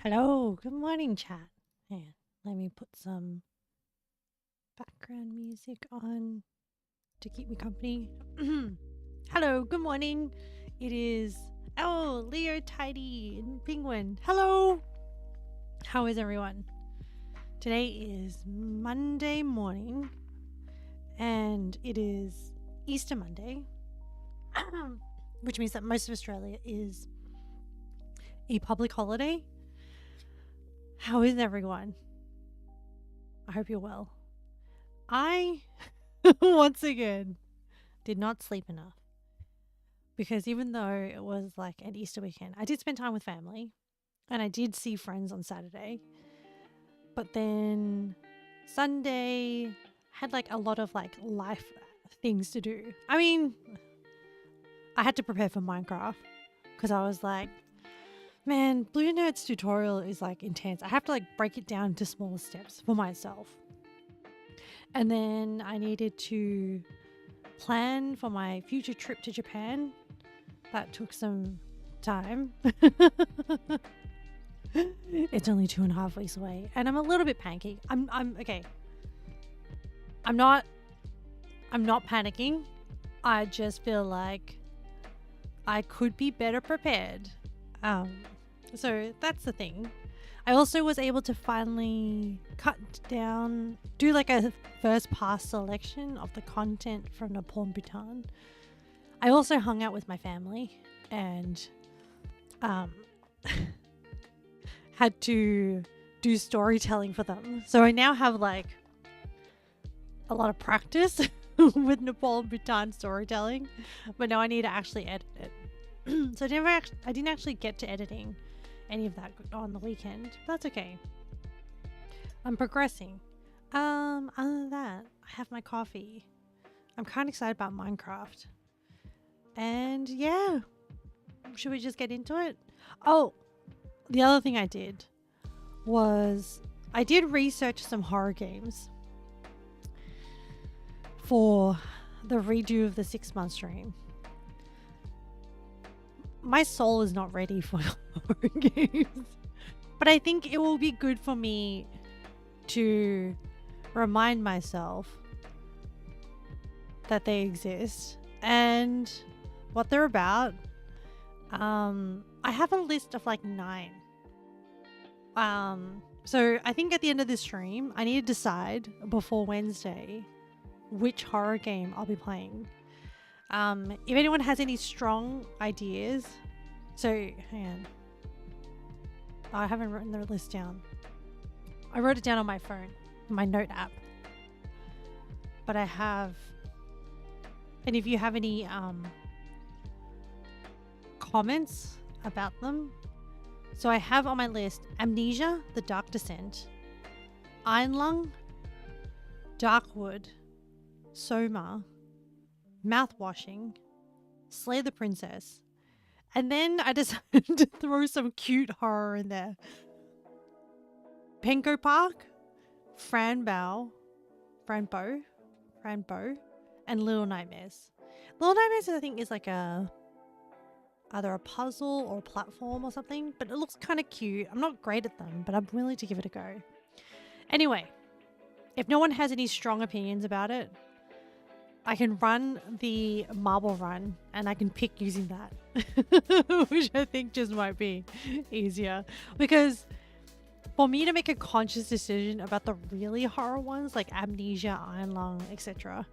Hello, good morning, chat. And let me put some background music on to keep me company. Hello, good morning. It is Leo, Tidy, and Penguin. Hello. How is everyone? Today is Monday morning, and it is Easter Monday, which means that most of Australia is a public holiday. How is everyone? I hope you're well. I, once again, did not sleep enough because even though it was like an Easter weekend, I did spend time with family and I did see friends on Saturday. But then Sunday had like a lot of like life things to do. I mean, I had to prepare for Minecraft because I was like, man, Bluenerd's tutorial is like intense. I have to like break it down into smaller steps for myself. And then I needed to plan for my future trip to Japan. That took some time. It's only 2.5 weeks away, and I'm a little bit panicky. I'm okay. I'm not panicking. I just feel like I could be better prepared. So that's the thing. I also was able to finally do like a first pass selection of the content from Nepal and Bhutan. I also hung out with my family and had to do storytelling for them. So I now have like a lot of practice with Nepal and Bhutan storytelling, but now I need to actually edit it. So I didn't actually get to editing any of that on the weekend. But that's okay. I'm progressing. Other than that, I have my coffee. I'm kind of excited about Minecraft. And yeah, should we just get into it? Oh, the other thing I did was I did research some horror games for the redo of the 6-month stream. My soul is not ready for horror games, but I think it will be good for me to remind myself that they exist and what they're about. I have a list of like 9. So I think at the end of this stream, I need to decide before Wednesday which horror game I'll be playing. If anyone has any strong ideas, so hang on. I haven't written the list down. I wrote it down on my phone, my note app. But I have, and if you have any comments about them, so I have on my list Amnesia, The Dark Descent, Iron Lung, Darkwood, Soma, Mouthwashing, Slay the Princess, and then I decided to throw some cute horror in there. Penko Park, Franbo, and Little Nightmares. Little Nightmares, I think, is like either a puzzle or a platform or something, but it looks kind of cute. I'm not great at them, but I'm willing to give it a go. Anyway, if no one has any strong opinions about it, I can run the marble run and I can pick using that, which I think just might be easier, because for me to make a conscious decision about the really horror ones like Amnesia, Iron Lung, etc.,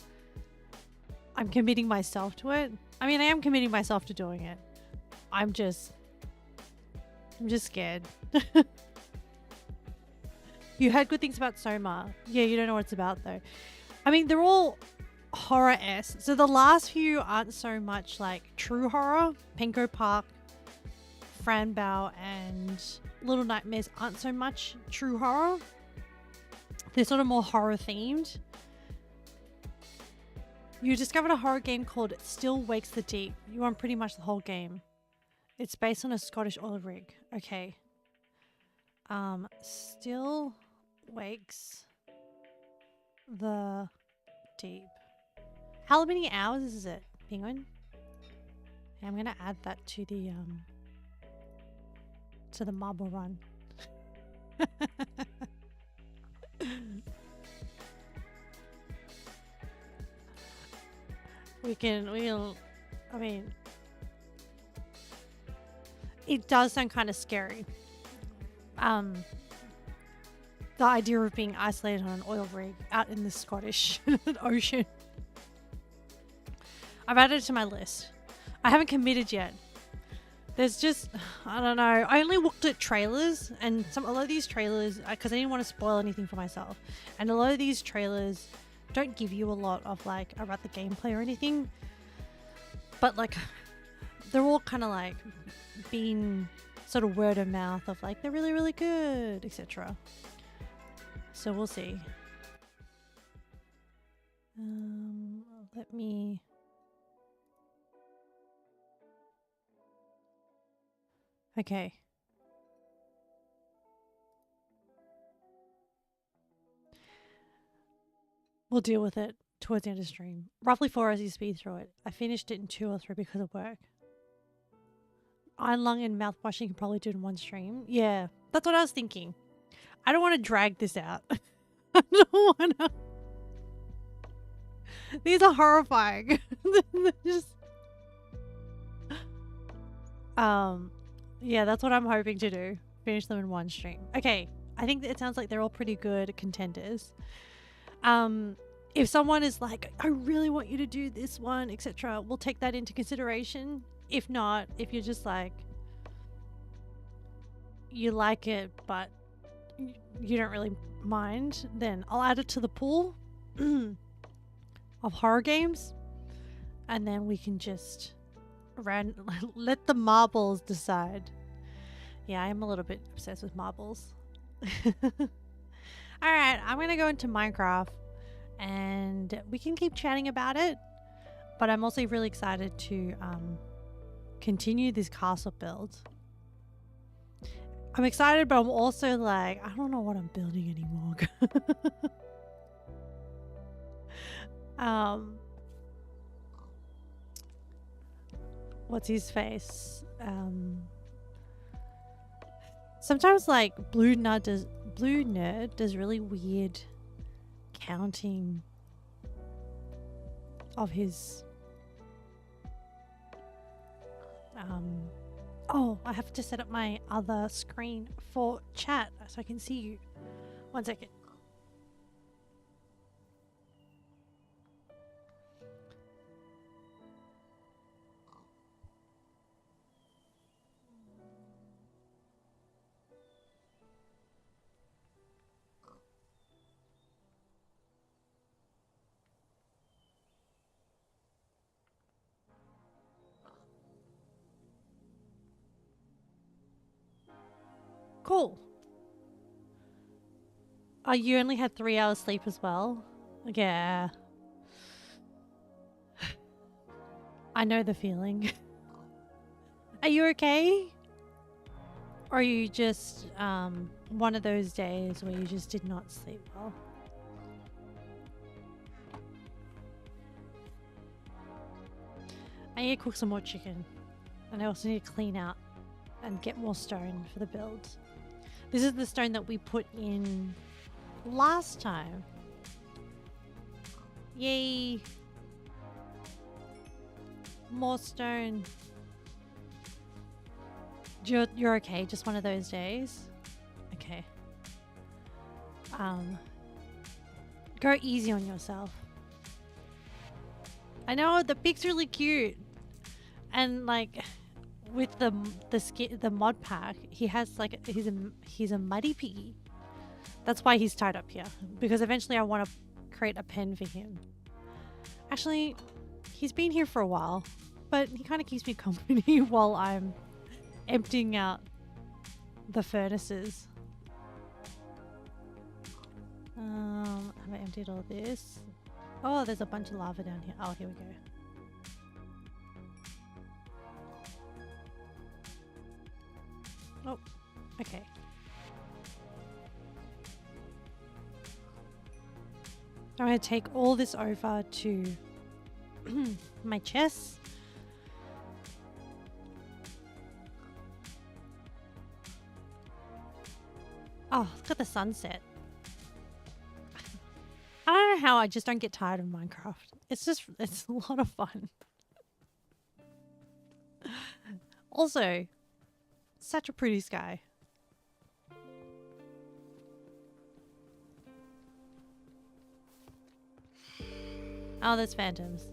I'm committing myself to it. I mean, I am committing myself to doing it. I'm just scared. You heard good things about Soma. Yeah, you don't know what it's about though. I mean, they're all horror-esque. So the last few aren't so much like true horror. Penko Park, Franbo, and Little Nightmares aren't so much true horror. They're sort of more horror themed. You discovered a horror game called Still Wakes the Deep. You won pretty much the whole game. It's based on a Scottish oil rig. Okay. Still Wakes the Deep. How many hours is it, Penguin? I'm gonna add that to the marble run. we'll, I mean, it does sound kind of scary. The idea of being isolated on an oil rig out in the Scottish Ocean. I've added it to my list. I haven't committed yet. There's just, I don't know. I only looked at trailers, and a lot of these trailers, because I didn't want to spoil anything for myself. And a lot of these trailers don't give you a lot of like about the gameplay or anything. But like, they're all kind of like being sort of word of mouth of like they're really, really good, etc. So we'll see. Let me. Okay. We'll deal with it towards the end of stream. Roughly 4 hours you speed through it. I finished it in 2 or 3 because of work. Iron lung and mouthwash you can probably do in one stream. Yeah, that's what I was thinking. I don't want to drag this out. I don't want to. These are horrifying. Just... yeah, that's what I'm hoping to do. Finish them in one stream. Okay, I think it sounds like they're all pretty good contenders. If someone is like, I really want you to do this one, etc., we'll take that into consideration. If not, if you're just like, you like it, but you don't really mind, then I'll add it to the pool of horror games, and then we can just let the marbles decide. Yeah, I am a little bit obsessed with marbles. Alright, I'm gonna go into Minecraft and we can keep chatting about it, but I'm also really excited to continue this castle build. I'm excited, but I'm also like, I don't know what I'm building anymore. What's his face? Sometimes like Bluenerd does really weird counting of his oh, I have to set up my other screen for chat so I can see you. 1 second. Cool. Oh, you only had 3 hours sleep as well? Yeah. I know the feeling. Are you okay? Or are you just one of those days where you just did not sleep well? I need to cook some more chicken. And I also need to clean out and get more stone for the build. This is the stone that we put in last time. Yay! More stone. You're okay, just one of those days? Okay. Go easy on yourself. I know, the pig's really cute. And like, with the mod pack, he has like, he's a muddy piggy. That's why he's tied up here. Because eventually I want to create a pen for him. Actually, he's been here for a while. But he kind of keeps me company while I'm emptying out the furnaces. Have I emptied all this? Oh, there's a bunch of lava down here. Oh, here we go. Oh, okay. I'm going to take all this over to my chest. Oh, look at the sunset. I don't know how I just don't get tired of Minecraft. It's a lot of fun. Also, such a pretty sky. Oh, there's phantoms.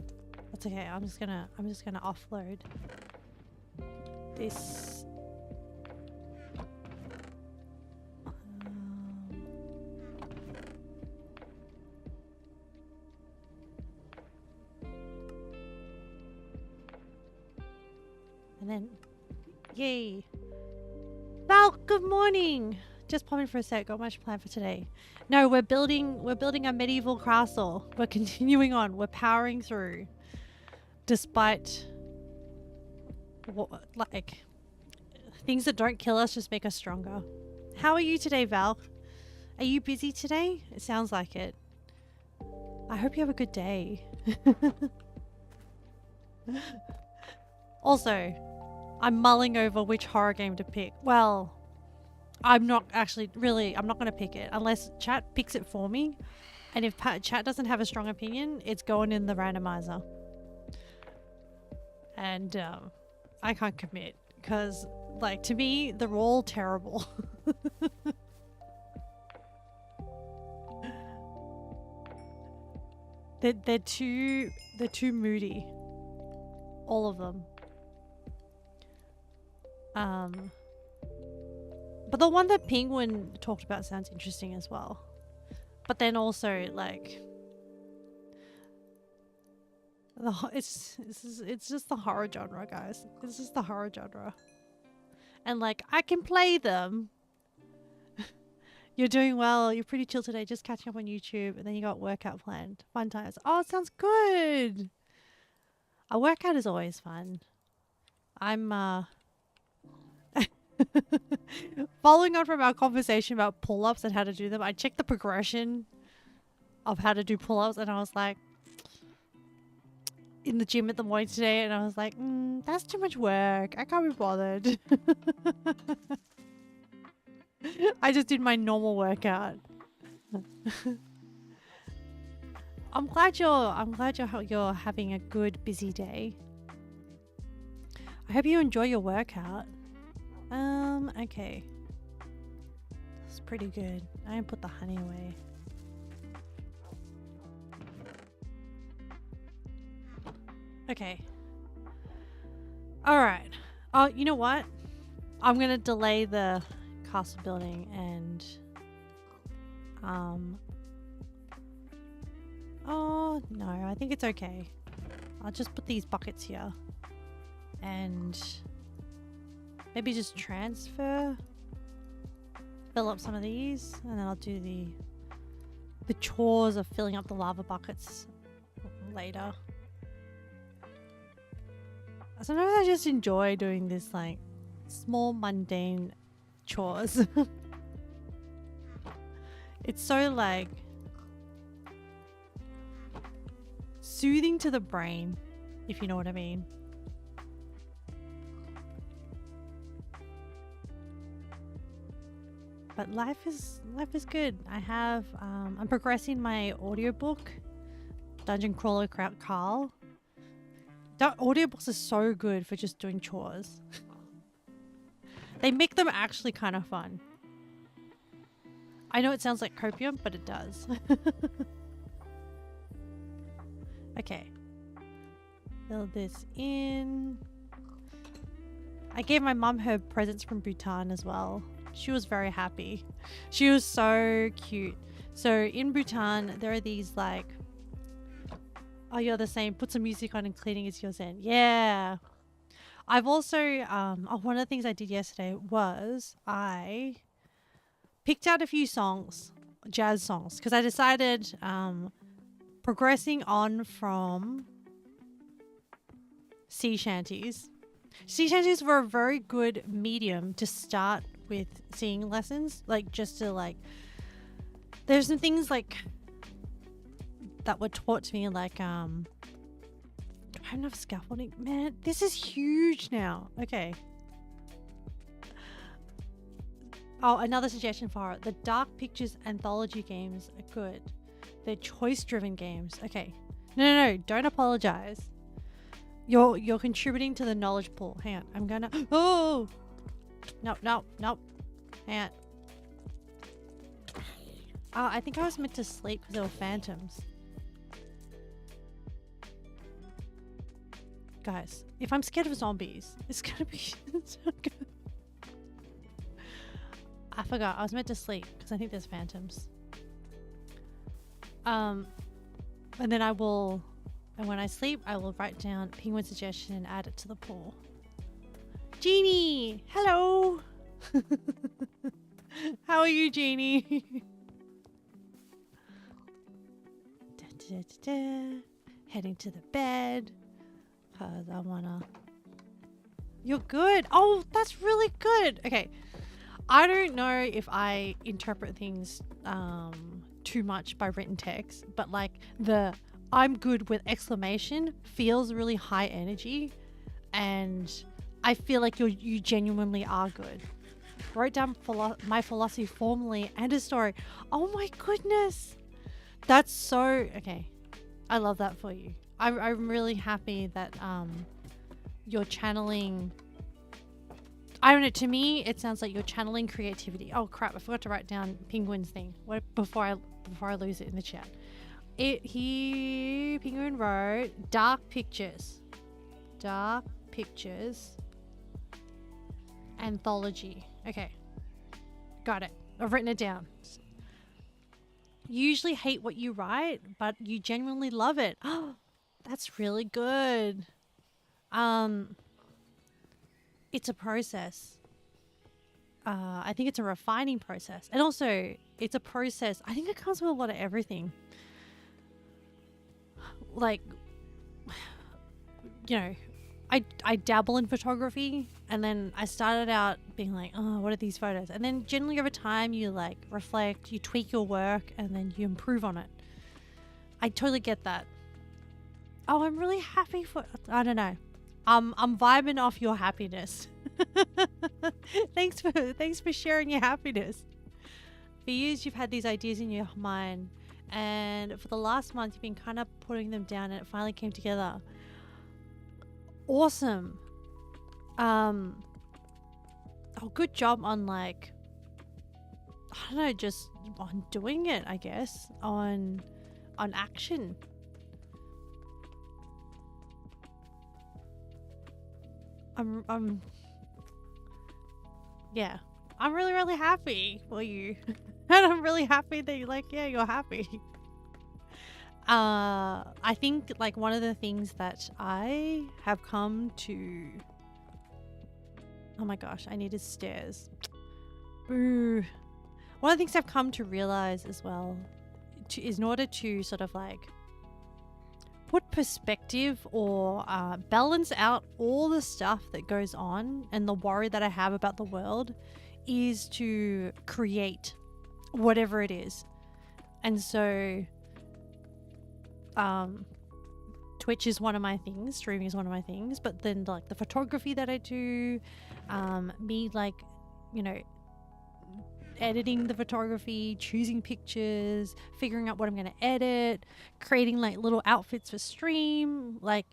That's okay. I'm just gonna offload this. And then, yay. Val, good morning. Just popping for a sec. Got much planned for today. No, we're building a medieval castle. We're continuing on. We're powering through, despite like things that don't kill us just make us stronger. How are you today, Val? Are you busy today? It sounds like it. I hope you have a good day. Also, I'm mulling over which horror game to pick. Well, I'm not going to pick it unless chat picks it for me. And if chat doesn't have a strong opinion, it's going in the randomizer. And I can't commit because, like, to me, they're all terrible. they're too moody. All of them. But the one that Penguin talked about sounds interesting as well. But then also, like, it's just the horror genre, guys. It's just the horror genre. And, like, I can play them. You're doing well. You're pretty chill today. Just catching up on YouTube. And then you got workout planned. Fun times. Oh, it sounds good. A workout is always fun. I'm, following on from our conversation about pull-ups and how to do them, I checked the progression of how to do pull-ups and I was like, in the gym at the morning today, and I was like, that's too much work. I can't be bothered. I just did my normal workout. I'm glad you're having a good, busy day. I hope you enjoy your workout. Okay. That's pretty good. I didn't put the honey away. Okay. Alright. Oh, you know what? I'm gonna delay the castle building and... Oh, no. I think it's okay. I'll just put these buckets here. And... maybe just transfer, fill up some of these, and then I'll do the chores of filling up the lava buckets later. Sometimes I just enjoy doing this, like, small mundane chores. It's so, like, soothing to the brain, if you know what I mean. But life is good. I have I'm progressing my audiobook, Dungeon Crawler Carl. Audiobooks are so good for just doing chores. They make them actually kind of fun. I know it sounds like copium, but it does. Okay. Fill this in. I gave my mum her presents from Bhutan as well. She was very happy. She was so cute. So in Bhutan, there are these, like... Oh, you're the same. Put some music on and cleaning is your zen. Yeah. I've also... one of the things I did yesterday was I picked out a few songs, jazz songs, because I decided progressing on from sea shanties. Sea shanties were a very good medium to start with singing lessons, like just to like there's some things like that were taught to me, like do I have enough scaffolding? Man, this is huge now. Okay. Oh, another suggestion for it. The Dark Pictures anthology games are good. They're choice-driven games. Okay. No. Don't apologize. You're contributing to the knowledge pool. Hang on. I'm gonna... Oh! No. Hang on. I think I was meant to sleep because there were phantoms. Guys, if I'm scared of zombies, it's gonna be so good. I forgot. I was meant to sleep because I think there's phantoms. And then and when I sleep, I will write down penguin suggestion and add it to the pool. Jeannie! Hello! How are you, Jeannie? Heading to the bed. Because I wanna... You're good! Oh, that's really good! Okay. I don't know if I interpret things too much by written text, but like the I'm good with exclamation feels really high energy, and I feel like you genuinely are good. Wrote down my philosophy formally and a story. Oh my goodness. That's so... Okay. I love that for you. I'm really happy that you're channeling... I don't know, to me, it sounds like you're channeling creativity. Oh crap, I forgot to write down Penguin's thing before I lose it in the chat. Penguin wrote Dark Pictures anthology. Okay, got it. I've written it down. You usually hate what you write, but you genuinely love it. Oh, that's really good. It's a process. I think it's a refining process. And also, it's a process. I think it comes with a lot of everything. Like, you know, I dabble in photography, and then I started out being like, oh, what are these photos? And then generally over time, you like reflect, you tweak your work, and then you improve on it. I totally get that. Oh, I'm really happy for... I don't know. I'm vibing off your happiness. Thanks for sharing your happiness. For years you've had these ideas in your mind, and for the last month you've been kind of putting them down, and it finally came together. Awesome. Oh, good job on like, I don't know, just on doing it, I guess, on action. Yeah, I'm really, really happy for you. And I'm really happy that you're happy. I think like one of the things that I have come to... Oh my gosh, I needed stairs. Boo. One of the things I've come to realize as well is in order to sort of like put perspective or balance out all the stuff that goes on and the worry that I have about the world, is to create whatever it is. And so Twitch is one of my things, streaming is one of my things, but then like the photography that I do, me like, you know, editing the photography, choosing pictures, figuring out what I'm going to edit, creating like little outfits for stream, like,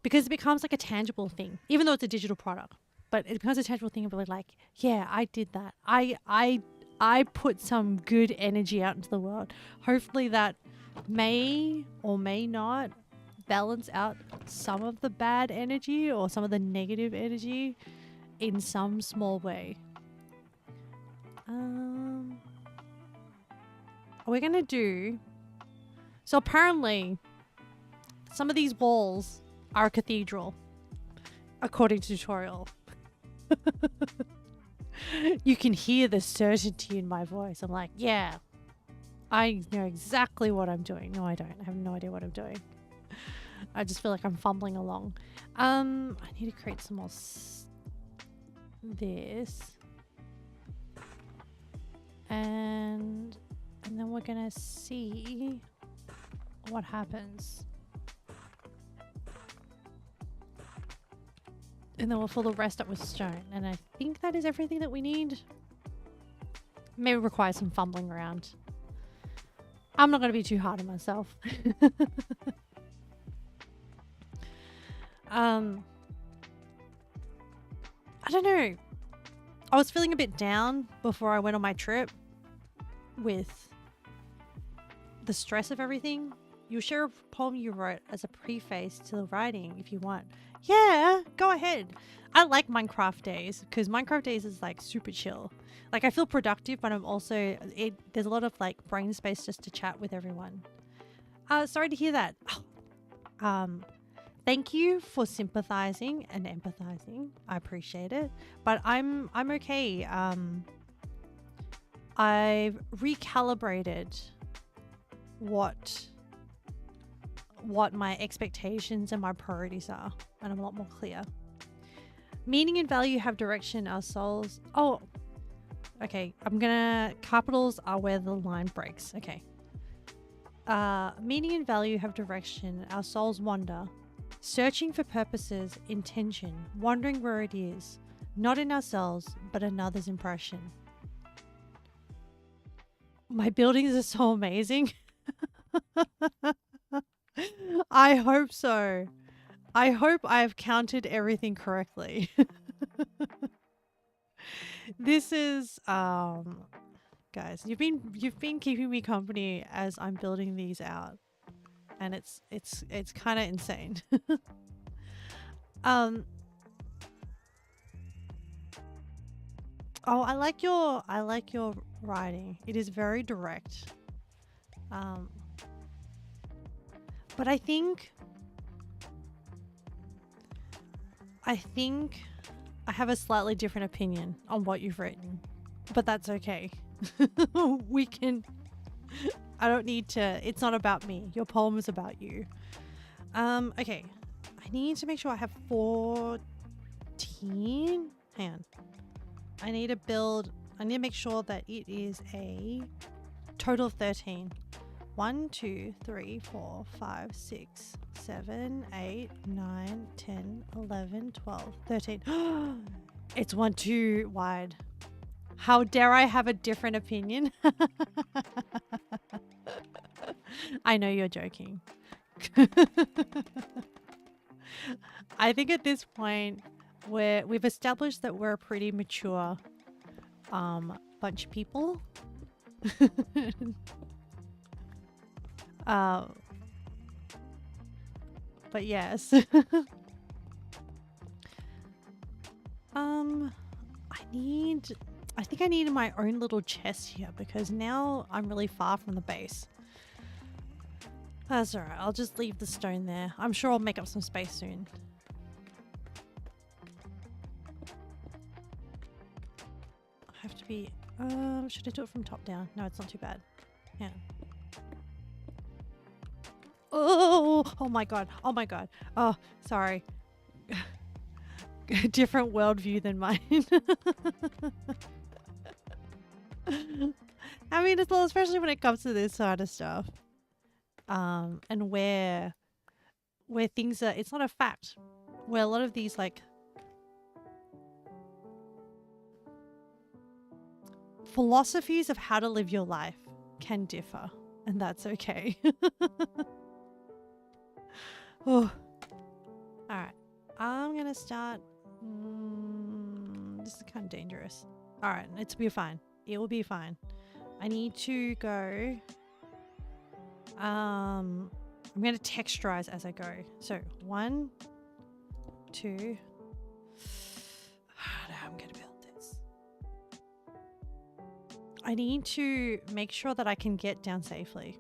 because it becomes like a tangible thing, even though it's a digital product, but it becomes a tangible thing of like, yeah, I did that. I put some good energy out into the world. Hopefully that may or may not balance out some of the bad energy or some of the negative energy in some small way. We're gonna do... So apparently, some of these walls are a cathedral, according to tutorial. You can hear the certainty in my voice. I'm like, yeah, I know exactly what I'm doing. No, I don't. I have no idea what I'm doing. I just feel like I'm fumbling along. I need to create some more this. And then we're gonna see what happens. And then we'll fill the rest up with stone. And I think that is everything that we need. may require some fumbling around. I'm not going to be too hard on myself. I don't know. I was feeling a bit down before I went on my trip with the stress of everything. You'll share a poem you wrote as a preface to the writing if you want. Yeah, go ahead. I like Minecraft days because Minecraft days is like super chill. Like I feel productive, but I'm also there's a lot of like brain space just to chat with everyone. Sorry to hear that. Thank you for sympathizing and empathizing. I appreciate it, but I'm okay. I've recalibrated what my expectations and my priorities are, and I'm a lot more clear. Meaning and value have direction. Our souls. Oh, okay. Capitals are where the line breaks. Okay. Meaning and value have direction. Our souls wander, searching for purposes, intention, wondering where it is, not in ourselves, but another's impression. My buildings are so amazing. I hope so. I hope I've counted everything correctly. This is guys, you've been keeping me company as I'm building these out. And it's kind of insane. Oh, I like your writing. It is very direct. But I think I have a slightly different opinion on what you've written, but that's okay. We can. I don't need to. It's not about me. Your poem is about you. Okay. I need to make sure I have 14. Hang on. I need to make sure that it is a total of 13. 1, 2, 3, 4, 5, 6, 7, 8, 9, 10, 11, 12, 13. It's one too wide. How dare I have a different opinion? I know you're joking. I think at this point we've established that we're a pretty mature bunch of people. But yes. I think I need my own little chest here because now I'm really far from the base. That's alright, I'll just leave the stone there. I'm sure I'll make up some space soon. I have to be... should I do it from top down? No, it's not too bad. Yeah. Oh my god. Oh my god. Oh, sorry. Different worldview than mine. I mean, it's all, especially when it comes to this sort of stuff. And where things are, it's not a fact. Where a lot of these like philosophies of how to live your life can differ, and that's okay. Oh. Alright. I'm gonna start. This is kind of dangerous. Alright, it'll be fine. It will be fine. I need to go. I'm gonna texturize as I go. So 1, 2. I'm gonna build this. I need to make sure that I can get down safely.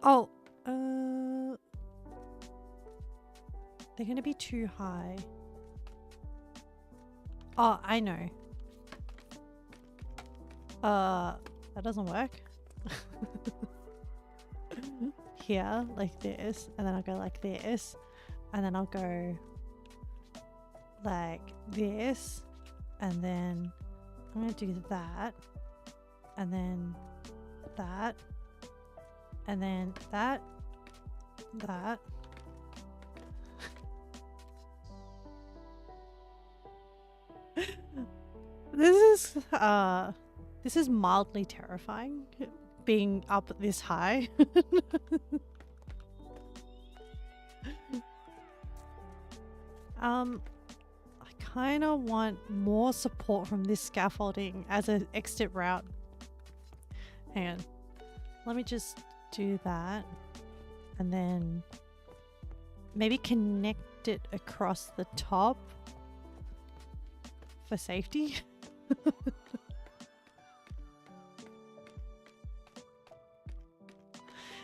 Oh, they're gonna be too high. Oh, I know. That doesn't work. Here, like this, and then I'll go like this, and then I'll go like this, and then I'm gonna do that, and then that, and then that. this is mildly terrifying, being up this high. I kind of want more support from this scaffolding as an exit route. Hang on. Let me just do that. And then maybe connect it across the top for safety.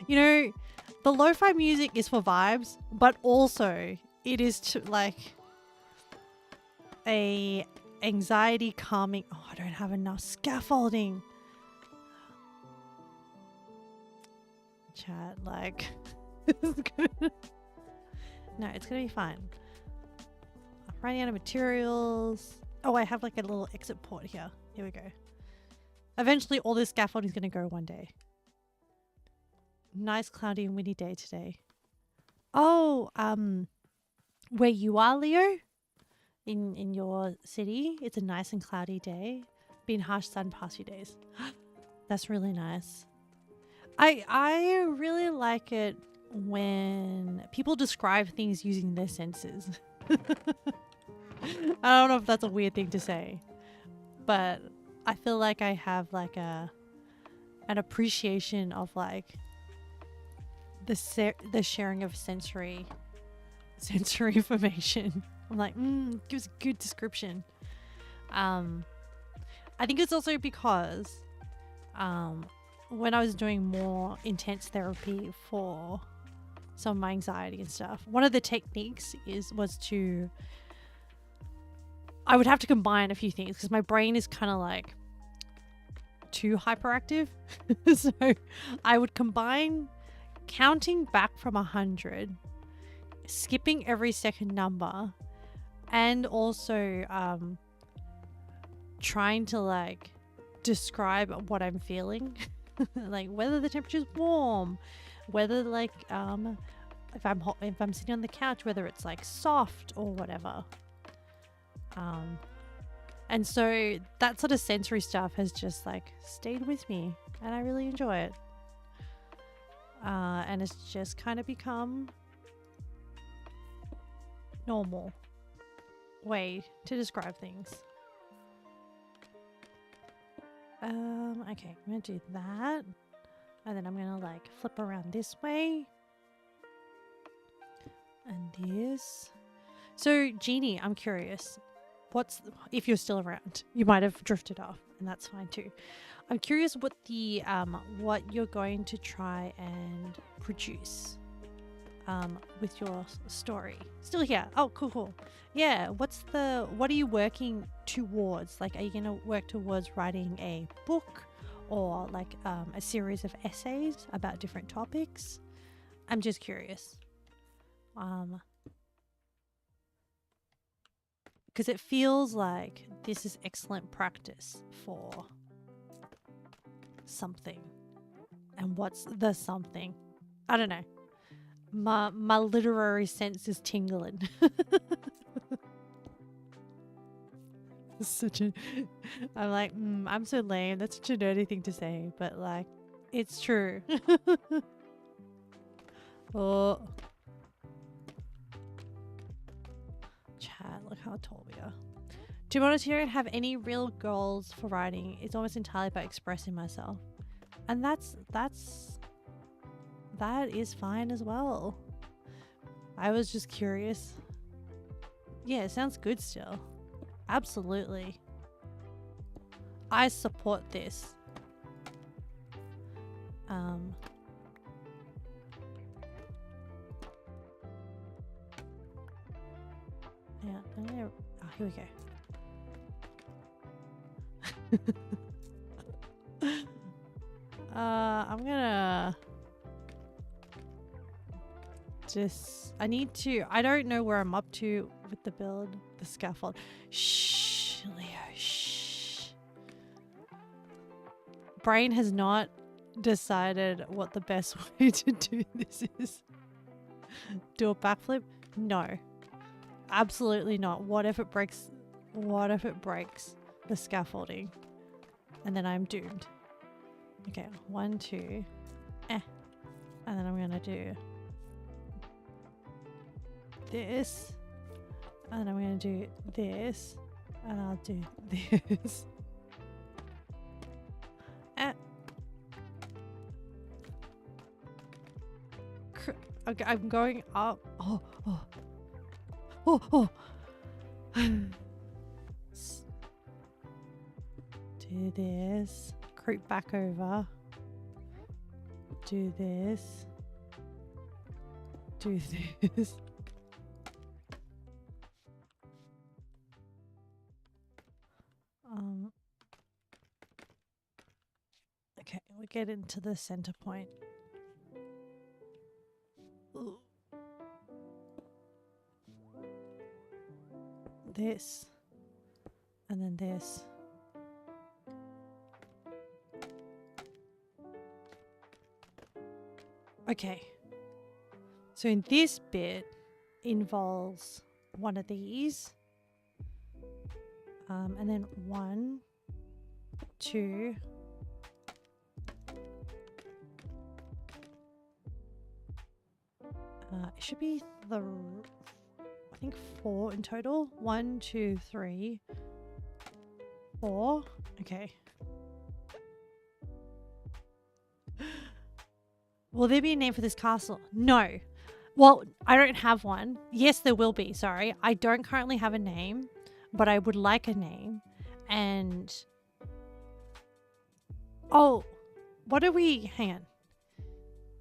You know, the lo-fi music is for vibes, but also it is to like a anxiety calming. Oh, I don't have enough scaffolding. Chat, like no, it's gonna be fine. I'm running out of materials. Oh, I have like a little exit port here. Here we go. Eventually all this scaffolding is gonna go one day. Nice cloudy and windy day today. Oh, where you are, Leo? In your city, it's a nice and cloudy day. Been harsh sun past few days. That's really nice. I really like it when people describe things using their senses. I don't know if that's a weird thing to say, but I feel like I have like an appreciation of like the sharing of sensory information. I'm like, gives a good description. I think it's also because when I was doing more intense therapy for some of my anxiety and stuff, one of the techniques I would have to combine a few things because my brain is kind of like too hyperactive. So I would combine counting back from 100, skipping every second number, and also trying to like describe what I'm feeling. Like whether the temperature's warm, whether like if I'm sitting on the couch, whether it's like soft or whatever. And so that sort of sensory stuff has just like stayed with me and I really enjoy it. And it's just kind of become normal way to describe things. Okay, I'm gonna do that. And then I'm gonna like flip around this way. And this. So, Jeannie, I'm curious. If you're still around, you might have drifted off, and that's fine too. I'm curious what what you're going to try and produce with your story. Still here. Oh, cool. Yeah. What are you working towards? Like, are you going to work towards writing a book or like a series of essays about different topics? I'm just curious. Because it feels like this is excellent practice for something. And what's the something? I don't know. My literary sense is tingling. I'm like, I'm so lame. That's such a nerdy thing to say, but like, it's true. Oh. Chat, look how tall we are. To be honest, I don't have any real goals for writing. It's almost entirely about expressing myself. And that is fine as well. I was just curious. Yeah, it sounds good still. Absolutely. I support this. Yeah, here we go. I'm gonna I don't know where I'm up to with the build, the scaffold. Shh, Leo, shh. Brain has not decided what the best way to do this is. Do a backflip? No. Absolutely not. What if it breaks? What if it breaks? the scaffolding. And then I'm doomed. Okay, 1, 2. And then I'm going to do this. And then I'm going to do this. And I'll do this. Okay, I'm going up. Oh. Do this. Creep back over. Do this. Do this. Okay, we get into the center point. Ooh. This. And then this. Okay. So in this bit involves one of these. And then 1, 2. It should be I think 4 in total. 1, 2, 3, 4. Okay. Will there be a name for this castle? No. Well, I don't have one. Yes, there will be. Sorry. I don't currently have a name, but I would like a name. And oh, what are we? Hang on.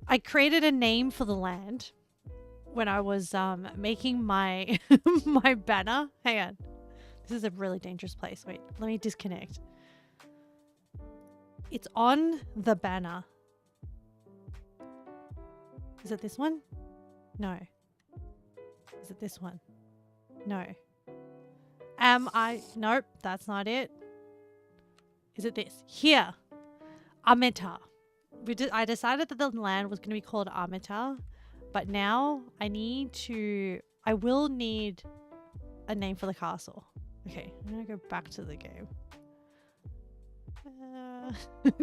I created a name for the land when I was making my my banner. Hang on. This is a really dangerous place. Wait, let me disconnect. It's on the banner. Is it this one? No. Is it this one? No. Nope, that's not it. Is it this? Here. Amita. I decided that the land was going to be called Amita, but now I will need a name for the castle. Okay, I'm going to go back to the game.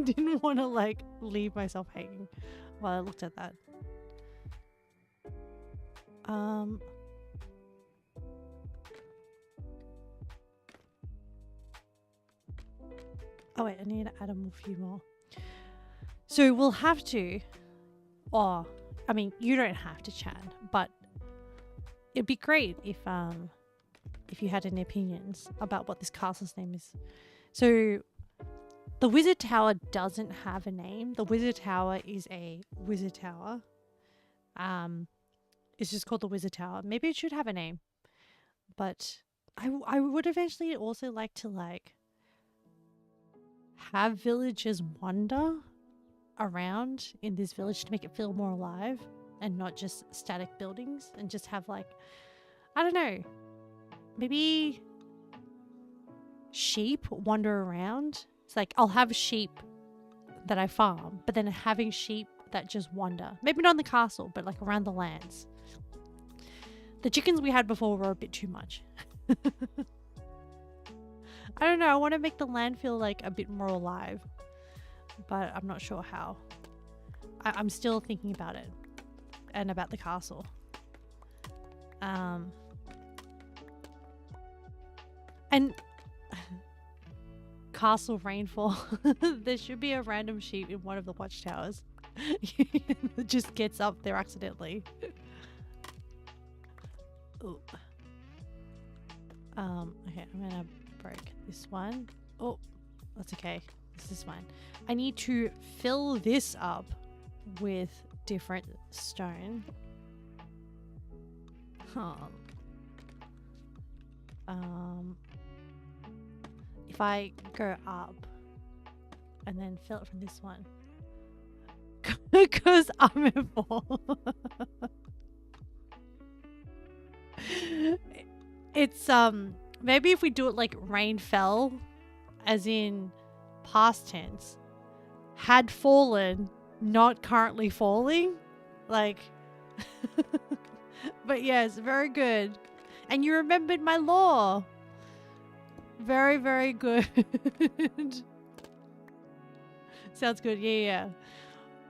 Didn't want to like leave myself hanging while I looked at that. Oh wait, I need to add a few more. So we'll have to, I mean, you don't have to, Chan, but it'd be great if you had any opinions about what this castle's name is. So the Wizard Tower doesn't have a name. The Wizard Tower is a wizard tower. It's just called the Wizard Tower. Maybe it should have a name, but I would eventually also like to have villagers wander around in this village to make it feel more alive and not just static buildings, and just have I don't know, maybe sheep wander around. It's like I'll have sheep that I farm, but then having sheep that just wander, maybe not in the castle, but like around the lands. The chickens we had before were a bit too much. I don't know, I want to make the land feel like a bit more alive, but I'm not sure how. I'm still thinking about it and about the castle. And castle rainfall. There should be a random sheep in one of the watchtowers that just gets up there accidentally. Ooh. Okay, I'm gonna break this one. Oh, that's okay. This is fine. I need to fill this up with different stone. If I go up and then fill it from this one, because I'm in fall. It's maybe if we do it like rain fell, as in past tense, had fallen, not currently falling, like. But yes, very good. And you remembered my law. Very, very good. Sounds good. Yeah, yeah.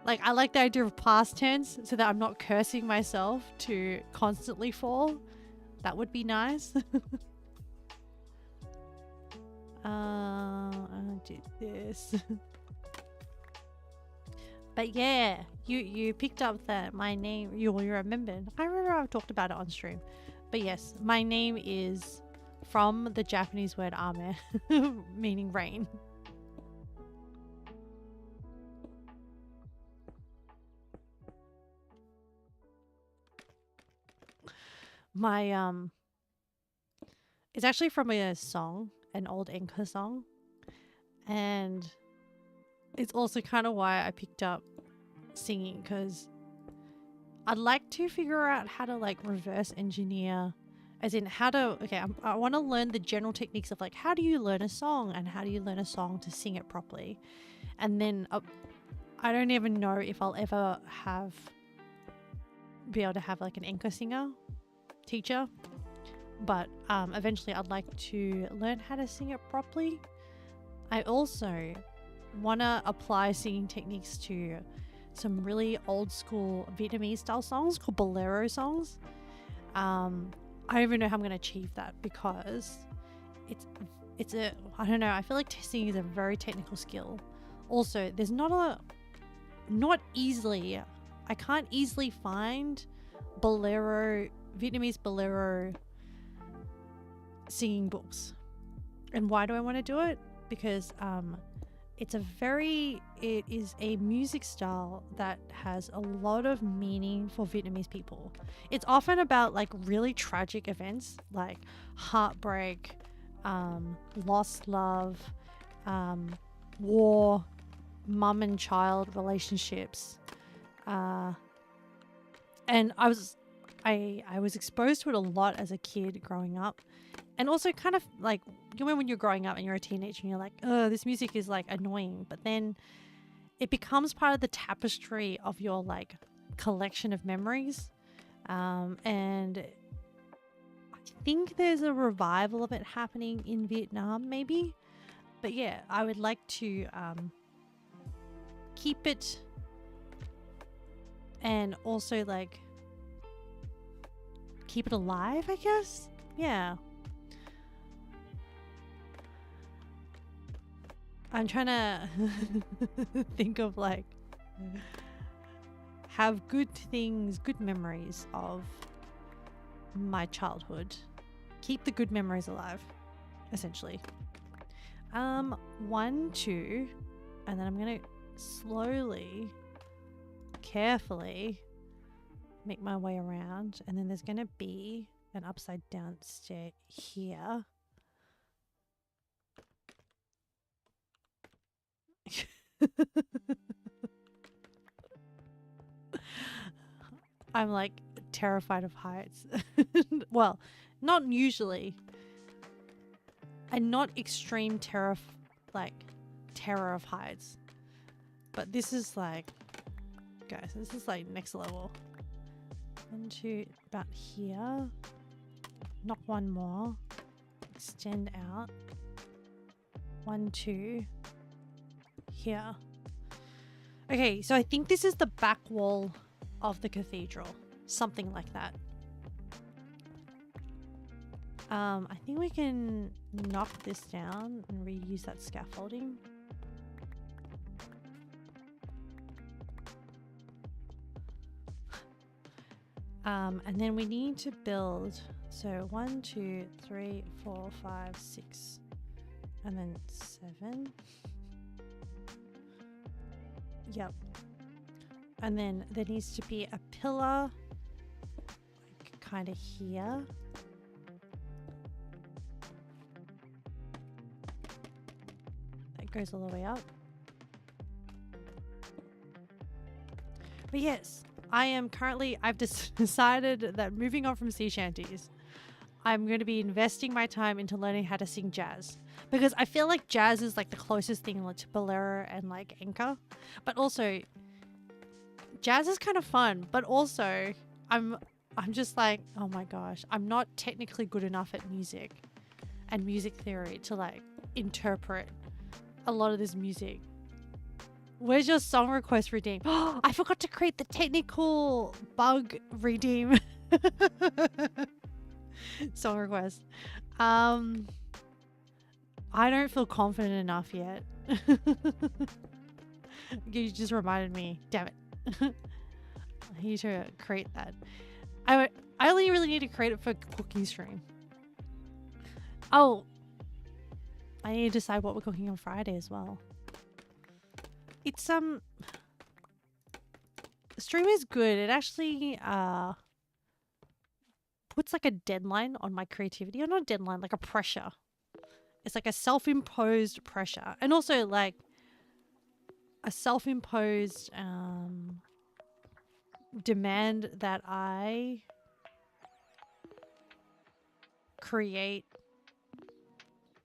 Like, I like the idea of past tense so that I'm not cursing myself to constantly fall. That would be nice. I'll do this. But yeah, you picked up that my name, you remembered. I remember I've talked about it on stream. But yes, my name is from the Japanese word ame, meaning rain. My it's actually from a song, an old Enka song. And it's also kind of why I picked up singing, because I'd like to figure out how to like reverse engineer, as in how to, okay, I want to learn the general techniques of like, how do you learn a song and how do you learn a song to sing it properly? And then I don't even know if I'll ever be able to have like an Enka singer teacher, but eventually I'd like to learn how to sing it properly. I also want to apply singing techniques to some really old school Vietnamese style songs called bolero songs. I don't even know how I'm going to achieve that, because it's a, I don't know, I feel like singing is a very technical skill. Also, there's I can't easily find Vietnamese bolero singing books. And why do I want to do it? Because it is a music style that has a lot of meaning for Vietnamese people. It's often about like really tragic events like heartbreak, lost love, war, mum and child relationships. And I was exposed to it a lot as a kid growing up. And also kind of like, you know, when you're growing up and you're a teenager and you're like, oh, this music is like annoying. But then it becomes part of the tapestry of your like collection of memories. And I think there's a revival of it happening in Vietnam maybe. But yeah, I would like to keep it and also like keep it alive, I guess. Yeah. I'm trying to think of like have good memories of my childhood. Keep the good memories alive, essentially. 1, 2, and then I'm gonna slowly, carefully make my way around, and then there's gonna be an upside down stair here. I'm like terrified of heights. Well, not usually. And not extreme terror of heights. But this is like, guys, this is like next level. 1, 2, about here. Knock one more. Extend out. 1, 2. Here. Okay, so I think this is the back wall of the cathedral. Something like that. I think we can knock this down and reuse that scaffolding. And then we need to build, so 1, 2, 3, 4, 5, 6, and then 7. Yep. And then there needs to be a pillar, like kind of here. That goes all the way up. But yes, I've decided that moving on from sea shanties, I'm going to be investing my time into learning how to sing jazz. Because I feel like jazz is like the closest thing to bolero and like enka. But also, jazz is kind of fun. But also, I'm just like, oh my gosh, I'm not technically good enough at music. and music theory to like interpret a lot of this music. Where's your song request redeem? Oh, I forgot to create the technical bug redeem song request. I don't feel confident enough yet. You just reminded me. Damn it. I need to create that. I only really need to create it for cooking stream. Oh, I need to decide what we're cooking on Friday as well. It's stream is good. It actually puts like a deadline on my creativity, or not a deadline, like a pressure. It's like a self-imposed pressure, and also like a self-imposed demand that I create.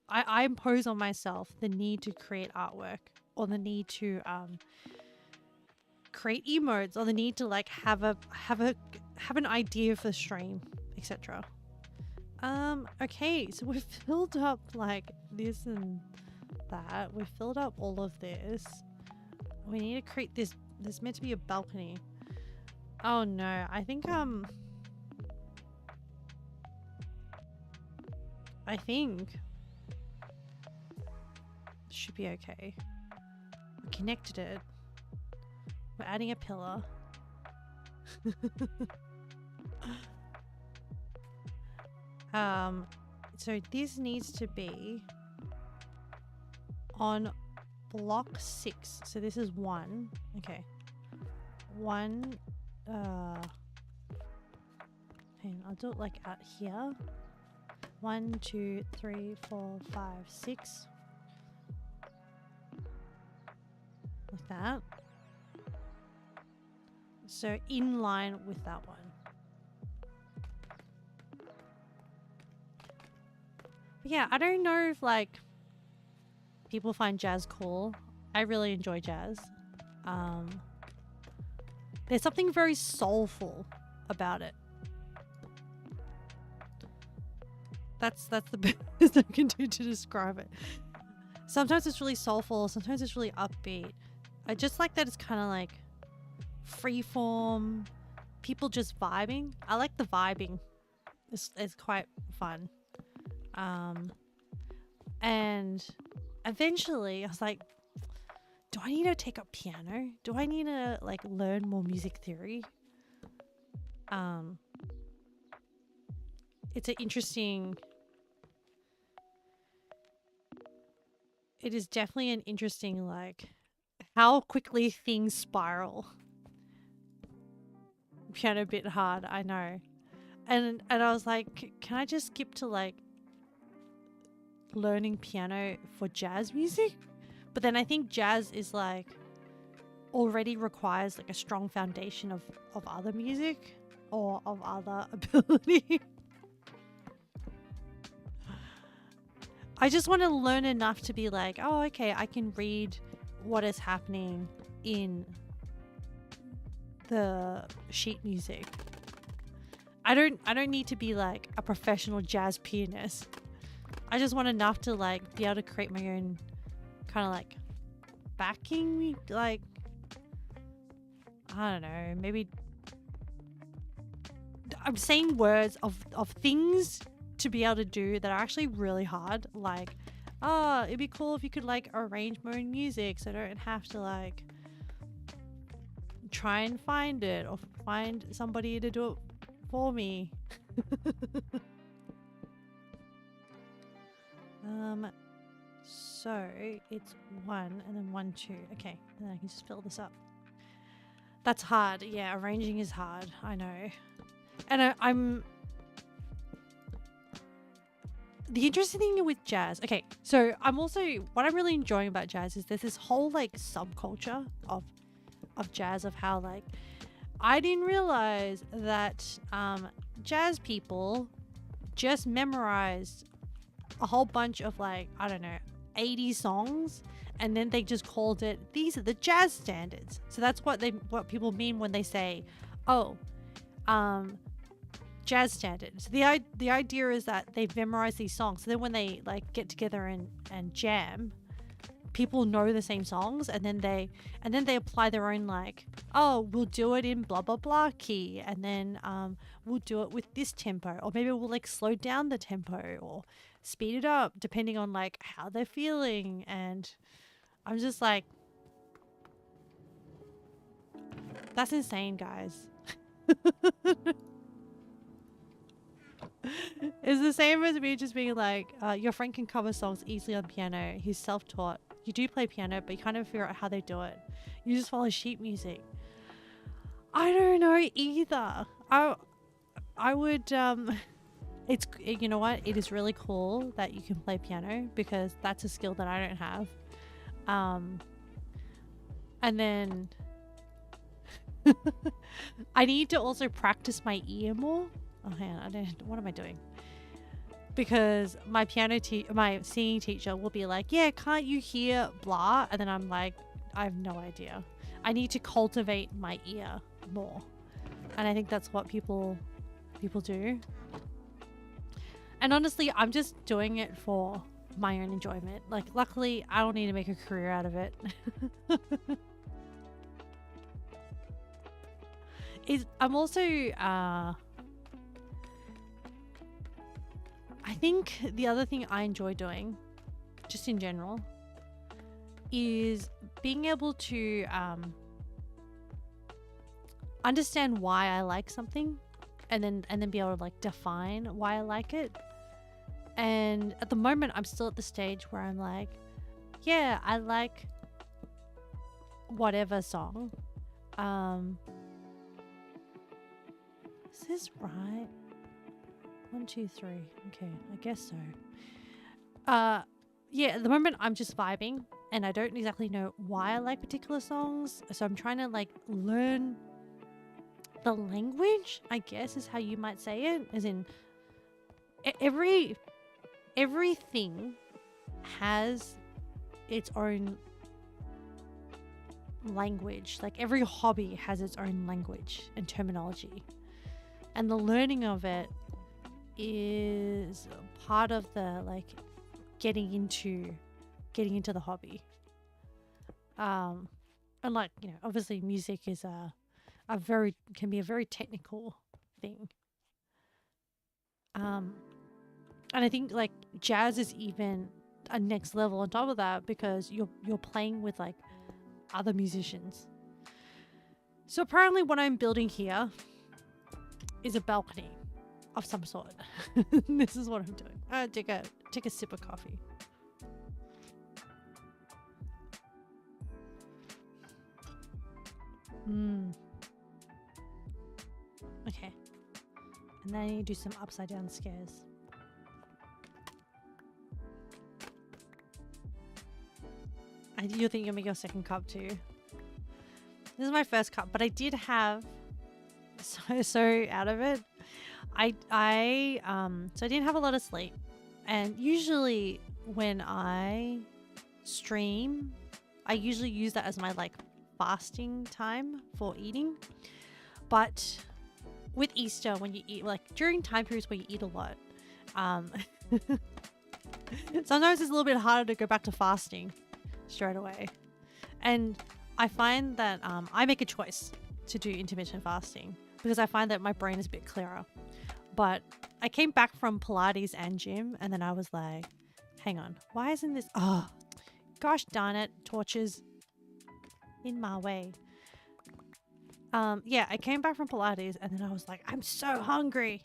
I impose on myself the need to create artwork, or the need to create emotes, or the need to like have an idea for the stream, etc. Okay, so we've filled up like this and that. We've filled up all of this. We need to create this. There's meant to be a balcony. Oh no, I think should be okay. We connected it. We're adding a pillar. So this needs to be on block 6. So this is 1. Okay. 1. Hang on, I'll do it like out here. 1, 2, 3, 4, 5, 6. Like that. So in line with that one. But yeah, I don't know if like people find jazz cool. I really enjoy jazz. There's something very soulful about it. That's the best I can do to describe it. Sometimes it's really soulful, sometimes it's really upbeat. I just like that it's kind of like freeform, people just vibing. I like the vibing. It's quite fun. And eventually I was like, do I need to take up piano? Do I need to like learn more music theory? It's an interesting... It is definitely an interesting, like, how quickly things spiral. Piano bit hard, I know. And I was like, can I just skip to like learning piano for jazz music? But then I think jazz is like already requires like a strong foundation of other music or of other ability. I just want to learn enough to be like, oh, okay, I can read what is happening in the sheet music. I don't need to be like a professional jazz pianist. I just want enough to like be able to create my own kind of like backing, like, I don't know, maybe I'm saying words of things to be able to do that are actually really hard, like, oh, it'd be cool if you could like arrange my own music so I don't have to like try and find it or find somebody to do it for me. So it's 1 and then 1, 2. Okay, and then I can just fill this up. That's hard. Yeah, arranging is hard. I know. And I'm... The interesting thing with jazz... Okay, so I'm also... What I'm really enjoying about jazz is there's this whole, like, subculture of jazz, of how, like... I didn't realize that jazz people just memorized a whole bunch of, like, I don't know, 80 songs, and then they just called it, these are the jazz standards. So that's what people mean when they say, oh, jazz standard. So the idea is that they've memorized these songs. So then when they like get together and jam, people know the same songs, and then they apply their own, like, oh, we'll do it in blah blah blah key, and then we'll do it with this tempo, or maybe we'll like slow down the tempo or speed it up depending on like how they're feeling. And I'm just like, that's insane, guys. It's the same as me just being like, your friend can cover songs easily on piano. He's self-taught. You do play piano, but you kind of figure out how they do it. You just follow sheet music. I don't know either. I would, it's, you know what? It is really cool that you can play piano, because that's a skill that I don't have. And then I need to also practice my ear more. Oh, hang on. What am I doing? Because my my singing teacher will be like, yeah, can't you hear blah? And then I'm like, I have no idea. I need to cultivate my ear more. And I think that's what people do. And honestly, I'm just doing it for my own enjoyment. Like, luckily, I don't need to make a career out of it. I'm also, I think the other thing I enjoy doing, just in general, is being able to understand why I like something, and then be able to like define why I like it. And at the moment, I'm still at the stage where I'm like, yeah, I like whatever song. Is this right? 1, 2, 3. Okay, I guess so. Yeah, at the moment I'm just vibing, and I don't exactly know why I like particular songs. So I'm trying to like learn the language, I guess is how you might say it. As in, everything has its own language. Like every hobby has its own language and terminology. And the learning of it is part of the like getting into the hobby. And like, you know, obviously music is can be a very technical thing. And I think like jazz is even a next level on top of that, because you're playing with like other musicians. So apparently what I'm building here is a balcony of some sort. This is what I'm doing. Take a sip of coffee. Okay. And then I need to do some upside down stairs. You think you'll make your second cup too? This is my first cup, but I did have so out of it. So I didn't have a lot of sleep, and usually when I stream, I usually use that as my like fasting time for eating. But with Easter, when you eat, like during time periods where you eat a lot, sometimes it's a little bit harder to go back to fasting straight away. And I find that I make a choice to do intermittent fasting because I find that my brain is a bit clearer. But I came back from Pilates and gym, and then I was like, hang on, why isn't this? Oh, gosh darn it, torches in my way. Yeah, I came back from Pilates, and then I was like, I'm so hungry.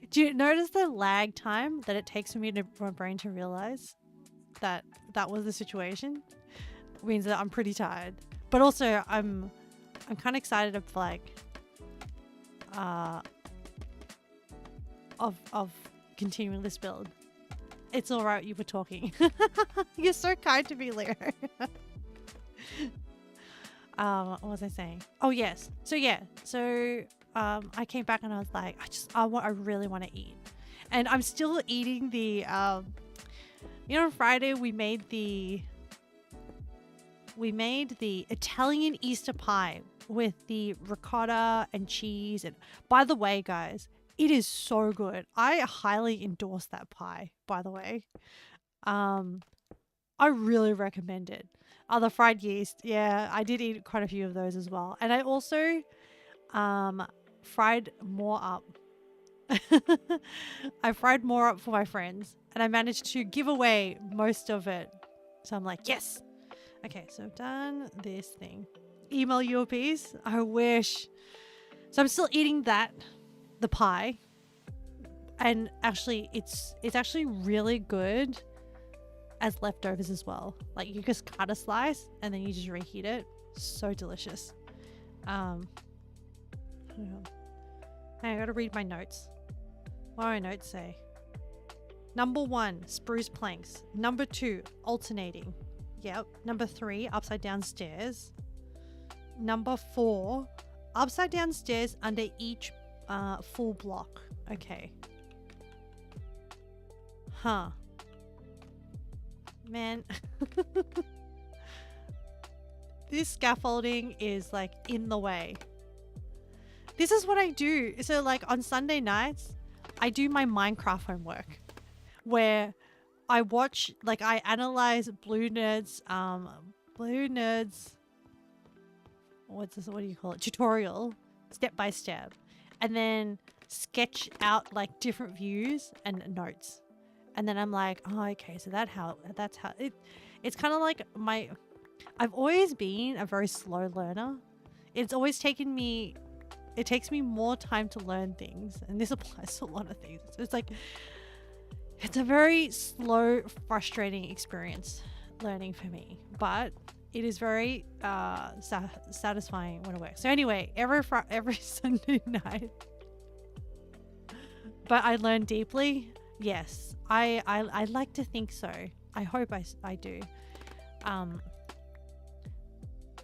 Do you notice the lag time that it takes for my brain to realize that that was the situation? It means that I'm pretty tired, but also I'm kind of excited of like of continuing this build. It's all right, you were talking. You're so kind to me, Leo. What was I saying? Oh yes. So yeah. So I came back and I was like, I really want to eat, and I'm still eating the you know, on Friday we made the Italian Easter pie with the ricotta and cheese. And by the way, guys, it is so good. I highly endorse that pie, by the way. I really recommend it. Oh, the fried yeast. Yeah, I did eat quite a few of those as well. And I also fried more up. I fried more up for my friends and I managed to give away most of it. So I'm like, yes. Okay, so I've done this thing. Email you a piece. I wish. So I'm still eating that, the pie. And actually it's actually really good as leftovers as well. Like you just cut a slice and then you just reheat it. So delicious. Hang on. Hey, I gotta read my notes. What do my notes say? Number 1, spruce planks. Number 2, alternating. Yep. Number 3, upside down stairs. Number 4, upside down stairs under each full block. Okay. Huh. Man. This scaffolding is like in the way. This is what I do. So like on Sunday nights, I do my Minecraft homework where I watch, like I analyze Bluenerd's, what do you call it? Tutorial, step by step. And then sketch out like different views and notes. And then I'm like, oh, okay, so that's how it's kind of like I've always been a very slow learner. It's always taken me, it takes me more time to learn things. And this applies to a lot of things. So it's like, it's a very slow, frustrating experience learning for me. But it is very satisfying when it works. So anyway, every Sunday night, but I learn deeply. Yes, I like to think so. I hope I do.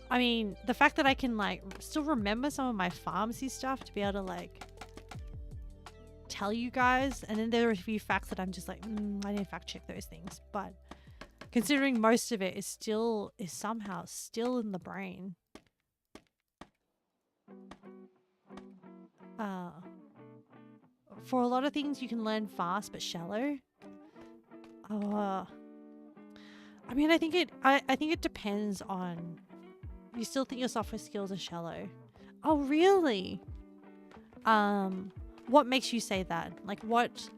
I mean, the fact that I can like still remember some of my pharmacy stuff to be able to like tell you guys, and then there are a few facts that I'm just like, I need to fact check those things. But considering most of it is somehow still in the brain. For a lot of things you can learn fast but shallow. I mean, I think it depends on. You still think your software skills are shallow? Oh, really? What makes you say that? Like, what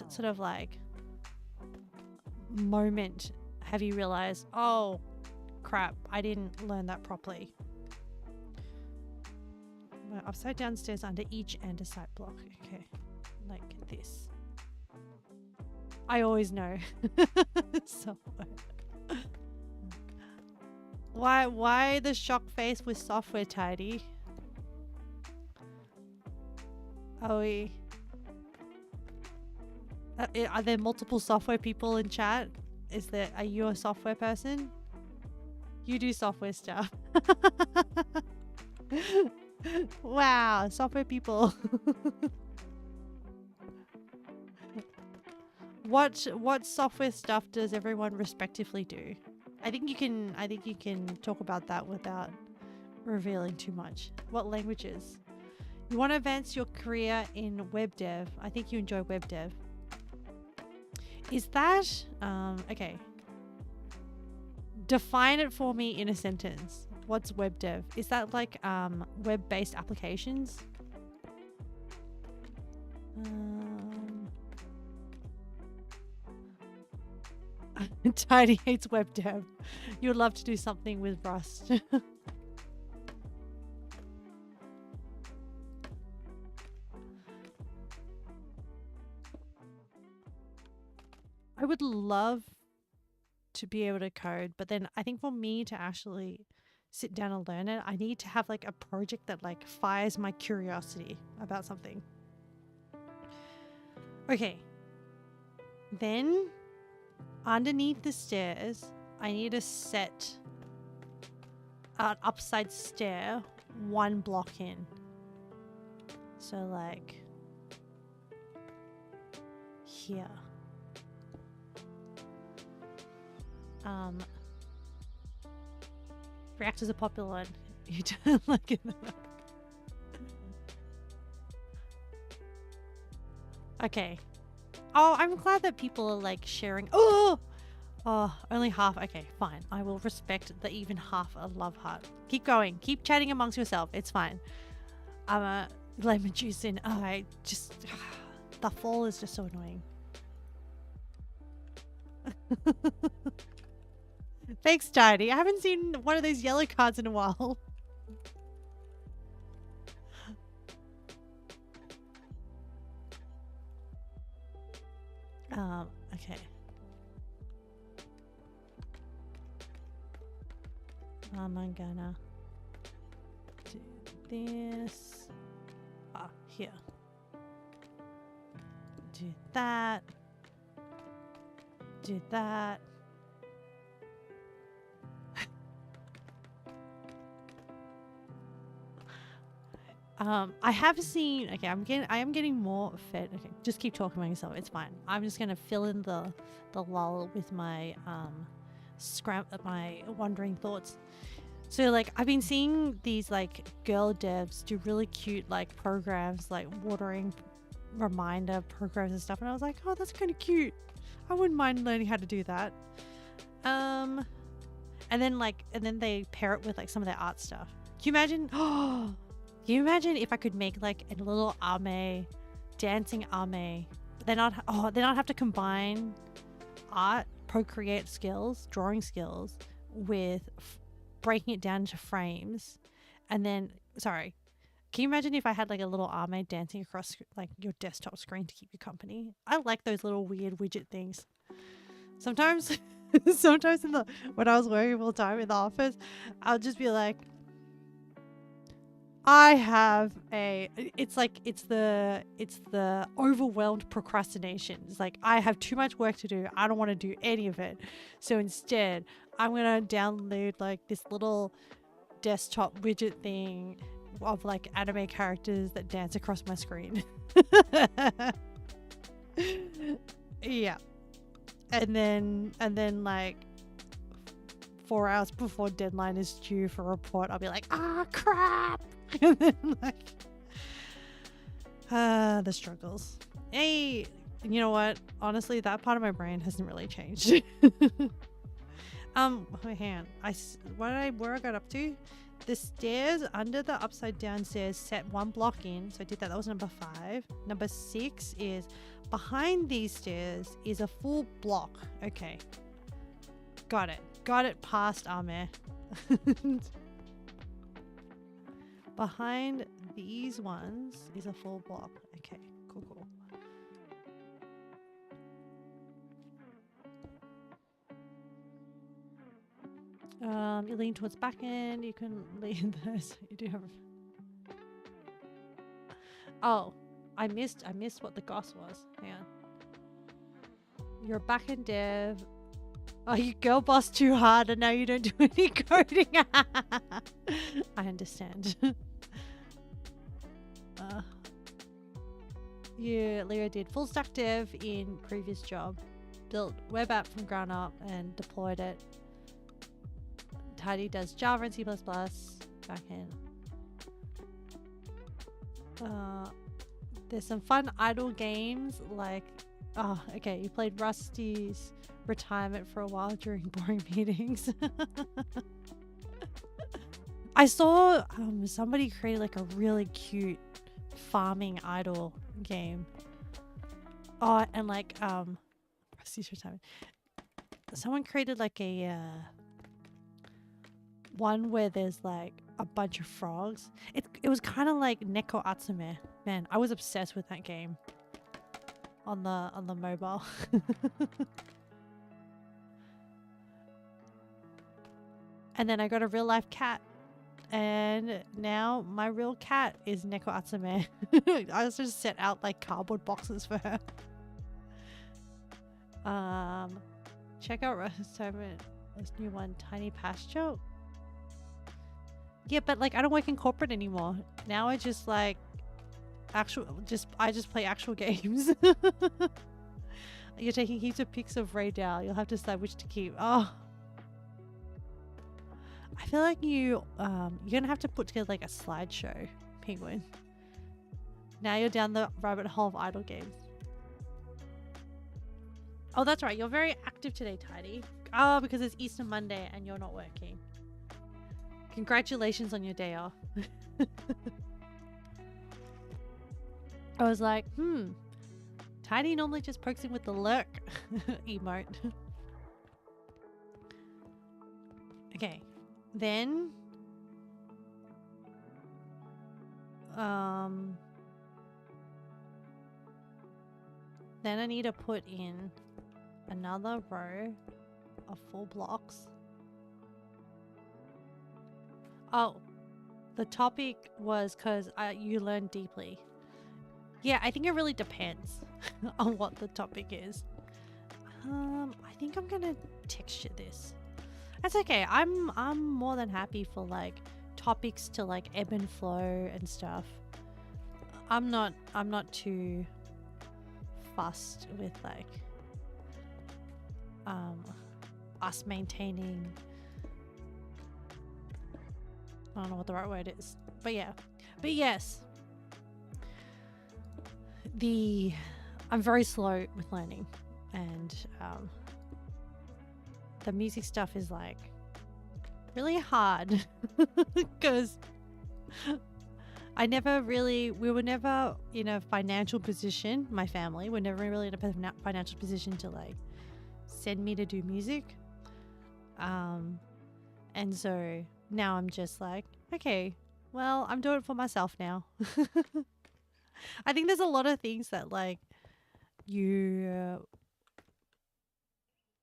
sort of like moment have you realized? Oh, crap! I didn't learn that properly. Upside down stairs under each andesite block. Okay, like this. I always know. Software. Why the shock face with software tidy? Are there multiple software people in chat? Are you a software person? You do software stuff. Wow, software people. What software stuff does everyone respectively do? I think you can talk about that without revealing too much. What languages? You want to advance your career in web dev. I think you enjoy web dev. Is that okay? Define it for me in a sentence. What's web dev? Is that like web-based applications? Tidy hates web dev. You would love to do something with Rust. I would love to be able to code, but then I think for me to actually sit down and learn it, I need to have like a project that like fires my curiosity about something. Okay. Then underneath the stairs, I need to set an upside stair 1 block in. So like here. Reactors are popular You don't like it. Okay. Oh, I'm glad that people are like sharing. Oh, only half. Okay, fine. I will respect the even half a love heart. Keep going. Keep chatting amongst yourself. It's fine. I'm a lemon juice in. I just the fall is just so annoying. Thanks, Tiny. I haven't seen one of those yellow cards in a while. Okay. I'm gonna do this. Here. Do that. Do that. I have seen. Okay, I am getting more fed. Okay, just keep talking about yourself. It's fine. I'm just gonna fill in the lull with my my wandering thoughts. So like I've been seeing these like girl devs do really cute like programs, like watering reminder programs and stuff, and I was like, oh, that's kind of cute. I wouldn't mind learning how to do that. And then they pair it with like some of their art stuff. Can you imagine? Oh. Can you imagine if I could make like a little arme, dancing arme? They not have to combine art, procreate skills, drawing skills with breaking it down into frames, and then can you imagine if I had like a little arme dancing across like your desktop screen to keep you company? I like those little weird widget things. Sometimes, when I was working full time in the office, I'll just be like, I have it's the overwhelmed procrastination. It's like I have too much work to do. I don't want to do any of it. So instead, I'm going to download like this little desktop widget thing of like anime characters that dance across my screen. Yeah. And then like 4 hours before deadline is due for a report, I'll be like, crap. And then like the struggles. Hey, you know what? Honestly, that part of my brain hasn't really changed. Hang on. Where I got up to? The stairs under the upside down stairs set 1 block in. So I did that. That was number 5. Number 6 is behind these stairs is a full block. Okay. Got it past Ame. Behind these ones is a full block. Okay, cool. You lean towards back end. You can lean those. You do have. Oh, I missed what the goss was. Hang on. You're a back end dev. Oh, you girl boss too hard and now you don't do any coding. I understand. Leo did full stack dev in previous job. Built web app from ground up and deployed it. Tidy does Java and C++. Backend. There's some fun idle games like... Oh, okay. You played Rusty's retirement for a while during boring meetings. I saw somebody created like a really cute farming idle game. Oh, and like Rusty's retirement. Someone created like a one where there's like a bunch of frogs. It was kind of like Neko Atsume. Man, I was obsessed with that game on the mobile. And then I got a real life cat, and now my real cat is Neko Atsume. I also just set out like cardboard boxes for her. Check out retirement. This new one, Tiny Pasture. Yeah, but like I don't work in corporate anymore. Now I just like I just play actual games. You're taking heaps of pics of Ray Dow. You'll have to decide which to keep. Oh, I feel like you're gonna have to put together like a slideshow, Penguin. Now you're down the rabbit hole of idle games. Oh, that's right. You're very active today, Tidy. Oh, because it's Easter Monday and you're not working. Congratulations on your day off. I was like, Tidy normally just pokes in with the lurk emote. Okay. Then then I need to put in another row of 4 blocks. Oh, the topic was because you learn deeply. Yeah, I think it really depends on what the topic is. I think I'm gonna texture this. That's okay. I'm more than happy for like topics to like ebb and flow and stuff. I'm not too fussed with like us maintaining, I don't know what the right word is, but yeah. But yes, I'm very slow with learning, and the music stuff is like really hard because we were never in a financial position. My family were never really in a financial position to like send me to do music. And so now I'm just like, okay, well, I'm doing it for myself now. I think there's a lot of things that like you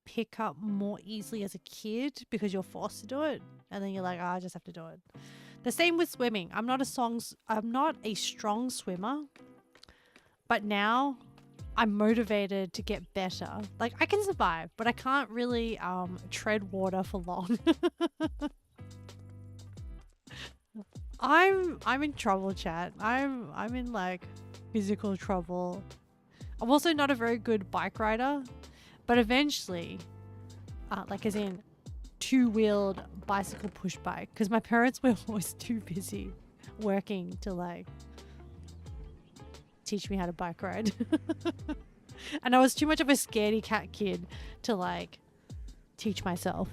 pick up more easily as a kid because you're forced to do it, and then you're like, oh, I just have to do it. The same with swimming. I'm not a strong swimmer, but now I'm motivated to get better. Like I can survive, but I can't really tread water for long. I'm in trouble, chat. I'm in like physical trouble. I'm also not a very good bike rider, but eventually, like as in 2-wheeled bicycle push bike, because my parents were always too busy working to like teach me how to bike ride. And I was too much of a scaredy cat kid to like teach myself.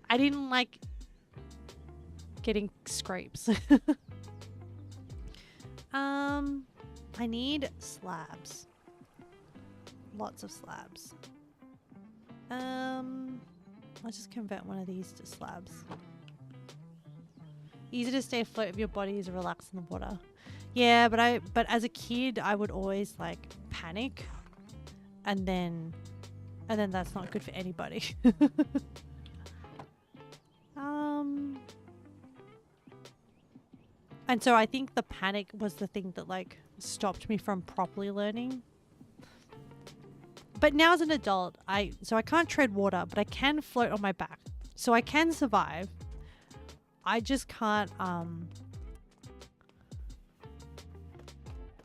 I didn't like getting scrapes. I need slabs. Lots of slabs. Let's just convert one of these to slabs. Easy to stay afloat if your body is relaxed in the water. Yeah, but as a kid I would always like panic, and then that's not good for anybody. And so I think the panic was the thing that like stopped me from properly learning. But now as an adult, I can't tread water, but I can float on my back. So I can survive. I just can't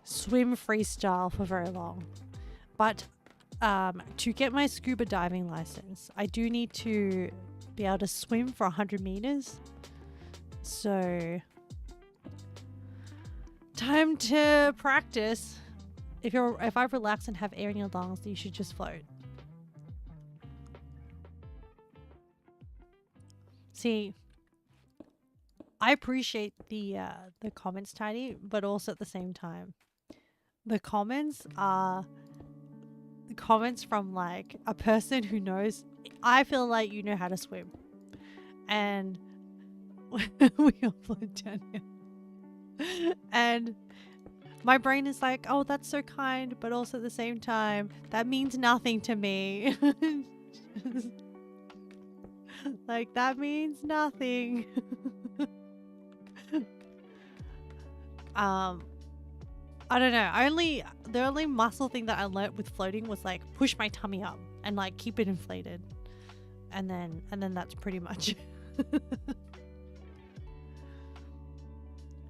swim freestyle for very long. But to get my scuba diving license, I do need to be able to swim for 100 meters. So time to practice. If I relax and have air in your lungs, you should just float. See, I appreciate the comments, Tiny, but also at the same time, the comments are the comments from like a person who knows. I feel like you know how to swim, and we all float down here, and my brain is like, oh, that's so kind, but also at the same time, that means nothing to me. Like, that means nothing. I don't know. The only muscle thing that I learnt with floating was like push my tummy up and like keep it inflated. And then that's pretty much.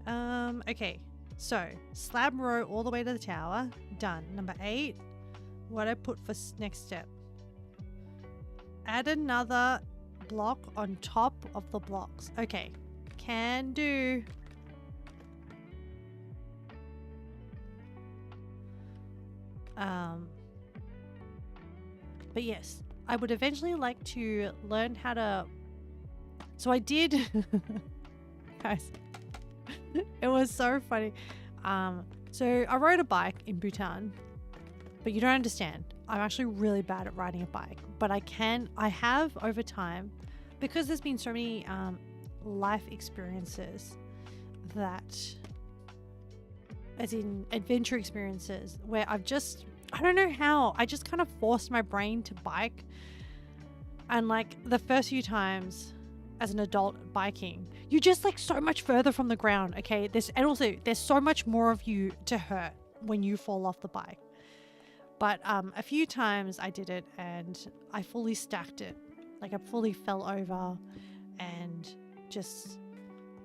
Okay. So, slab row all the way to the tower. Done. Number 8. What I put for next step. Add another block on top of the blocks. Okay, can do. But yes, I would eventually like to learn how to. So I did, guys. It was so funny. So I rode a bike in Bhutan, but you don't understand. I'm actually really bad at riding a bike, but I have over time, because there's been so many life experiences that, as in adventure experiences, where I don't know how, I just kind of forced my brain to bike. And like the first few times as an adult biking, you're just like so much further from the ground, okay? There's so much more of you to hurt when you fall off the bike. But a few times I did it and I fully stacked it. Like I fully fell over and just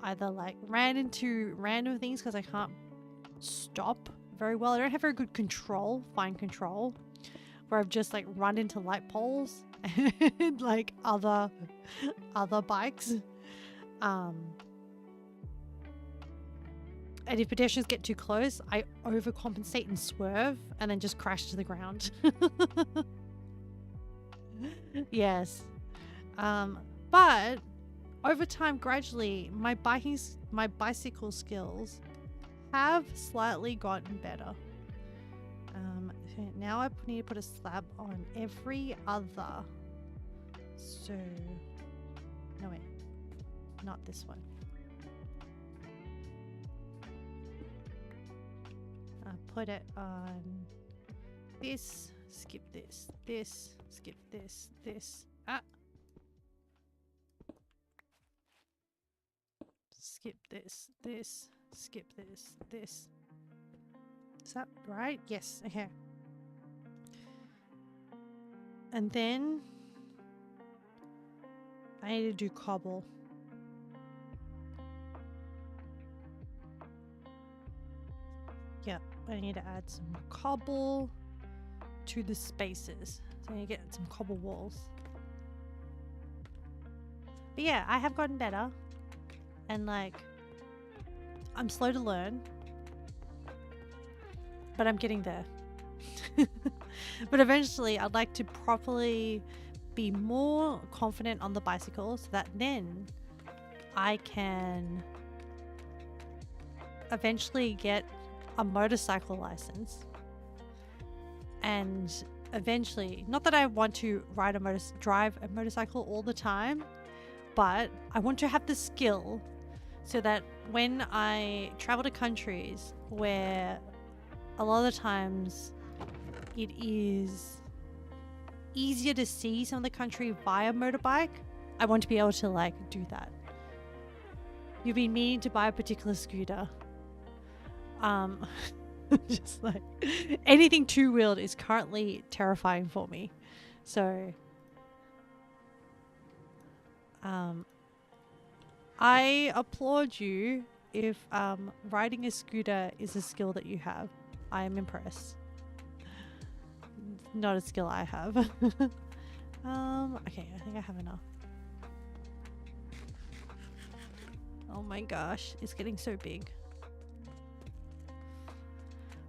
either like ran into random things because I can't stop very well. I don't have very good fine control, where I've just like run into light poles and like other bikes. And if pedestrians get too close, I overcompensate and swerve and then just crash to the ground. Yes. But over time, gradually, my bicycle skills have slightly gotten better. So now I need to put a slab on every other. So, no wait, not this one. Put it on this, skip this, skip this, skip this, skip this. Is that right? Yes, okay. And then I need to do cobble. Yep, I need to add some cobble to the spaces. So I need to get some cobble walls. But yeah, I have gotten better. And like, I'm slow to learn. But I'm getting there. But eventually I'd like to properly be more confident on the bicycle so that then I can eventually get a motorcycle license. And eventually, not that I want to drive a motorcycle all the time, but I want to have the skill so that when I travel to countries where a lot of the times it is easier to see some of the country via motorbike, I want to be able to like do that. You've been meaning to buy a particular scooter. Just like anything two-wheeled is currently terrifying for me. So I applaud you if riding a scooter is a skill that you have. I am impressed. Not a skill I have. Okay, I think I have enough. Oh my gosh, it's getting so big.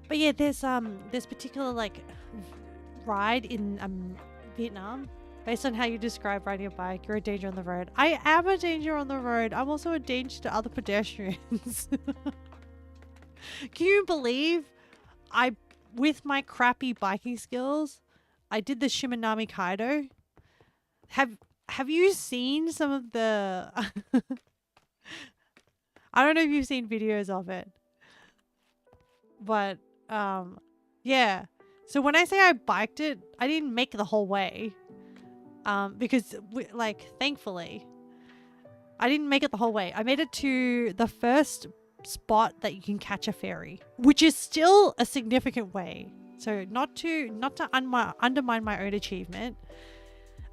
But yeah, there's particular like ride in Vietnam. Based on how you describe riding a bike, you're a danger on the road. I am a danger on the road. I'm also a danger to other pedestrians. Can you believe with my crappy biking skills, I did the Shimanami Kaido? Have you seen some of the I don't know if you've seen videos of it. But yeah. So when I say I biked it, I didn't make the whole way. Because thankfully I didn't make it the whole way. I made it to the first spot that you can catch a ferry, which is still a significant way. So not to undermine my own achievement.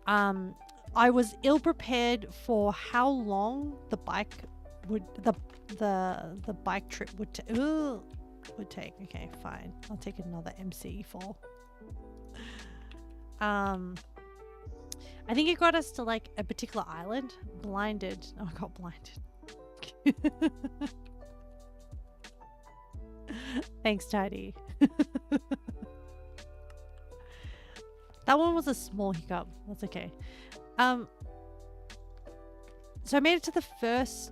I was ill prepared for how long the bike would the bike trip would take. Okay, fine. I'll take another MC for. I think it got us to like a particular island. Blinded. Oh, I got blinded. Thanks, Tidy. That one was a small hiccup. That's okay. So I made it to the first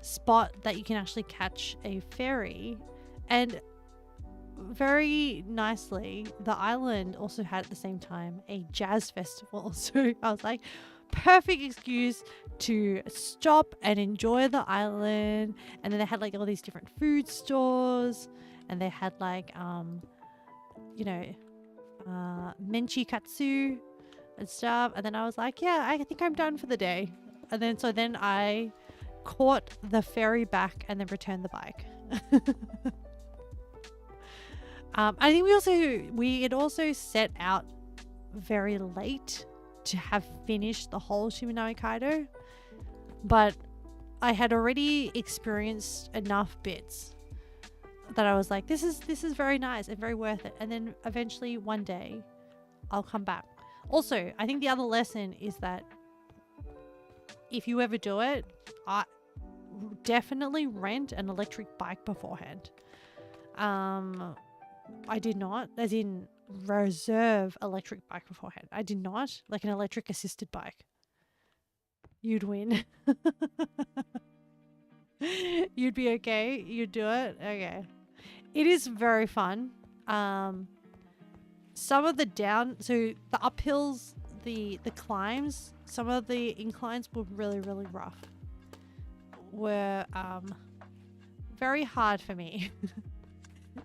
spot that you can actually catch a ferry, and very nicely, the island also had at the same time a jazz festival. So I was like, perfect excuse to stop and enjoy the island. And then they had like all these different food stores, and they had like menchi katsu and stuff. And then I was like, yeah, I think I'm done for the day. And then I caught the ferry back and then returned the bike. I think we had also set out very late to have finished the whole Shimanami Kaido, but I had already experienced enough bits that I was like, this is very nice and very worth it. And then eventually one day I'll come back. Also, I think the other lesson is that if you ever do it, definitely rent an electric bike beforehand. I did not, as in reserve electric bike beforehand. I did not, like an electric assisted bike. You'd win. You'd be okay. You'd do it. Okay. It is very fun. Some of the so the uphills, the climbs, some of the inclines were really, really rough. Were very hard for me.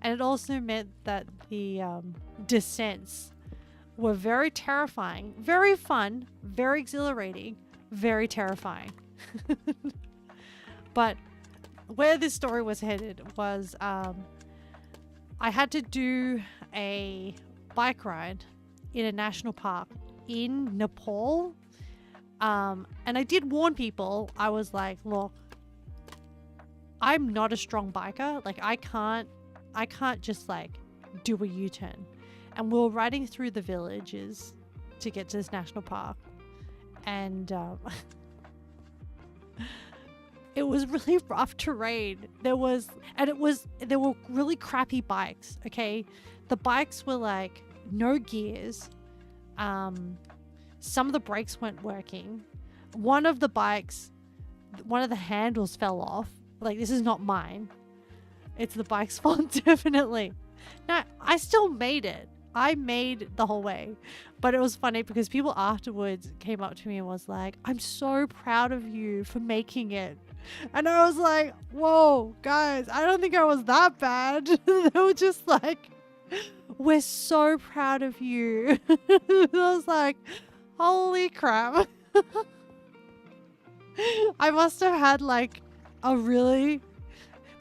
And it also meant that the descents were very terrifying, very fun, very exhilarating, very terrifying. But where this story was headed was I had to do a bike ride in a national park in Nepal. And I did warn people. I was like, look, I'm not a strong biker. Like I can't just like do a U-turn. And we were riding through the villages to get to this national park. And it was really rough terrain. There were really crappy bikes, okay? The bikes were like no gears. Some of the brakes weren't working. One of the handles fell off. Like, this is not mine. It's the bike's fault, definitely. Now, I still made it. I made the whole way. But it was funny because people afterwards came up to me and was like, I'm so proud of you for making it. And I was like, whoa, guys, I don't think I was that bad. They were just like, we're so proud of you. I was like, holy crap. I must have had like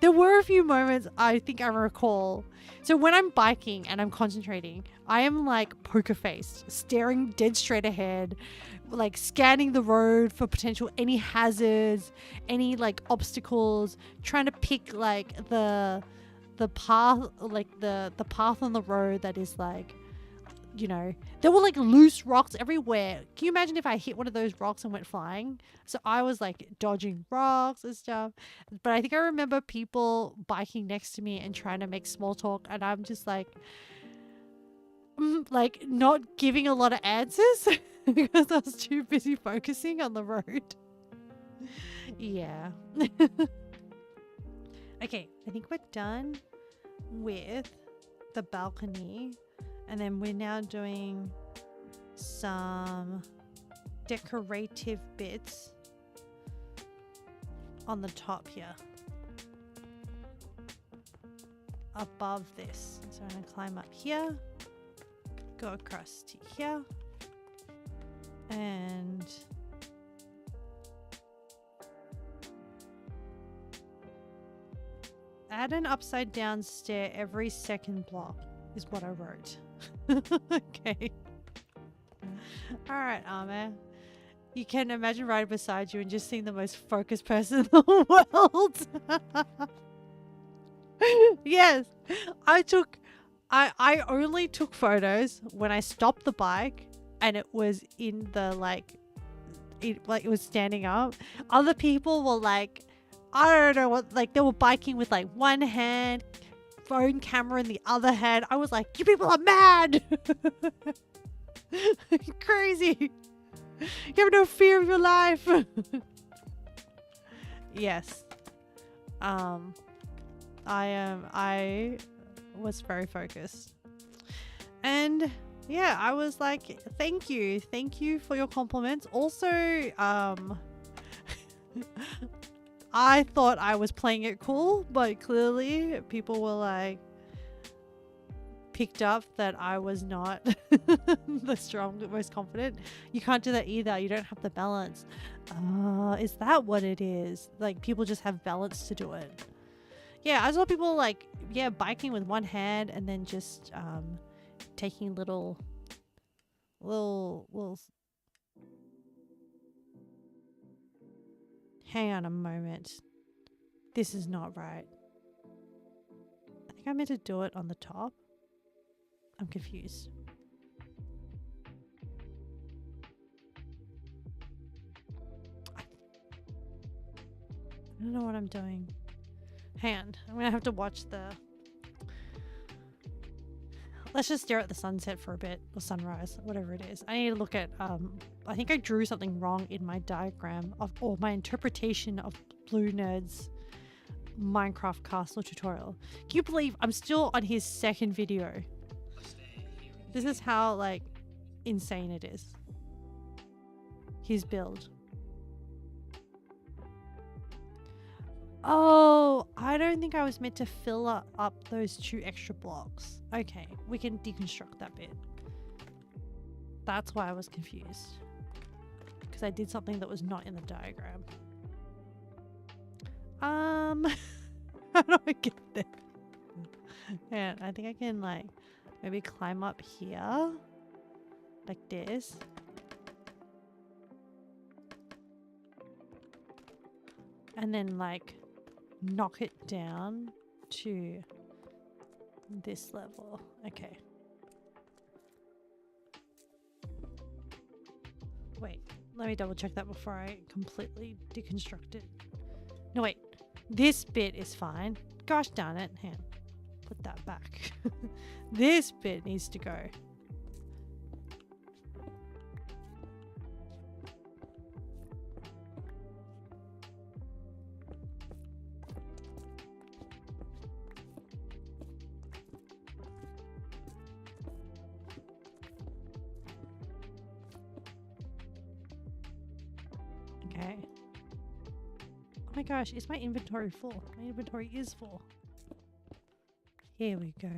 there were a few moments I think I recall. So when I'm biking and I'm concentrating, I am like poker faced, staring dead straight ahead, like scanning the road for potential any hazards, any like obstacles, trying to pick like the path, like the path on the road that is like, you know, there were like loose rocks everywhere. Can you imagine if I hit one of those rocks and went flying? So I was like dodging rocks and stuff. But I think I remember people biking next to me and trying to make small talk. And I'm just like not giving a lot of answers because I was too busy focusing on the road. Yeah. Okay, I think we're done with the balcony. And then we're now doing some decorative bits on the top here. Above this. So I'm going to climb up here, go across to here, and add an upside down stair every second block is what I wrote. Okay. Alright, Ame. You can imagine riding beside you and just seeing the most focused person in the world. Yes. I only took photos when I stopped the bike and it was in the like it was standing up. Other people were like, I don't know what, like they were biking with like one hand, phone camera in the other hand. I was like, you people are mad. Crazy. You have no fear of your life. Yes. I was very focused. And yeah, I was like, thank you for your compliments. Also, I thought I was playing it cool, but clearly people were like, picked up that I was not the strong, most confident. You can't do that either. You don't have the balance. Is that what it is? Like people just have balance to do it. Yeah, I saw people like, yeah, biking with one hand and then just taking little. Hang on a moment. This is not right. I think I meant to do it on the top. I'm confused. I don't know what I'm doing. Hang on. I'm gonna have to watch the... Let's just stare at the sunset for a bit, or sunrise, whatever it is. I need to look at, I think I drew something wrong in my diagram of, or my interpretation of Bluenerd's Minecraft castle tutorial. Can you believe I'm still on his second video? This is how, like, insane it is. His build. Oh, I don't think I was meant to fill up those 2 extra blocks. Okay, we can deconstruct that bit. That's why I was confused. Because I did something that was not in the diagram. How do I get there? Yeah, I think I can, like, maybe climb up here. Like this. And then, like, knock it down to this level. Okay. Wait, let me double check that before I completely deconstruct it. No, wait. This bit is fine. Gosh darn it. Hang on. Put that back. This bit needs to go. Okay. Oh my gosh, is my inventory full? My inventory is full. Here we go.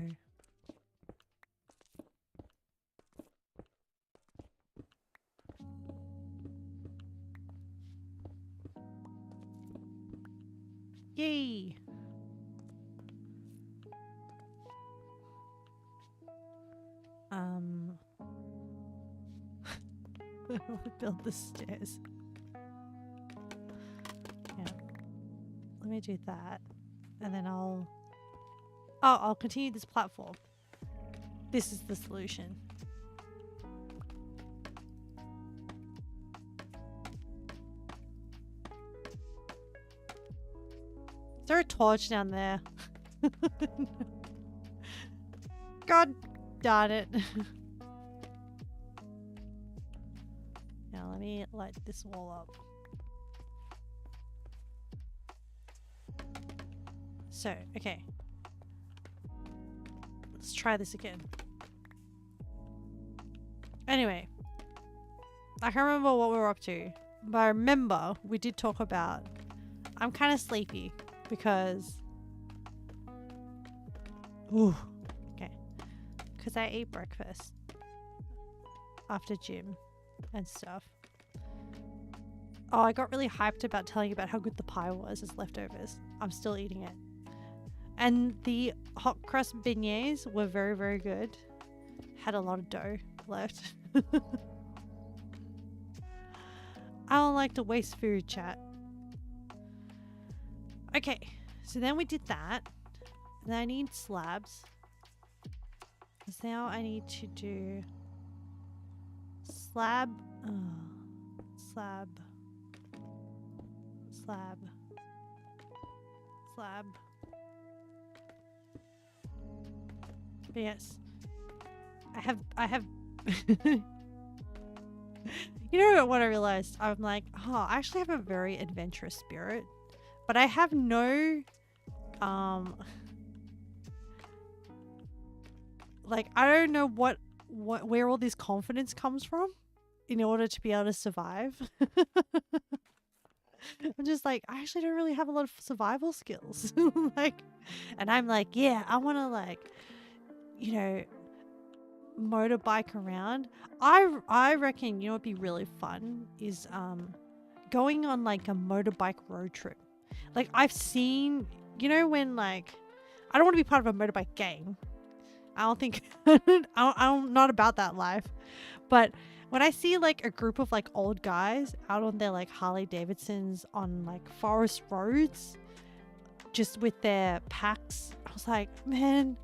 Yay! Build the stairs. Yeah. Let me do that. And then I'll continue this platform. This is the solution. Is there a torch down there? God darn it. Now let me light this wall up. So, okay. Let's try this again. Anyway. I can't remember what we were up to. But I remember we did talk about... I'm kind of sleepy. Because... Ooh. Okay. Because I ate breakfast. After gym. And stuff. Oh, I got really hyped about telling you about how good the pie was as leftovers. I'm still eating it. And the hot crust beignets were very, very good. Had a lot of dough left. I don't like to waste food, chat. Okay, so then we did that. Then I need slabs. So now I need to do slab. Slab. Slab. Slab. But yes. I have You know what I realized? I'm like, oh, I actually have a very adventurous spirit. But I have no like I don't know where all this confidence comes from in order to be able to survive. I'm just like, I actually don't really have a lot of survival skills. Like, and I'm like, yeah, I want to like, you know, motorbike around. I reckon, you know, what'd be really fun is going on like a motorbike road trip. Like I've seen, you know, when like, I don't want to be part of a motorbike gang. I don't think I'm not about that life. But when I see like a group of like old guys out on their like Harley Davidsons on like forest roads, just with their packs, I was like, man,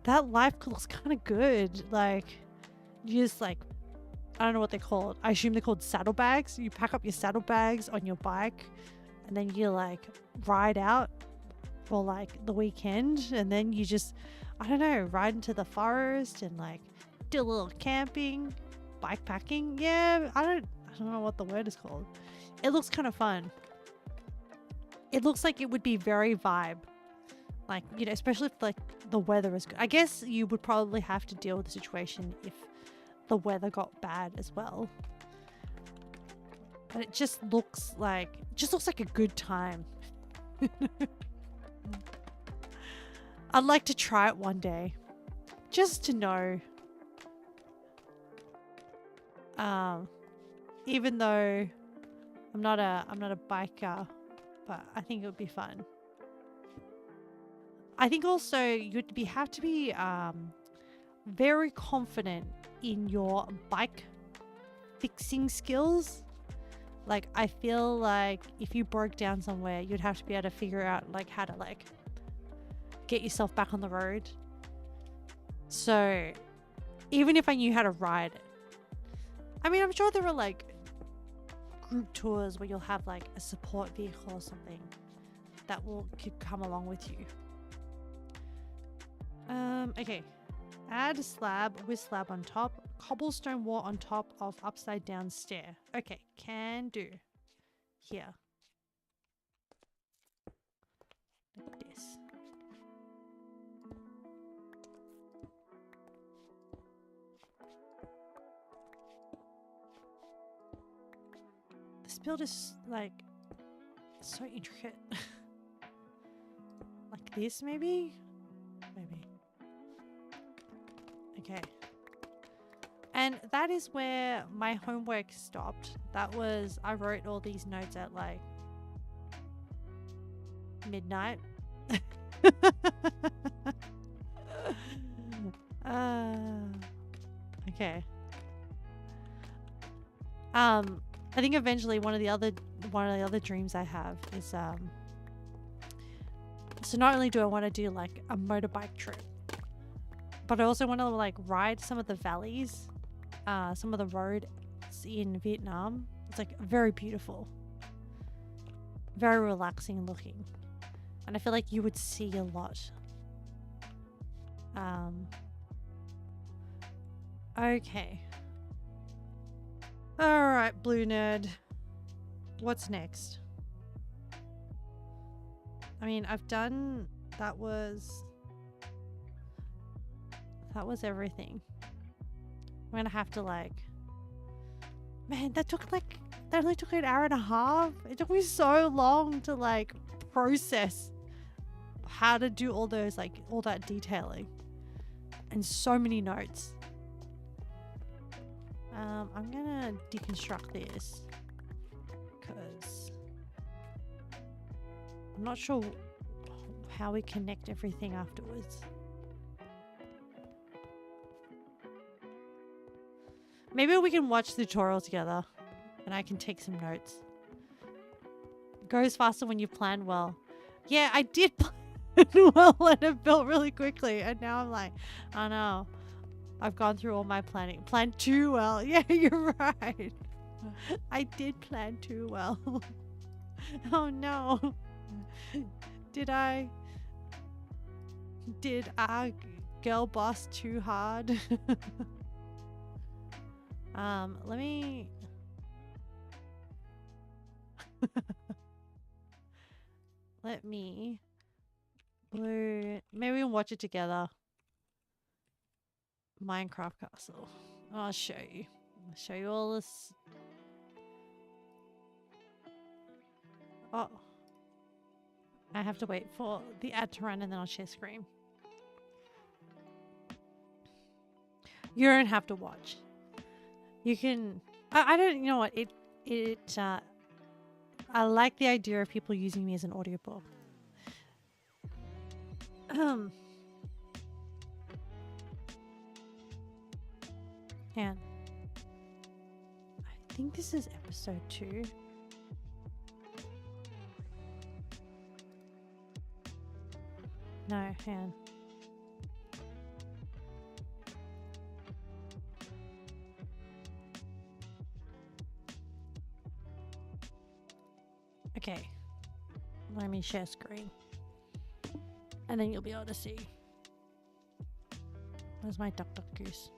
that life looks kind of good. Like, you just like, I don't know what they're called. I assume they're called saddlebags. You pack up your saddlebags on your bike and then you like ride out for like the weekend, and then you just, I don't know, ride into the forest and like do a little camping, bike packing. Yeah, I don't know what the word is called. It looks kind of fun. It looks like it would be very vibe. Like, you know, especially if like the weather is good. I guess you would probably have to deal with the situation if the weather got bad as well. But it just looks like a good time. I'd like to try it one day, just to know. Even though I'm not a biker, but I think it would be fun. I think also you'd have to be very confident in your bike fixing skills. Like, I feel like if you broke down somewhere, you'd have to be able to figure out like how to like get yourself back on the road. So even if I knew how to ride it, I mean, I'm sure there are like group tours where you'll have like a support vehicle or something that could come along with you. Okay. Add slab with slab on top. Cobblestone wall on top of upside down stair. Okay, can do. Here. Like this. This build is like so intricate. Like this, maybe? Maybe. Okay. And that is where my homework stopped. That was, I wrote all these notes at like midnight. Okay. I think eventually one of the other dreams I have is so not only do I want to do like a motorbike trip, but I also want to like ride some of the valleys, some of the roads in Vietnam. It's like very beautiful, very relaxing looking, and I feel like you would see a lot. Okay. Alright, Bluenerd. What's next? I mean, I've done... That was everything. I'm gonna have to like... Man, that only took an hour and a half. It took me so long to like process how to do all those, like, all that detailing. And so many notes. I'm gonna deconstruct this because I'm not sure how we connect everything afterwards. Maybe we can watch the tutorial together and I can take some notes. Goes faster when you plan well. Yeah, I did plan well and it built really quickly, and now I'm like, oh no. I've gone through all my planning. Planned too well. Yeah, you're right. I did plan too well. Oh no. Did I girl boss too hard? Let me let me maybe we can watch it together. Minecraft castle. I'll show you. I'll show you all this. Oh. I have to wait for the ad to run and then I'll share screen. You don't have to watch. You can. I don't. You know what? I like the idea of people using me as an audiobook. And I think this is episode 2. No, hang on. Okay. Let me share screen. And then you'll be able to see. Where's my duck goose?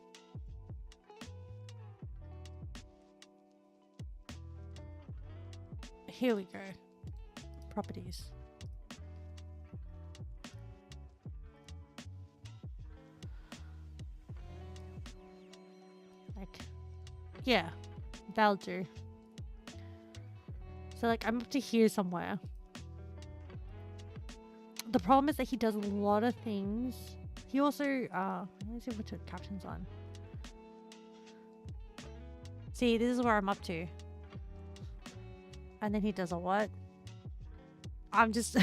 Here we go. Properties. Like, yeah, that'll do. So like, I'm up to here somewhere. The problem is that he does a lot of things. He also, let me see if we took captions on. See, this is where I'm up to. And then he does a what? I'm just,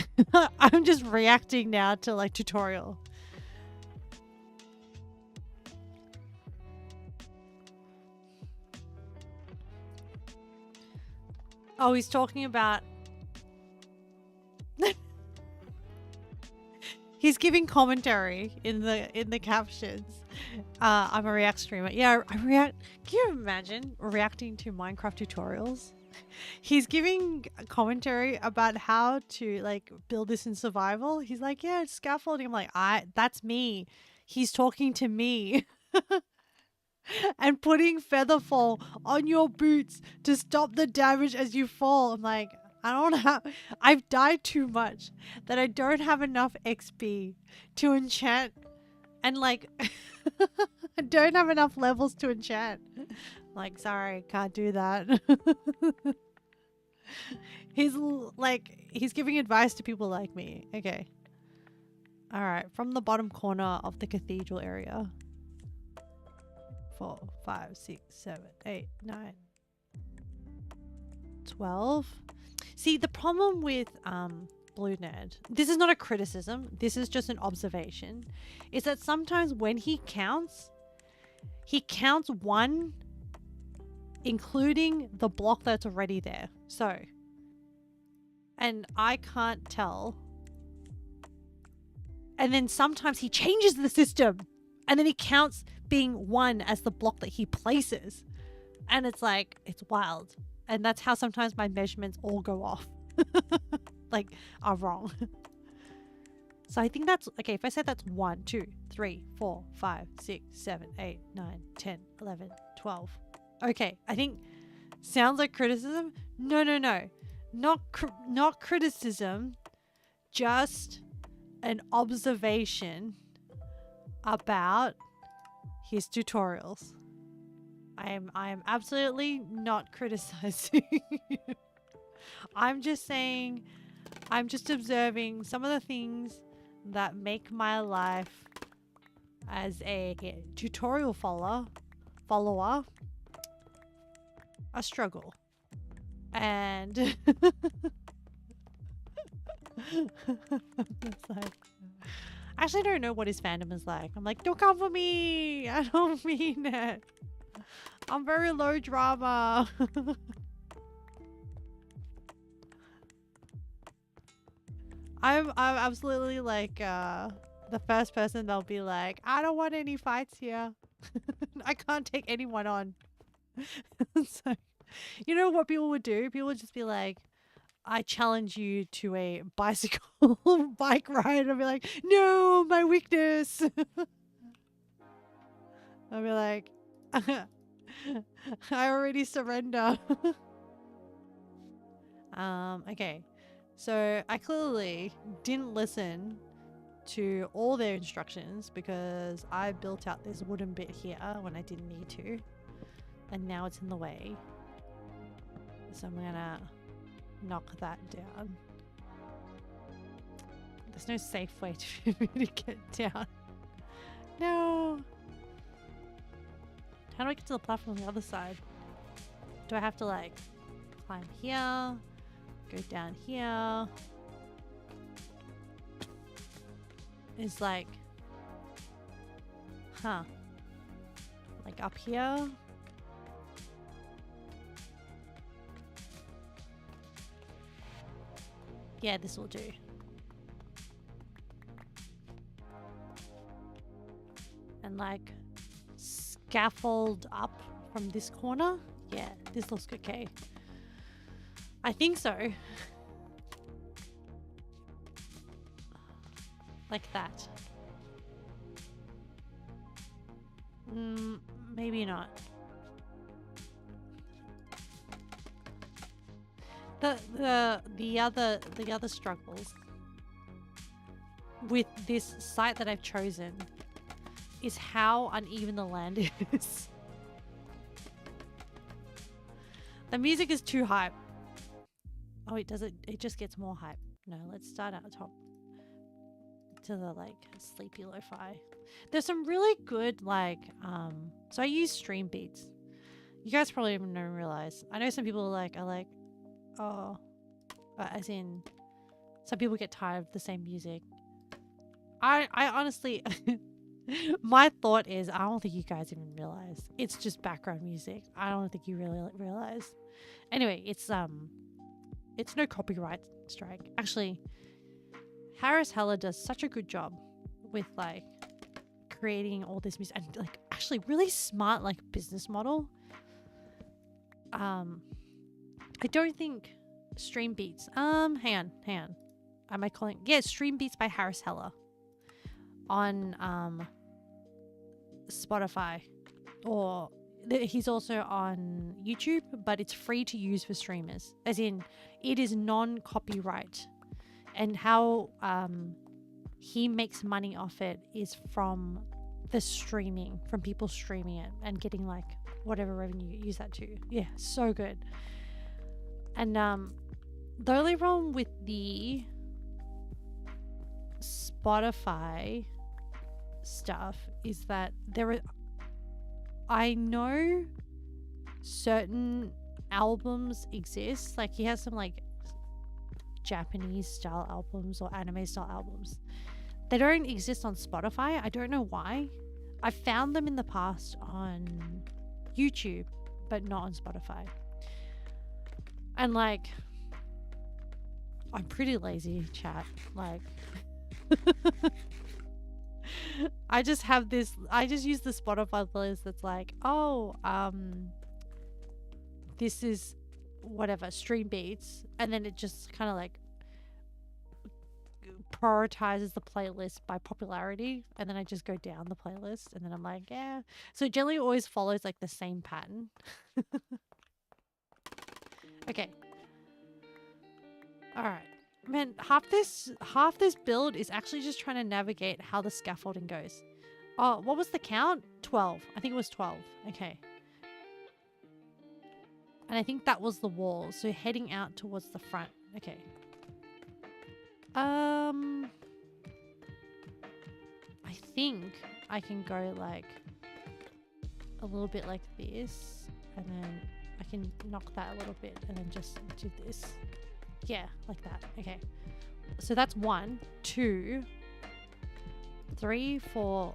I'm just reacting now to like tutorial. Oh, he's talking about... He's giving commentary in the captions. I'm a React streamer. Yeah, I react. Can you imagine reacting to Minecraft tutorials? He's giving commentary about how to like build this in survival. He's like, yeah, it's scaffolding. I'm like, that's me. He's talking to me. And putting featherfall on your boots to stop the damage as you fall. I'm like, I've died too much that I don't have enough XP to enchant, and like I don't have enough levels to enchant. Like, sorry, can't do that. He's giving advice to people like me. Okay. All right, from the bottom corner of the cathedral area. 4, 5, 6, 7, 8, 9, 12. See, the problem with Bluenerd, this is not a criticism, this is just an observation, is that sometimes when he counts 1, including the block that's already there. So, and I can't tell. And then sometimes he changes the system and then he counts being 1 as the block that he places. And it's like, it's wild. And that's how sometimes my measurements all go off. Like, are wrong. So I think that's, okay, if I said that's 1, 2, 3, 4, 5, 6, 7, 8, 9, 10, 11, 12. Okay, I think, sounds like criticism? No. Not criticism, just an observation about his tutorials. I am absolutely not criticizing. I'm just saying, I'm just observing some of the things that make my life as a tutorial follower a struggle. And it's like, I actually don't know what his fandom is like. I'm like, don't come for me. I don't mean it. I'm very low drama. I'm absolutely like the first person that'll be like, I don't want any fights here. I can't take anyone on. So, you know what people would do? People would just be like, I challenge you to a bicycle bike ride. I'll be like, no, my weakness. I'll be like, I already surrender. Okay. So I clearly didn't listen to all their instructions because I built out this wooden bit here when I didn't need to. And now it's in the way. So I'm gonna knock that down. There's no safe way for me to get down. No. How do I get to the platform on the other side? Do I have to like climb here? Go down here? It's like, huh? Like up here? Yeah, this will do. And like scaffold up from this corner. Yeah, this looks okay. I think so. Like that. Maybe not. The other struggles with this site that I've chosen is how uneven the land is. The music is too hype. Oh, it doesn't. It just gets more hype. No, let's start at the top to the like sleepy lo-fi. There's some really good like so I use stream beats. You guys probably even don't realize. I know some people are like oh, as in some people get tired of the same music. I honestly my thought is I don't think you guys even realize it's just background music. I don't think you really realize. Anyway, it's no copyright strike. Actually, Harris Heller does such a good job with like creating all this music and like actually really smart like business model. I don't think Stream Beats. Hang on. Am I calling? Yeah, Stream Beats by Harris Heller on Spotify, or he's also on YouTube, but it's free to use for streamers. As in, it is non-copyright, and how he makes money off it is from the streaming, from people streaming it and getting like whatever revenue you use that to. Yeah, so good. And the only problem with the Spotify stuff is that I know certain albums exist. Like he has some like Japanese style albums or anime style albums. They don't exist on Spotify. I don't know why. I found them in the past on YouTube, but not on Spotify. And like, I'm pretty lazy, chat. Like, I just use the Spotify playlist that's like, oh, this is whatever, Stream Beats. And then it just kind of like prioritizes the playlist by popularity. And then I just go down the playlist and then I'm like, yeah. So it generally always follows like the same pattern. Okay. All right. Man, half this build is actually just trying to navigate how the scaffolding goes. Oh, what was the count? 12. I think it was 12. Okay. And I think that was the wall. So heading out towards the front. Okay. I think I can go like a little bit like this, and then I can knock that a little bit and then just do this. Yeah, like that. Okay. So that's 1, 2, 3, 4,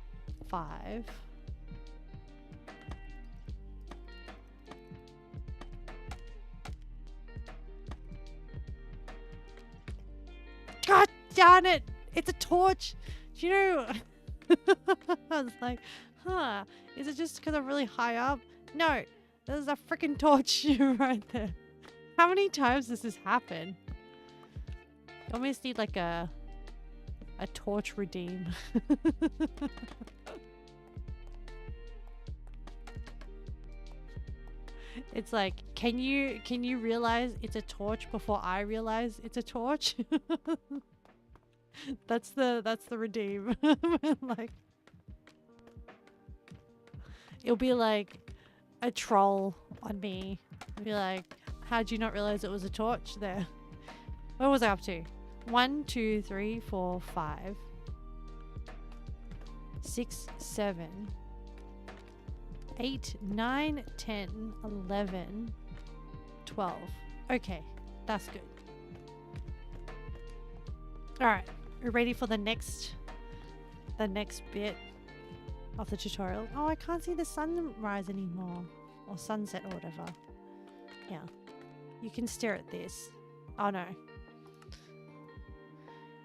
5. God darn it! It's a torch! Do you know? I was like, huh, is it just because I'm really high up? No, there's a freaking torch right there. How many times does this happen? You almost need like a torch redeem. It's like, can you realize it's a torch before I realize it's a torch? That's the redeem. Like, it'll be like a troll on me. It'll be like, how'd you not realize it was a torch there? What was I up to? 1, 2, 3, 4, 5, 6, 7, 8, 9, 10, 11, 12. Okay, that's good. Alright, we're ready for the next bit of the tutorial. Oh, I can't see the sunrise anymore. Or sunset or whatever. Yeah. You can stare at this. Oh no.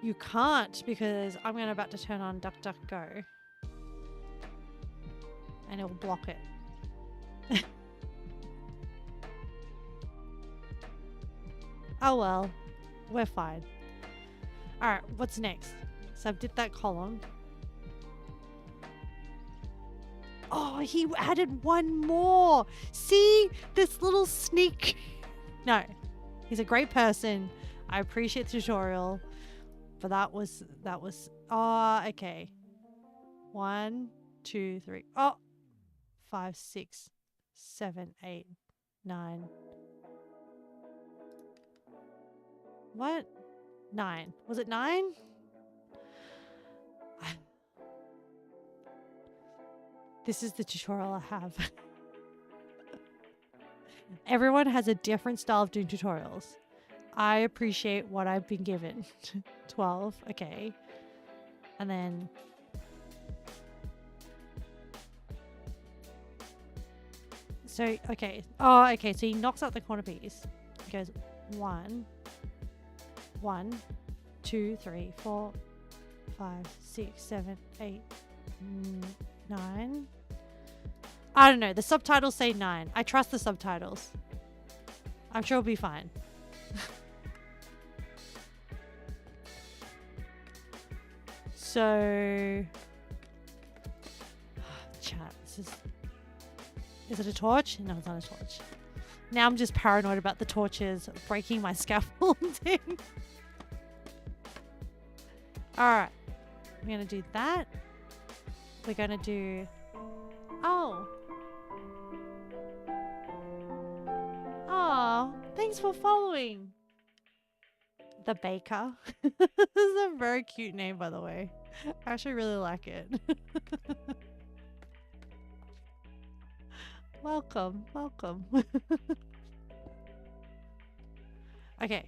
You can't, because I'm about to turn on DuckDuckGo. And it will block it. Oh well, we're fine. Alright, what's next? So I've did that column. Oh, he added one more. See? This little sneak. No, he's a great person. I appreciate the tutorial. But that was, oh, okay. 1, 2, 3. Oh, 5, 6, 7, 8, 9. What? 9. Was it 9? This is the tutorial I have. Everyone has a different style of doing tutorials. I appreciate what I've been given. 12, okay. And then... So, okay. Oh, okay, so he knocks out the corner piece. He goes 1, 2, 3, 4, 5, 6, 7, 8, 9. I don't know. The subtitles say 9. I trust the subtitles. I'm sure it'll be fine. So... Chat, this is it a torch? No, it's not a torch. Now I'm just paranoid about the torches breaking my scaffolding. Alright. We're going to do that. We're going to do... Oh. Oh, thanks for following. The Baker. This is a very cute name, by the way. I actually really like it. Welcome, welcome. Okay.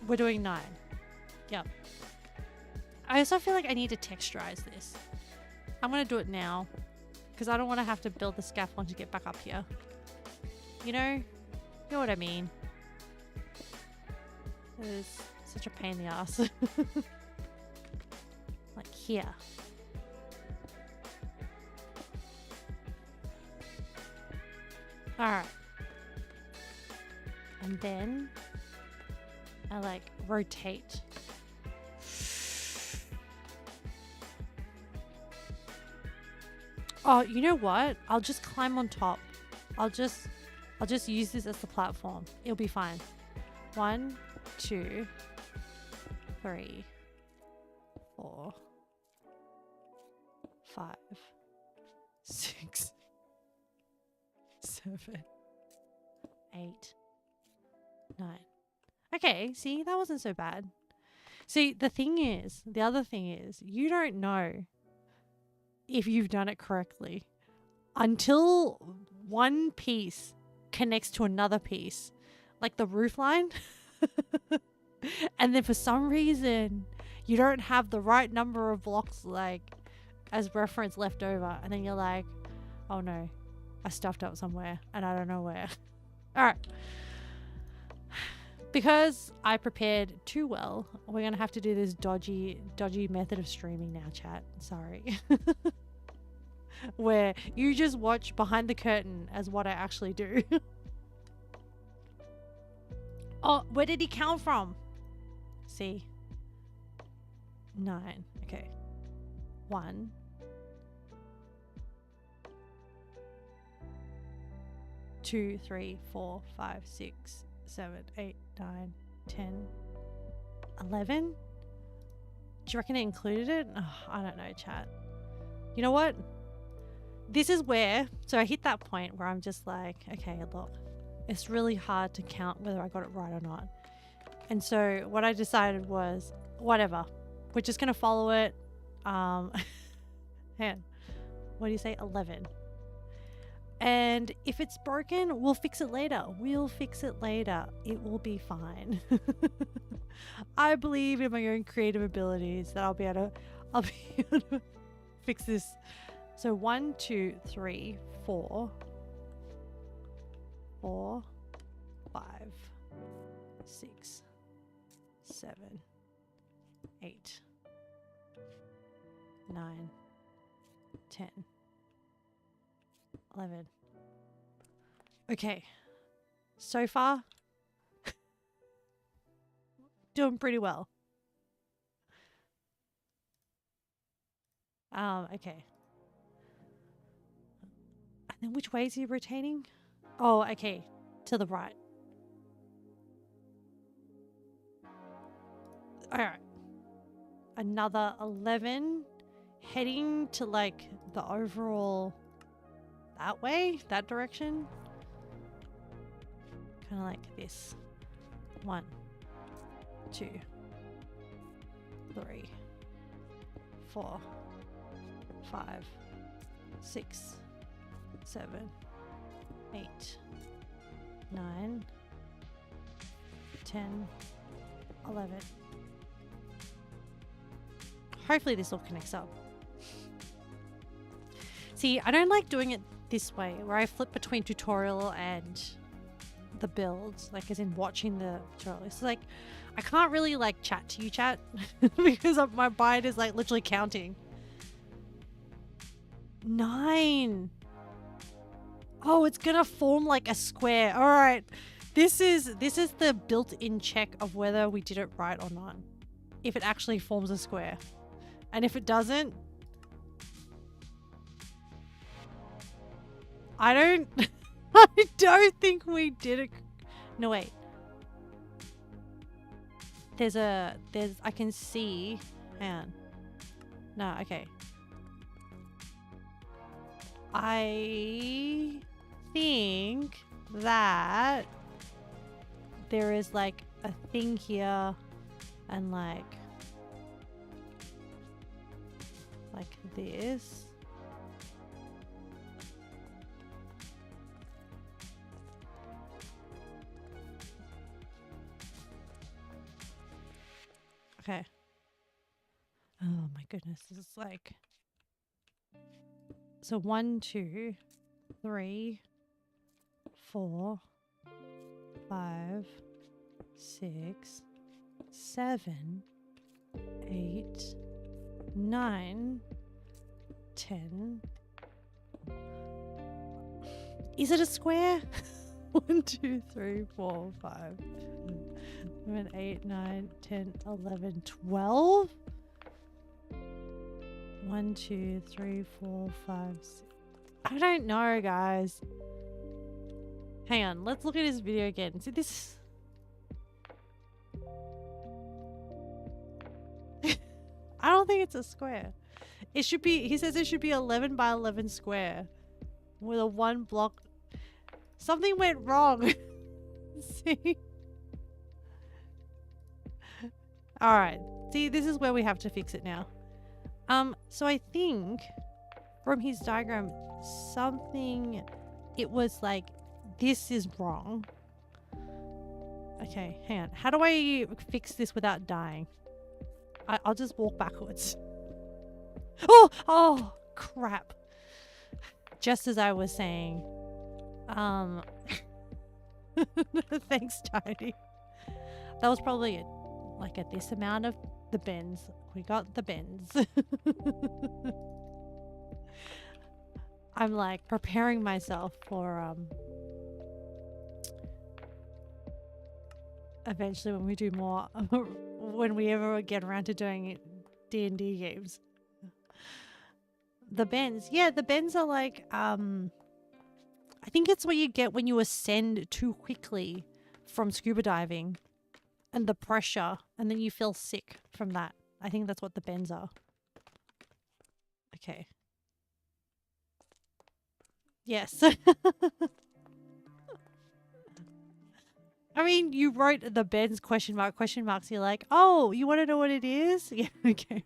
We're doing 9. Yep. I also feel like I need to texturize this. I'm going to do it now. Because I don't want to have to build the scaffold to get back up here. You know what I mean. It is such a pain in the ass. Like here. Alright. And then I like rotate. Oh, you know what? I'll just climb on top. I'll just use this as the platform. It'll be fine. 1, 2, 3, 4, 5, 6, 7, 8, 9. Okay, see, that wasn't so bad. See, the other thing is, you don't know if you've done it correctly until one piece connects to another piece, like the roof line. And then for some reason you don't have the right number of blocks like as reference left over, and then you're like, oh no, I stuffed up somewhere and I don't know where. All right, because I prepared too well, we're gonna have to do this dodgy method of streaming now, chat. Sorry. where you just watch behind the curtain as what I actually do. Oh, where did he count from? See. 9. Okay. 1. 2, 3, 4, 5, 6, 7, 8, 9, 10, 11. Do you reckon it included it? Oh, I don't know, chat. You know what? This is where, so I hit that point where I'm just like, okay, look, it's really hard to count whether I got it right or not. And so what I decided was, whatever, we're just going to follow it. Man, what do you say? 11. And if it's broken, we'll fix it later. We'll fix it later. It will be fine. I believe in my own creative abilities that I'll be able to fix this. So 1, 2, 3, 4, 4, 5, 6, 7, 8, 9, 10, 11. Okay. So far, doing pretty well. Okay. And then which way is he rotating? Oh, okay. To the right. Alright. Another 11. Heading to like the overall... that way? That direction? Kind of like this. 1, 2, 3, 4, 5, 6, 7, 8, 9, 10, 11. Hopefully this all connects up. See, I don't like doing it this way, where I flip between tutorial and the builds, like as in watching the tutorial. It's like, I can't really like chat to you chat because my mind is like literally counting. 9. Oh, it's gonna form like a square. All right. This is the built-in check of whether we did it right or not. If it actually forms a square. And if it doesn't, I don't think we did it. No, wait. I can see, hang on. No, okay. I think that there is like a thing here and like this. Okay. Oh my goodness, this is like... So 1, 2, 3, 4, 5, 6, 7, 8, 9, 10. Is it a square? 1, 2, 3, 4, 5, 7, 8, 9, 10, 11, 12. 1, 2, 3, 4, 5, 6. I don't know, guys. Hang on, let's look at his video again. See this? I don't think it's a square. It should be, he says it should be 11 by 11 square with a 1 block. Something went wrong. See? Alright. See, this is where we have to fix it now. So I think from his diagram, it was like, this is wrong. Okay, hang on. How do I fix this without dying? I'll just walk backwards. Oh, crap. Just as I was saying. Thanks, Tiny. That was probably like at this amount of the bends. We got the bends. I'm like preparing myself for eventually when we do more when we ever get around to doing D&D games. The bends. Yeah, the bends are like I think it's what you get when you ascend too quickly from scuba diving and the pressure, and then you feel sick from that. I think that's what the bends are. Okay. Yes. I mean, you wrote the bends question marks. You're like, oh, you want to know what it is? Yeah, okay.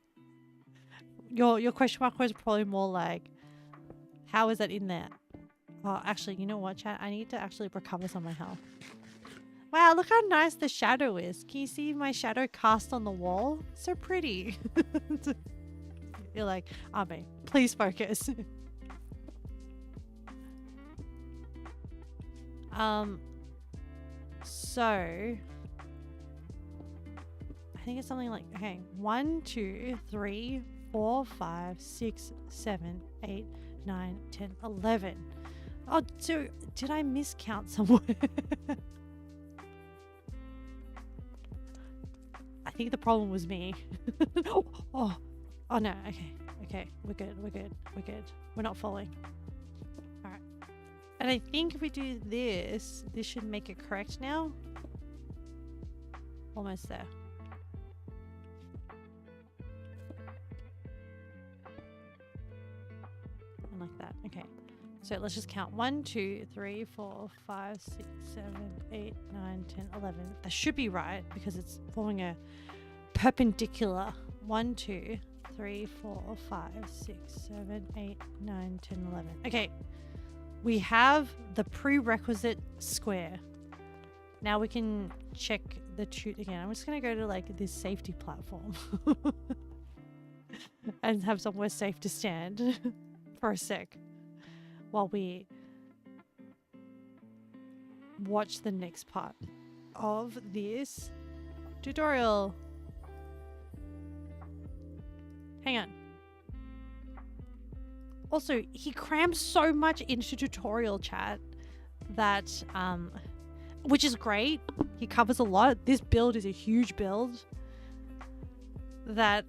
Your question mark was probably more like, how is that in there? Oh, actually, you know what, chat? I need to actually recover some of my health. Wow, look how nice the shadow is. Can you see my shadow cast on the wall? So pretty. You're like, Ame, please focus. So I think it's something like, okay, 1, 2, 3, 4, 5, 6, 7, 8, 9, 10, 11. Oh, so did I miscount somewhere? I think the problem was me. Oh no, okay, we're good. We're not falling. All right. And I think if we do this, this should make it correct now. Almost there. And like that. Okay. So let's just count 1, 2, 3, 4, 5, 6, 7, 8, 9, 10, 11. That should be right because it's forming a perpendicular. 1, 2, 3, 4, 5, 6, 7, 8, 9, 10, 11. Okay. We have the prerequisite square. Now we can check the chute again. I'm just going to go to like this safety platform and have somewhere safe to stand for a sec while we watch the next part of this tutorial. Hang on. Also, he crams so much into tutorial chat that, which is great. He covers a lot. This build is a huge build that,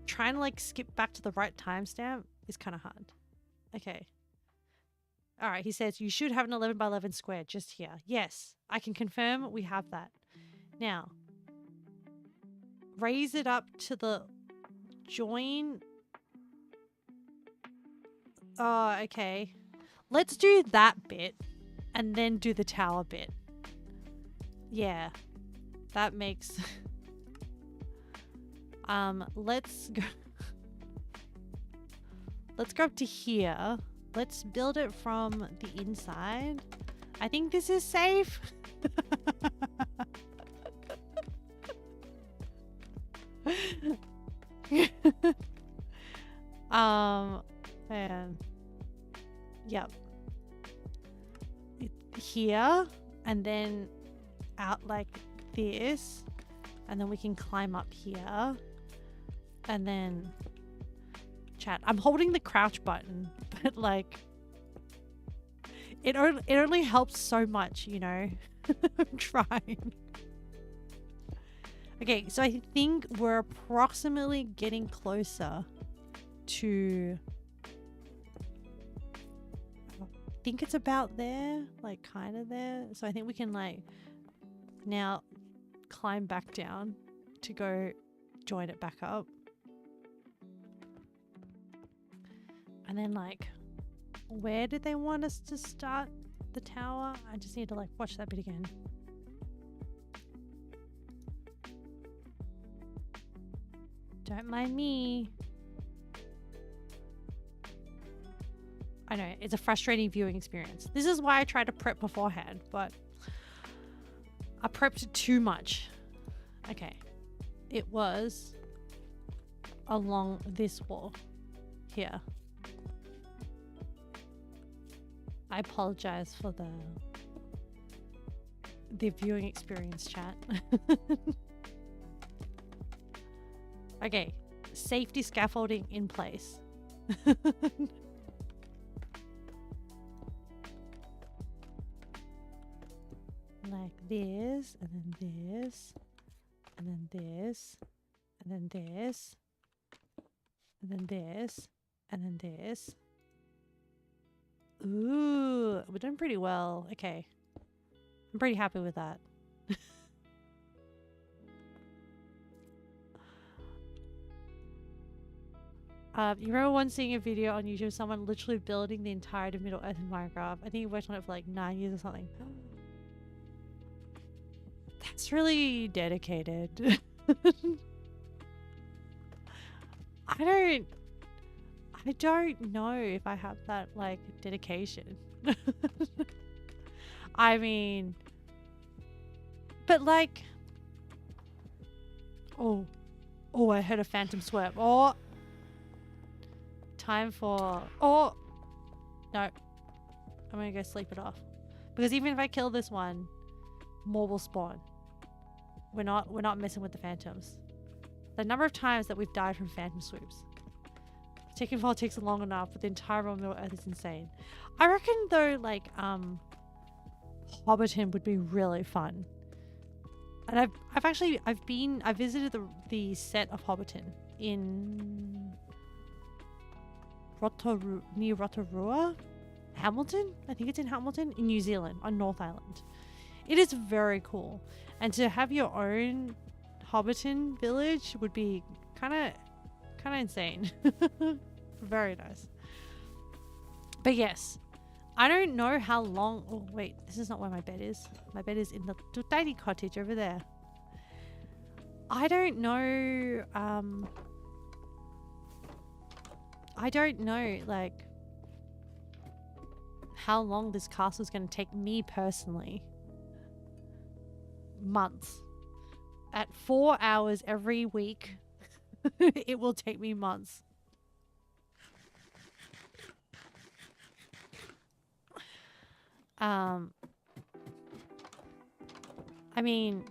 trying to like skip back to the right timestamp is kind of hard. Okay. All right. He says you should have an 11 by 11 square just here. Yes, I can confirm we have that. Now, raise it up to the join. Oh, okay. Let's do that bit and then do the tower bit. Yeah, that makes... let's go... Let's go up to here. Let's build it from the inside. I think this is safe. And yep. Here and then out like this, and then we can climb up here, and then chat. I'm holding the crouch button, but like it only helps so much, you know. I'm trying. Okay, so I think we're approximately getting closer to, I think it's about there, like kind of there. So I think we can like now climb back down to go join it back up. And then like, where did they want us to start the tower? I just need to like watch that bit again. Don't mind me. I know, it's a frustrating viewing experience. This is why I try to prep beforehand, but I prepped too much. Okay. It was along this wall here. I apologize for the viewing experience, chat. Okay, safety scaffolding in place. like this, and then this, and then this, and then this, and then this, and then this. Ooh, we're doing pretty well. Okay. I'm pretty happy with that. You remember once seeing a video on YouTube of someone literally building the entire Middle Earth in Minecraft? I think he worked on it for like 9 years or something. That's really dedicated. I don't know if I have that like dedication. I mean, but like, oh, I heard a phantom swerve. Oh, time for, oh, no, I'm gonna go sleep it off. Because even if I kill this one, more will spawn. We're not messing with the phantoms. The number of times that we've died from phantom swoops. Titanfall takes long enough, but the entire realm of Earth is insane. I reckon though, like, Hobbiton would be really fun. And I've visited the set of Hobbiton in near Rotorua? Hamilton? I think it's in Hamilton, in New Zealand, on North Island. It is very cool. And to have your own Hobbiton village would be kind of insane. Very nice. But yes, I don't know how long. Oh wait, this is not where my bed is. My bed is in the tiny cottage over there. I don't know. I don't know like how long this castle is going to take me personally. Months. At 4 hours every week, it will take me months. I mean,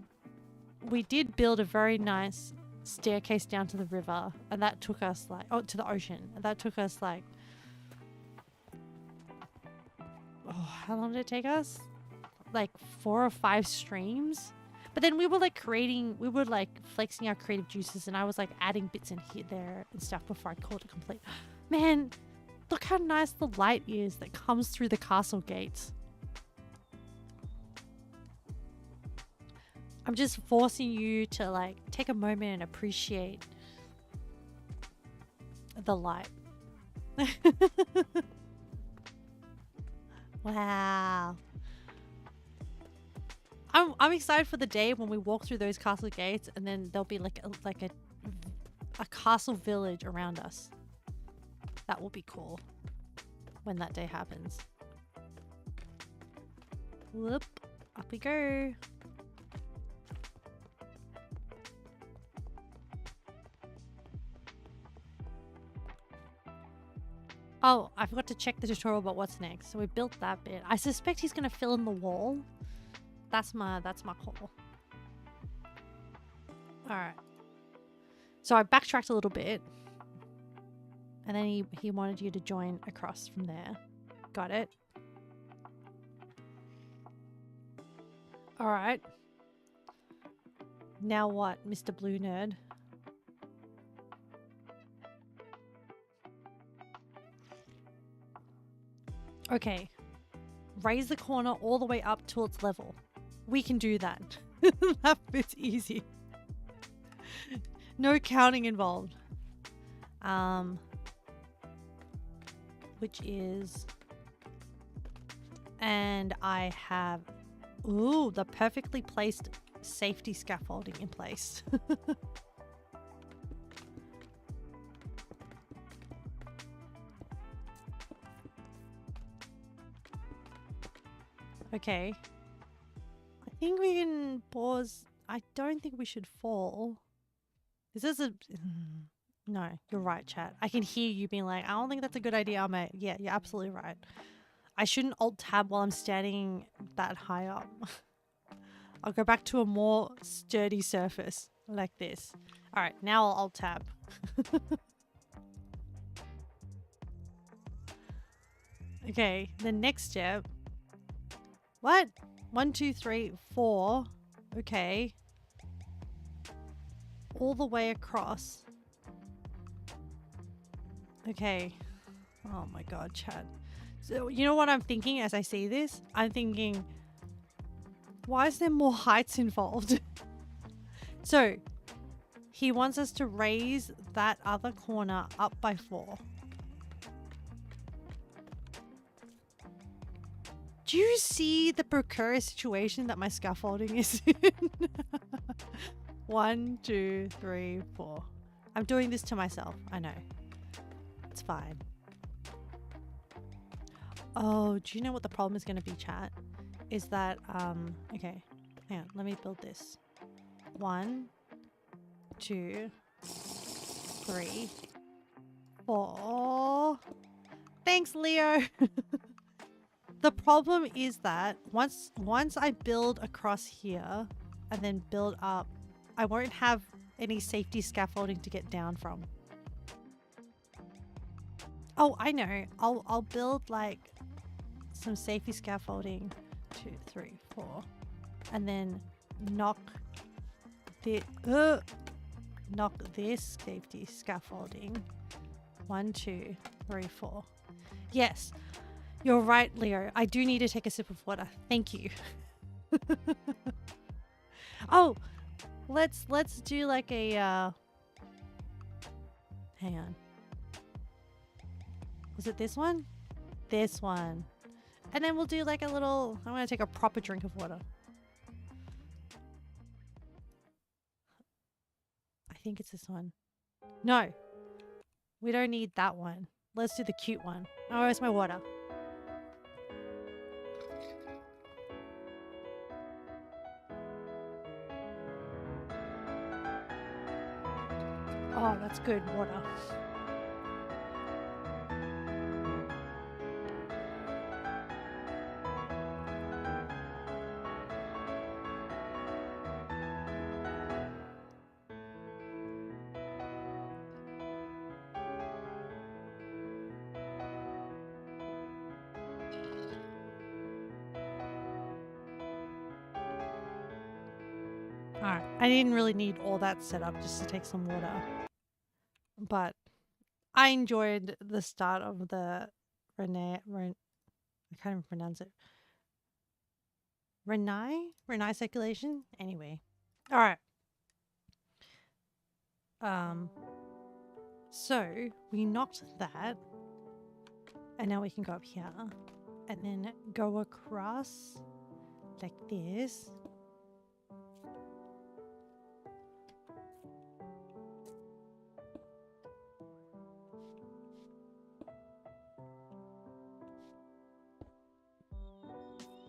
we did build a very nice staircase down to the river, and that took us like, oh, to the ocean. And that took us like, oh, how long did it take us? Like 4 or 5 streams. But then we were like flexing our creative juices, and I was like adding bits in here, there and stuff before I called it complete. Man, look how nice the light is that comes through the castle gates. I'm just forcing you to like take a moment and appreciate the light. Wow. I'm excited for the day when we walk through those castle gates, and then there'll be like a castle village around us. That will be cool when that day happens. Whoop, up we go. Oh, I forgot to check the tutorial about what's next. So we built that bit. I suspect he's going to fill in the wall. That's my call. Alright. So I backtracked a little bit. And then he wanted you to join across from there. Got it. Alright. Now what, Mr. Bluenerd? Okay. Raise the corner all the way up to its level. We can do that. That bit's easy. No counting involved. Which is... And I have... Ooh, the perfectly placed safety scaffolding in place. Okay. I think we can pause. I don't think we should fall. Is this a... No, you're right, chat. I can hear you being like, I don't think that's a good idea, mate. Yeah, you're absolutely right. I shouldn't alt-tab while I'm standing that high up. I'll go back to a more sturdy surface like this. Alright, now I'll alt-tab. Okay, the next step What? 1, 2, 3, 4. Okay. All the way across. Okay. Oh my god, Chad. So, you know what I'm thinking as I see this? I'm thinking, why is there more heights involved? So, he wants us to raise that other corner up by 4. Do you see the precarious situation that my scaffolding is in? 1, 2, 3, 4. I'm doing this to myself. I know. It's fine. Oh, do you know what the problem is going to be, chat? Is that, okay. Hang on. Let me build this. 1, 2, 3, 4. Thanks, Leo. The problem is that once I build across here and then build up, I won't have any safety scaffolding to get down from. Oh, I know. I'll build like some safety scaffolding. 2, 3, 4, and then knock this safety scaffolding. 1, 2, 3, 4. Yes, you're right, Leo. I do need to take a sip of water. Thank you. Oh, let's do like a hang on. Was it this one? This one. And then we'll do like a little, I'm gonna take a proper drink of water. I think it's this one. No, we don't need that one. Let's do the cute one. Oh, where's my water? Oh, that's good water. Alright, I didn't really need all that set up just to take some water. But I enjoyed the start of the I can't even pronounce it. Renai circulation? Anyway. Alright. So we knocked that. And now we can go up here. And then go across like this.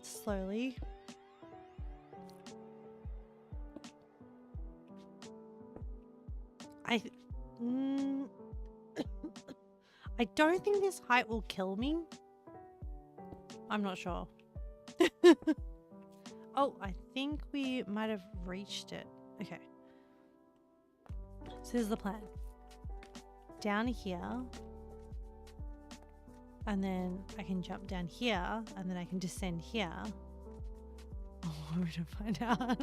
Slowly. I don't think this height will kill me. I'm not sure. Oh, I think we might have reached it. Okay. So this is the plan. Down here. And then I can jump down here. And then I can descend here. Oh, we're going to find out.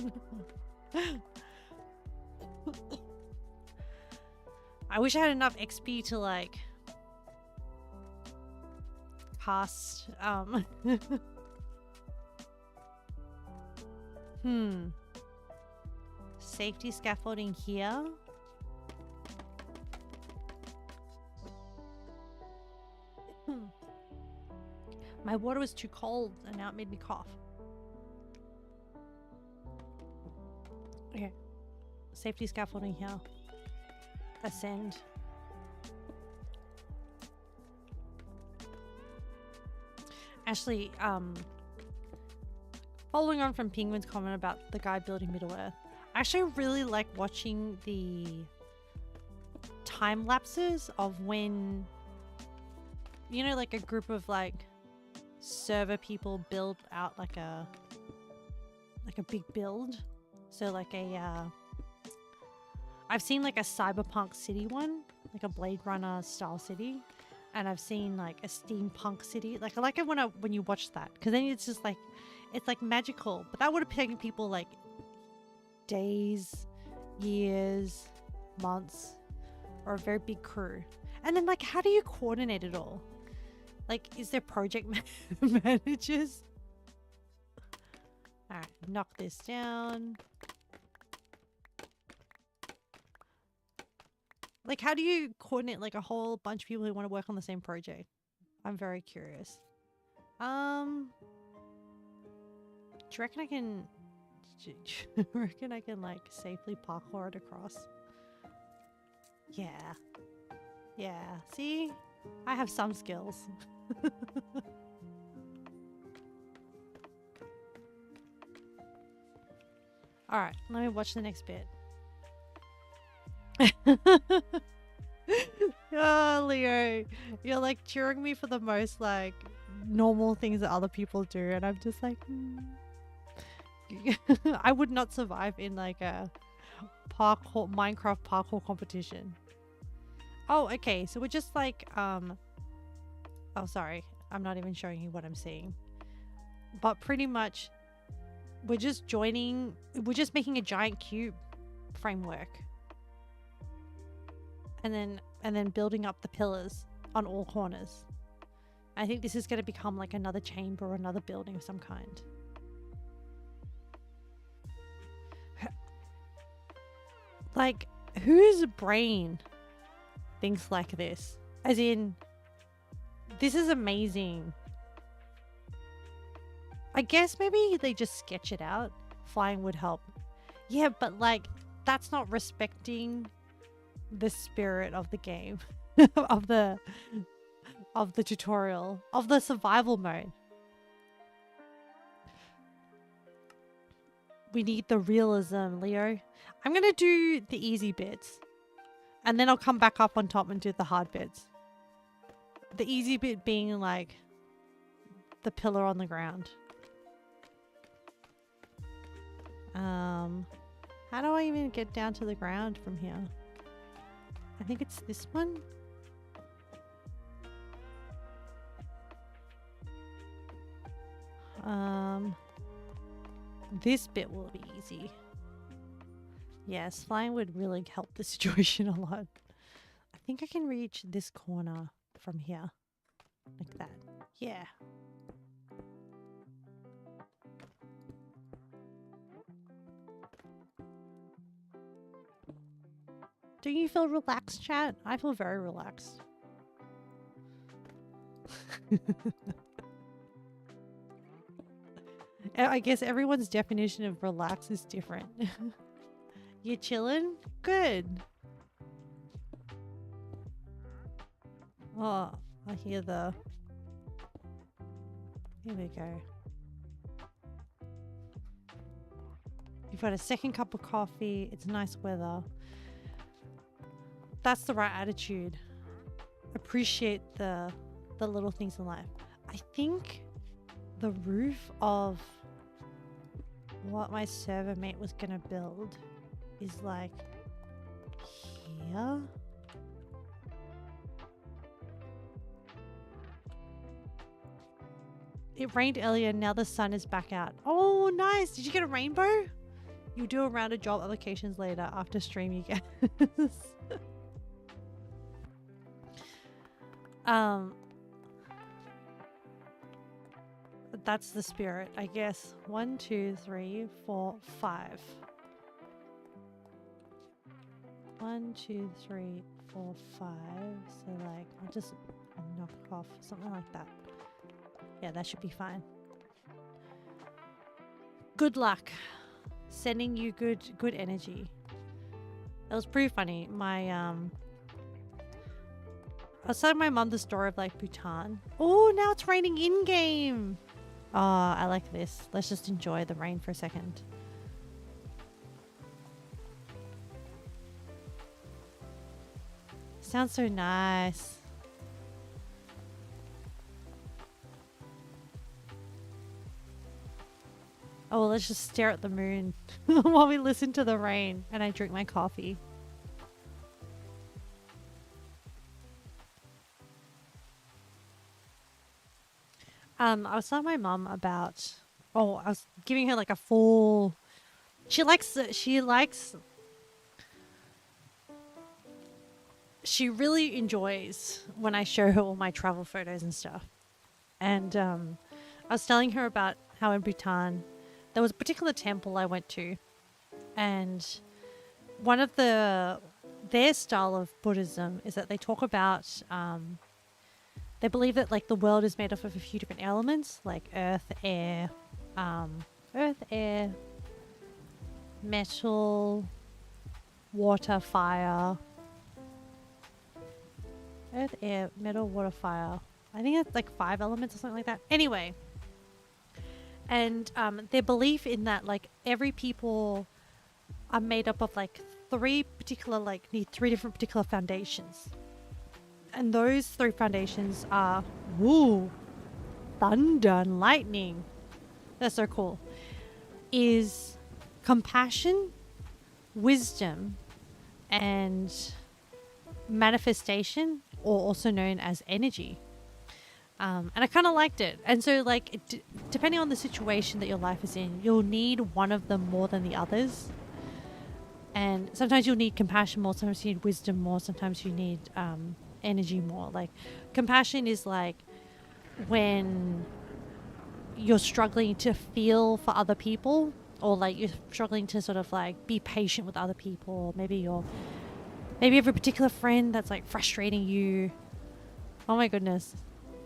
I wish I had enough XP to like cast safety scaffolding here. My water was too cold and now it made me cough. Okay. Safety scaffolding here. Ascend. Actually, following on from Penguin's comment about the guy building Middle-earth, I actually really like watching the time lapses of when, you know, like a group of like server people build out like a big build. So like I've seen like a cyberpunk city one, like a Blade Runner style city. And I've seen like a steampunk city. Like I like it when you watch that, because then it's just like, It's like magical, but that would have taken people like days, years, months, or a very big crew. And then like, how do you coordinate it all? Like, is there project managers? All right, knock this down. Like, how do you coordinate like a whole bunch of people who want to work on the same project? I'm very curious. Do you reckon I can? Do you reckon I can like safely parkour it across? Yeah. Yeah. See, I have some skills. All right, let me watch the next bit. Oh, Leo, you're like cheering me for the most like normal things that other people do, and I'm just like, I would not survive in like a parkour Minecraft parkour competition. Oh, okay, so we're just like oh, sorry, I'm not even showing you what I'm seeing, but pretty much we're just making a giant cube framework. And then building up the pillars on all corners. I think this is going to become like another chamber or another building of some kind. Like, whose brain thinks like this? As in, this is amazing. I guess maybe they just sketch it out. Flying would help. Yeah, but like, that's not respecting the spirit of the game. of the tutorial, of the survival mode. We need the realism, Leo. I'm gonna do the easy bits, and then I'll come back up on top and do the hard bits. The easy bit being like the pillar on the ground. How do I even get down to the ground from here? I think it's this one. This bit will be easy. Yes, flying would really help the situation a lot. I think I can reach this corner from here. Like that. Yeah. Do you feel relaxed, chat? I feel very relaxed. I guess everyone's definition of relax is different. You chilling? Good. Oh, I hear the... Here we go. You've got a second cup of coffee. It's nice weather. That's the right attitude. Appreciate the little things in life. I think the roof of what my server mate was gonna build is like here. It rained earlier, now the sun is back out. Oh, nice. Did you get a rainbow? You do a round of job applications later after stream, you guys. That's the spirit, I guess. 1, 2, 3, 4, 5. 1, 2, 3, 4, 5. So like, I'll just knock off something like that. Yeah, that should be fine. Good luck. Sending you good energy. It was pretty funny. I was telling my mum the story of like Bhutan. Oh, now it's raining in game. Oh, I like this. Let's just enjoy the rain for a second. Sounds so nice. Oh, let's just stare at the moon while we listen to the rain and I drink my coffee. I was telling my mum about Oh, I was giving her like a full. She likes. She really enjoys when I show her all my travel photos and stuff. And I was telling her about how in Bhutan there was a particular temple I went to, and one of their style of Buddhism is that they talk about they believe that like the world is made up of a few different elements like earth, air, metal, water, fire. Earth, air, metal, water, fire. I think it's like 5 elements or something like that. Anyway, and their belief in that like every people are made up of like 3 different particular foundations. And those 3 foundations are thunder and lightning. That's so cool. Is compassion, wisdom, and manifestation, or also known as energy. And I kind of liked it. And so like depending on the situation that your life is in, you'll need one of them more than the others. And sometimes you'll need compassion more, sometimes you need wisdom more, sometimes you need energy more. Like compassion is like when you're struggling to feel for other people, or like you're struggling to sort of like be patient with other people. Maybe you have a particular friend that's like frustrating you. Oh my goodness.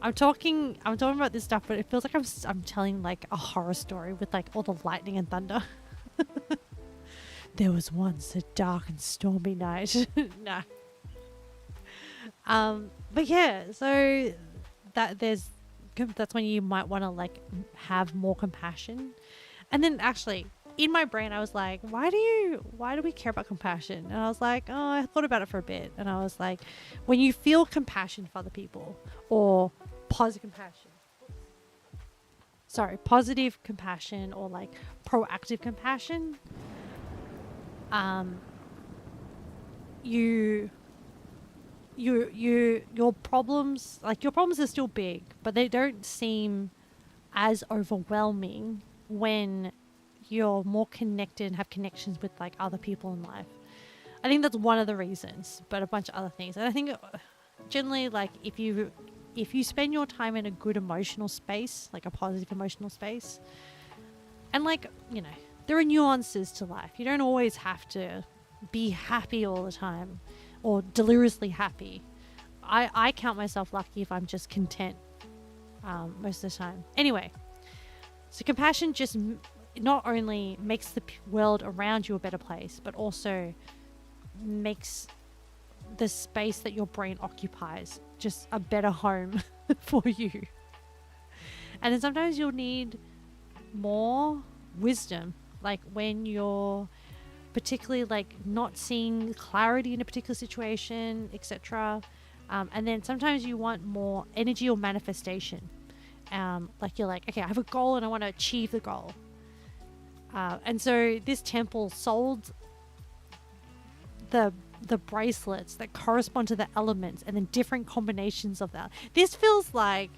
I'm talking about this stuff, but it feels like I'm telling like a horror story with like all the lightning and thunder. There was once a dark and stormy night. Nah. But yeah, so that's when you might want to like have more compassion. And then actually in my brain I was like, why do we care about compassion? And I was like, oh, I thought about it for a bit, and I was like, when you feel compassion for other people, or positive compassion, or like proactive compassion, your problems are still big, but they don't seem as overwhelming when you're more connected and have connections with like other people in life. I think that's one of the reasons, but a bunch of other things. And I think generally, like if you spend your time in a good emotional space, like a positive emotional space, and like, you know, there are nuances to life. You don't always have to be happy all the time or deliriously happy. I count myself lucky if I'm just content most of the time. Anyway, so compassion just not only makes the world around you a better place, but also makes the space that your brain occupies just a better home for you. And then sometimes you'll need more wisdom, like when you're particularly like not seeing clarity in a particular situation, etc. And then sometimes you want more energy or manifestation. Like you're like, okay, I have a goal and I want to achieve the goal. And so this temple sold the bracelets that correspond to the elements, and then different combinations of that. This feels like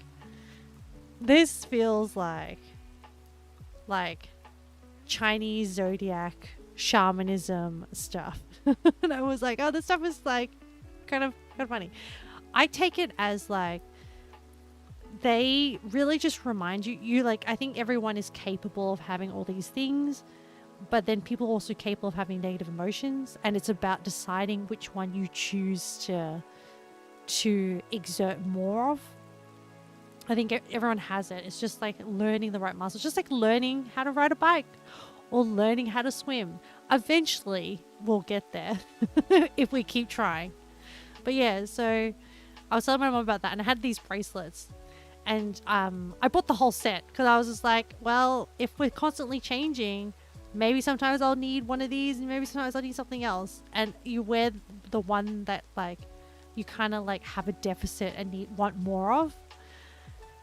Chinese zodiac shamanism stuff. And I was like, oh, this stuff is like kind of funny. I take it as like they really just remind you like, I think everyone is capable of having all these things, but then people are also capable of having negative emotions, and it's about deciding which one you choose to exert more of. I think everyone has it. It's just like learning the right muscles, just like learning how to ride a bike or learning how to swim. Eventually we'll get there if we keep trying. But yeah, so I was telling my mom about that, and I had these bracelets, and I bought the whole set because I was just like, well, if we're constantly changing, maybe sometimes I'll need one of these, and maybe sometimes I'll need something else. And you wear the one that like you kind of like have a deficit and want more of.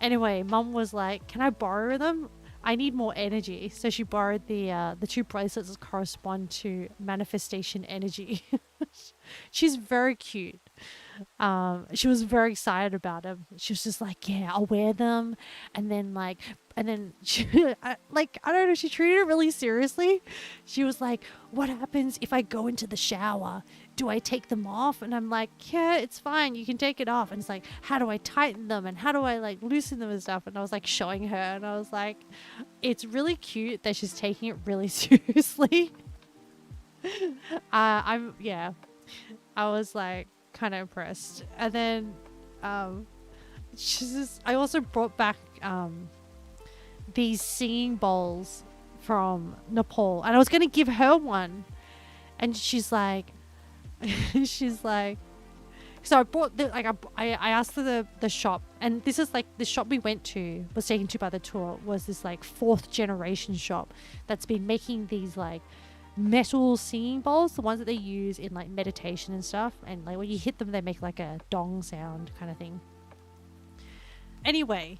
Anyway, Mum was like, can I borrow them? I need more energy. So she borrowed the 2 bracelets that correspond to manifestation energy. She's very cute. she was very excited about them. She was just like, yeah, I'll wear them. And then she, I don't know, she treated it really seriously. She was like, what happens if I go into the shower? Do I take them off? And I'm like, yeah, it's fine. You can take it off. And it's like, how do I tighten them? And how do I like loosen them and stuff? And I was like showing her, and I was like, it's really cute that she's taking it really seriously. Yeah, I was like kind of impressed. And then I also brought back these singing bowls from Nepal, and I was going to give her one, and she's like so I bought I asked for the shop, and this is like the shop we went to, was taken to by the tour, was this like 4th generation shop that's been making these like metal singing bowls, the ones that they use in like meditation and stuff, and like when you hit them they make like a dong sound kind of thing. Anyway,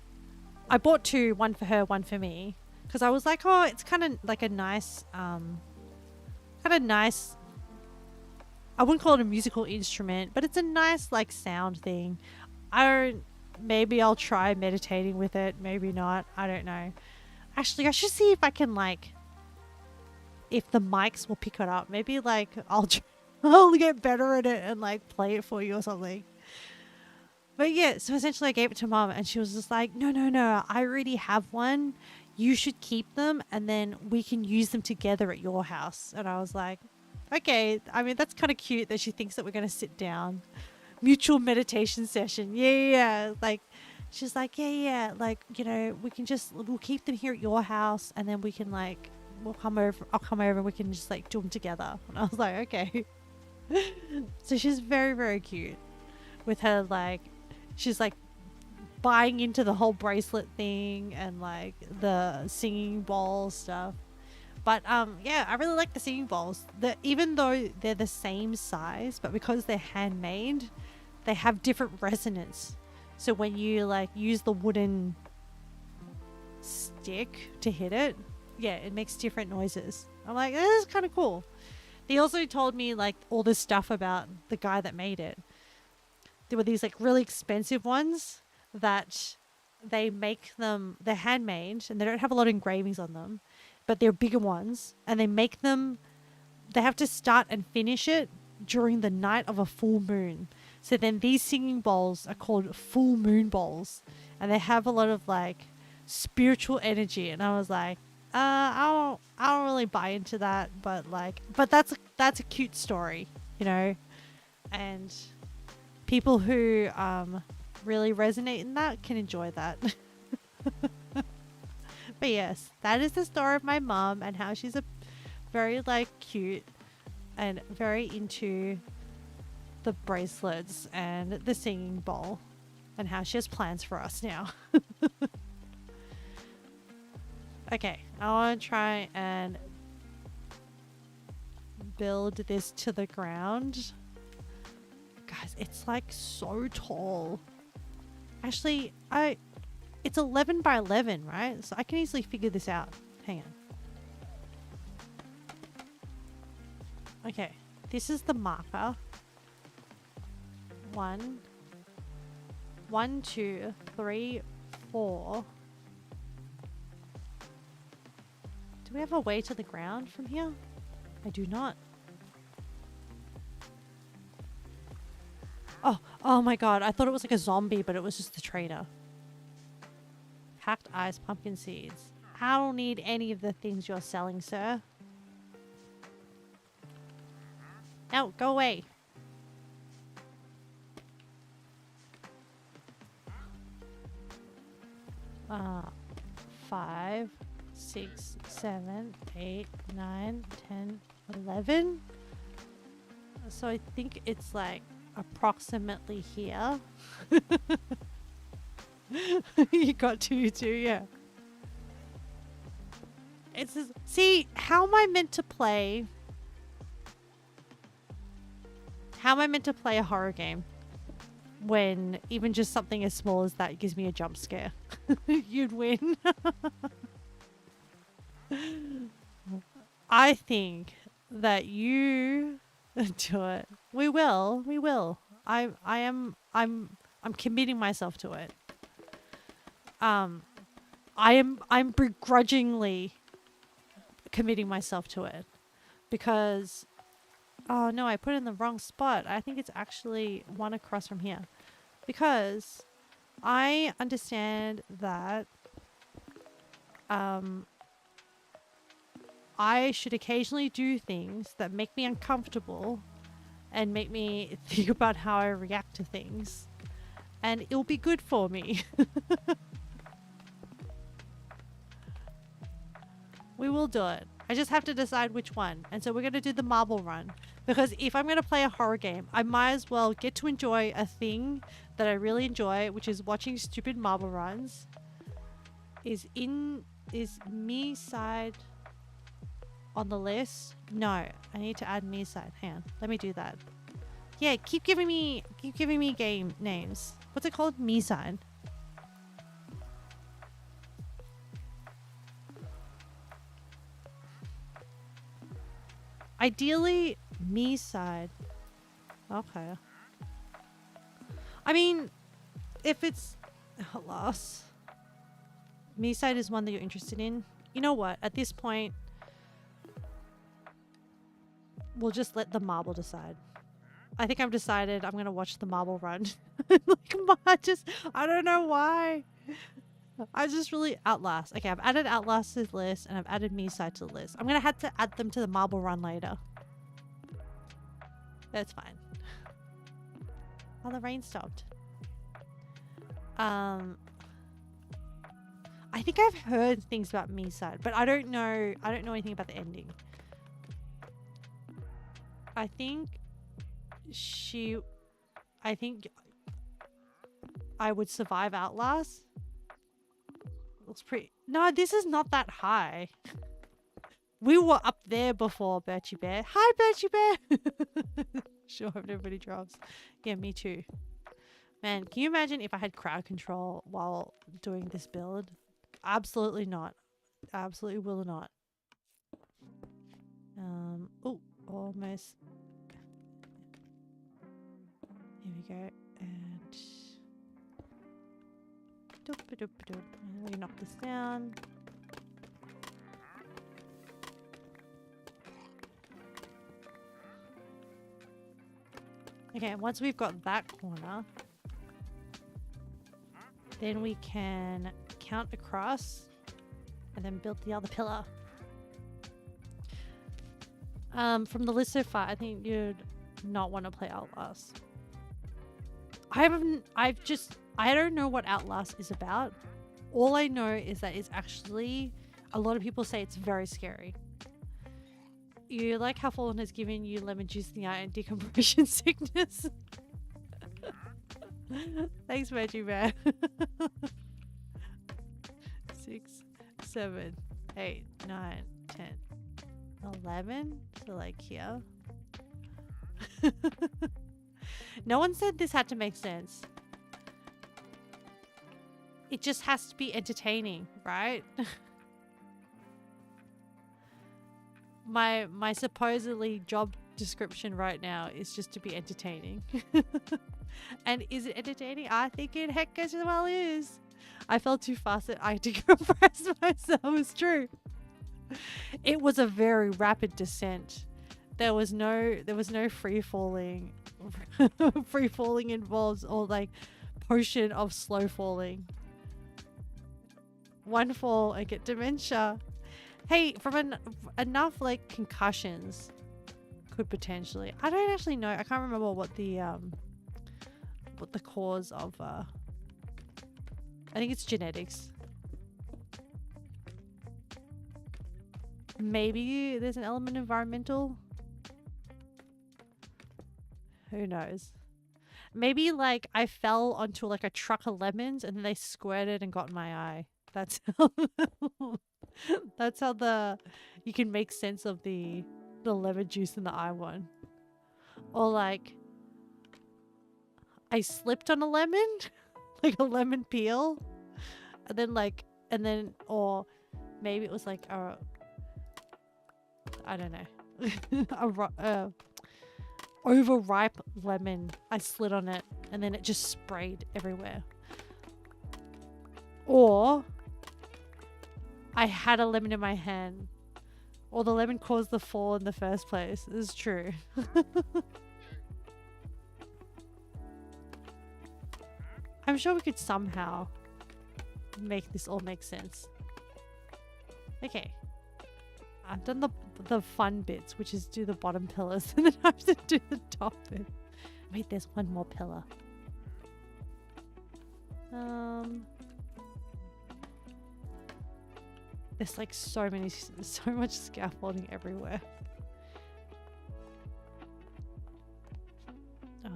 I bought 2, one for her, one for me, because I was like, oh, it's kind of like a nice I wouldn't call it a musical instrument, but it's a nice like sound thing. Maybe I'll try meditating with it, maybe not, I don't know. Actually, I should see if I can like, if the mics will pick it up. Maybe like I'll get better at it and like play it for you or something. But yeah, so essentially I gave it to Mum, and she was just like, no, I already have one. You should keep them, and then we can use them together at your house. And I was like, okay. I mean, that's kind of cute that she thinks that we're going to sit down. Mutual meditation session. Yeah. Like, she's like, yeah. Like, you know, we'll keep them here at your house, and then we can like, I'll come over and we can just like do them together. And I was like, okay. So she's very, very cute with her, like, she's like buying into the whole bracelet thing and like the singing bowl stuff. But yeah, I really like the singing bowls. Even though they're the same size, but because they're handmade, they have different resonance. So when you like use the wooden stick to hit it, yeah, it makes different noises. I'm like, this is kind of cool. They also told me like all this stuff about the guy that made it. There were these like really expensive ones that they're handmade, and they don't have a lot of engravings on them, but they're bigger ones, and they have to start and finish it during the night of a full moon. So then these singing bowls are called full moon bowls, and they have a lot of like spiritual energy. And I was like, I don't really buy into that, but that's a cute story, you know, and people who really resonate in that can enjoy that. But yes, that is the story of my mom and how she's a very like cute and very into the bracelets and the singing bowl, and how she has plans for us now. Okay, I want to try and build this to the ground. Guys, it's like so tall. Actually, it's 11 by 11, right? So I can easily figure this out. Hang on. Okay, this is the marker. 1, 2, 3, 4. Do we have a way to the ground from here? I do not. Oh my god, I thought it was like a zombie, but it was just the trader. Hacked ice, pumpkin seeds. I don't need any of the things you're selling, sir. No, go away. Uh, 5, 6, 7, 8, 9, 10, 11. So I think it's like approximately here. You got 2 too, yeah. It's just, see, how am I meant to play? How am I meant to play a horror game when even just something as small as that gives me a jump scare? You'd win. I think that you do it. We will. I'm committing myself to it. I'm begrudgingly committing myself to it because oh no, I put it in the wrong spot. I think it's actually one across from here because I understand that I should occasionally do things that make me uncomfortable and make me think about how I react to things, and it'll be good for me. We will do it. I just have to decide which one. And so we're going to do the marble run. Because if I'm going to play a horror game, I might as well get to enjoy a thing that I really enjoy, which is watching stupid marble runs. Is me side on the list? No, I need to add me side. Hang on, let me do that. Yeah, keep giving me game names. What's it called? Me side. Ideally, me side. Okay. I mean, if it's alas, me side is one that you're interested in. You know what? At this point, we'll just let the marble decide. I think I've decided I'm gonna watch the marble run. Like, I don't know why. I just really Outlast. Okay, I've added Outlast to the list and I've added me side to the list. I'm gonna have to add them to the marble run later. That's fine. Oh, the rain stopped. I think I've heard things about me side, but I don't know anything about the ending. I think I would survive Outlast. Looks pretty. No, this is not that high. We were up there before, Birchie Bear. Hi, Birchie Bear. Sure, hope nobody drops. Yeah, me too. Man, can you imagine if I had crowd control while doing this build? Absolutely not. Absolutely will not. Oh, almost. Here we go. And let me knock this down. Okay, once we've got that corner, then we can count across and then build the other pillar. From the list so far, I think you'd not want to play Outlast. I don't know what Outlast is about. All I know is that it's actually, a lot of people say it's very scary. You like how Fallen has given you lemon juice in the eye and decompression sickness? Thanks, Veggie Man. 6, 7, 8, 9, 10, 11. So like here. No one said this had to make sense. It just has to be entertaining, right? My supposedly job description right now is just to be entertaining. And is it entertaining? I think it heck as well is. I felt too fast that I decompressed myself. It's true. It was a very rapid descent. There was no free falling. Free falling involves all like potion of slow falling. One fall, I get dementia. Hey, from enough like concussions could potentially. I don't actually know. I can't remember what the cause of. I think it's genetics. Maybe there's an element environmental. Who knows? Maybe like I fell onto like a truck of lemons and then they squirted and got in my eye. That's how that's how you can make sense of the lemon juice in the eye one. Or like I slipped on a lemon, like a lemon peel, and then or maybe it was like I don't know. overripe lemon. I slid on it and then it just sprayed everywhere. Or I had a lemon in my hand. Or the lemon caused the fall in the first place. This is true. I'm sure we could somehow make this all make sense. Okay. I've done the fun bits, which is do the bottom pillars, and then I have to do the top bit. Wait, there's one more pillar. There's like so much scaffolding everywhere. I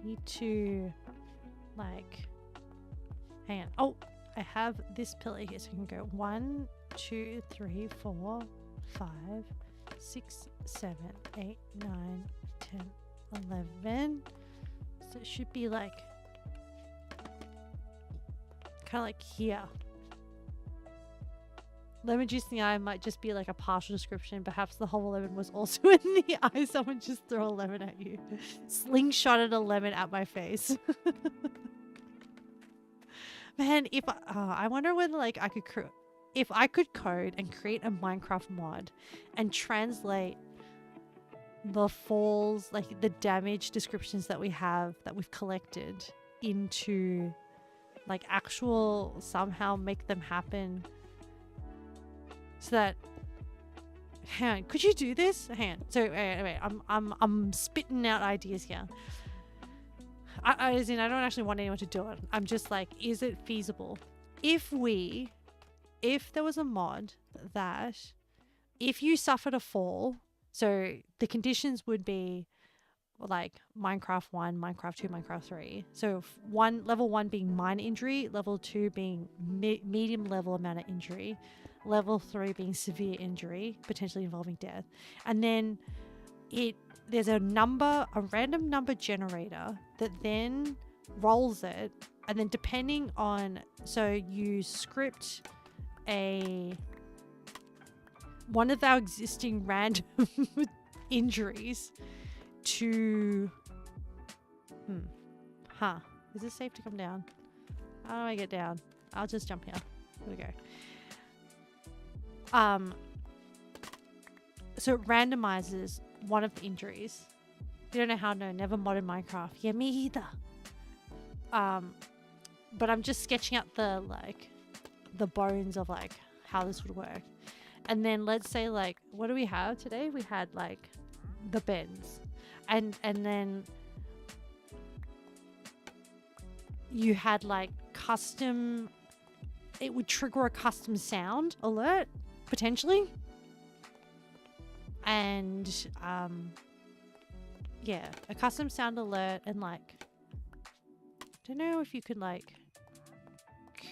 need to like, hang on. Oh, I have this pillar here, so I can go 1, 2, 3, 4, 5, 6, 7, 8, 9, 10, 11. So it should be like kind of like here. Lemon juice in the eye might just be like a partial description. Perhaps the whole lemon was also in the eye. Someone just threw a lemon at you. Slingshotted a lemon at my face. Man, if I wonder whether like if I could code and create a Minecraft mod and translate the falls, like the damage descriptions that we've collected into like actual, somehow make them happen. So that, hang on, could you do this? Hang on. So anyway, I'm spitting out ideas here. I don't actually want anyone to do it. I'm just like, is it feasible? If there was a mod that if you suffered a fall, so the conditions would be like Minecraft 1, Minecraft 2, Minecraft 3. So level 1 being minor injury, level 2 being medium level amount of injury, level 3 being severe injury, potentially involving death. And then there's a random number generator that then rolls it, and then depending on, so you script one of our existing random injuries to is it safe to come down? How do I get down? I'll just jump here. There we go. So it randomizes one of the injuries. You don't know how? No, never modded Minecraft. Yeah, me either. But I'm just sketching out the bones of like how this would work. And then let's say like, what do we have today? We had like the bends, and then you had like custom. It would trigger a custom sound alert potentially. And yeah, a custom sound alert, and like, don't know if you could like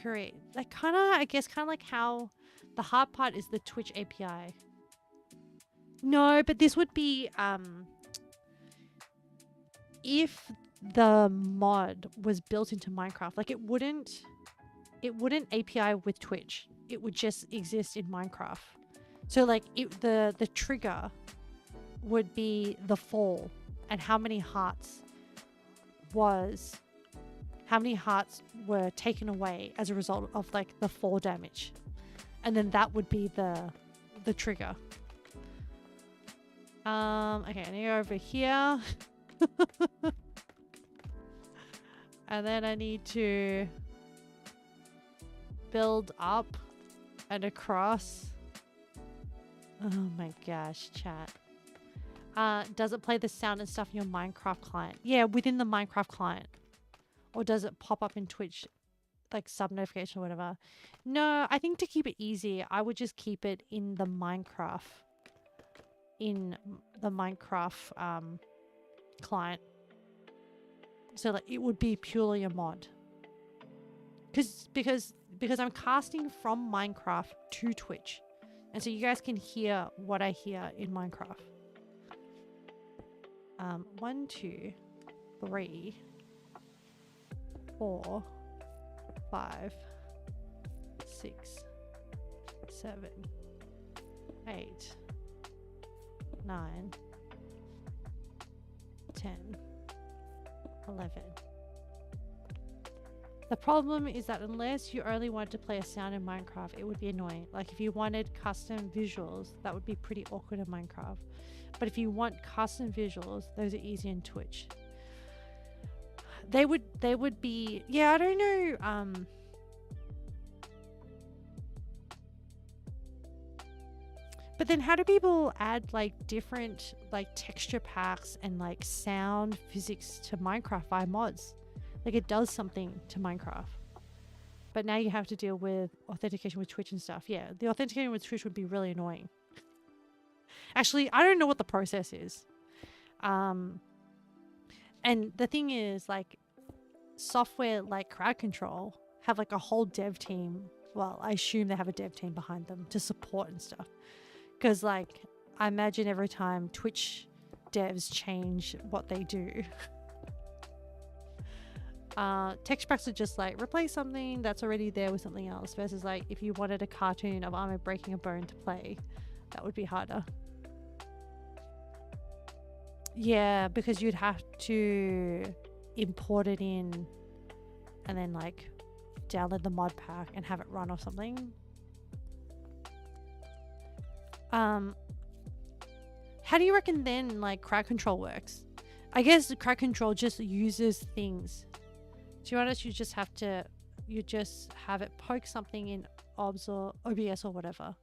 create like kind of like how the hard part is the Twitch API. No, but this would be if the mod was built into Minecraft, like it wouldn't API with Twitch. It would just exist in Minecraft. So like the trigger would be the fall and how many hearts were taken away as a result of like the fall damage. And then that would be the trigger. Okay, I need to go over here. And then I need to build up and across. Oh my gosh, chat. Does it play the sound and stuff in your Minecraft client? Yeah, within the Minecraft client. Or does it pop up in Twitch, like sub notification or whatever? No, I think to keep it easy, I would just keep it in the Minecraft. Client. So like it would be purely a mod. Because I'm casting from Minecraft to Twitch. And so you guys can hear what I hear in Minecraft. 1, 2, 3, 4, 5, 6, 7, 8, 9, 10, 11. The problem is that unless you only wanted to play a sound in Minecraft, it would be annoying. Like if you wanted custom visuals, that would be pretty awkward in Minecraft. But if you want custom visuals, those are easy in Twitch. They would be, yeah, I don't know. But then how do people add like different like texture packs and like sound physics to Minecraft via mods? Like it does something to Minecraft. But now you have to deal with authentication with Twitch and stuff. Yeah, the authentication with Twitch would be really annoying. Actually, I don't know what the process is. And the thing is, like, software like Crowd Control have like a whole dev team. Well, I assume they have a dev team behind them to support and stuff. Because, like, I imagine every time Twitch devs change what they do, text packs are just like replace something that's already there with something else, versus like if you wanted a cartoon of Ahmed breaking a bone to play, that would be harder. Yeah, because you'd have to import it in and then like download the mod pack and have it run or something. How do you reckon then like Crowd Control works? I guess the Crowd Control just uses things. To be honest, you just have it poke something in OBS or OBS or whatever.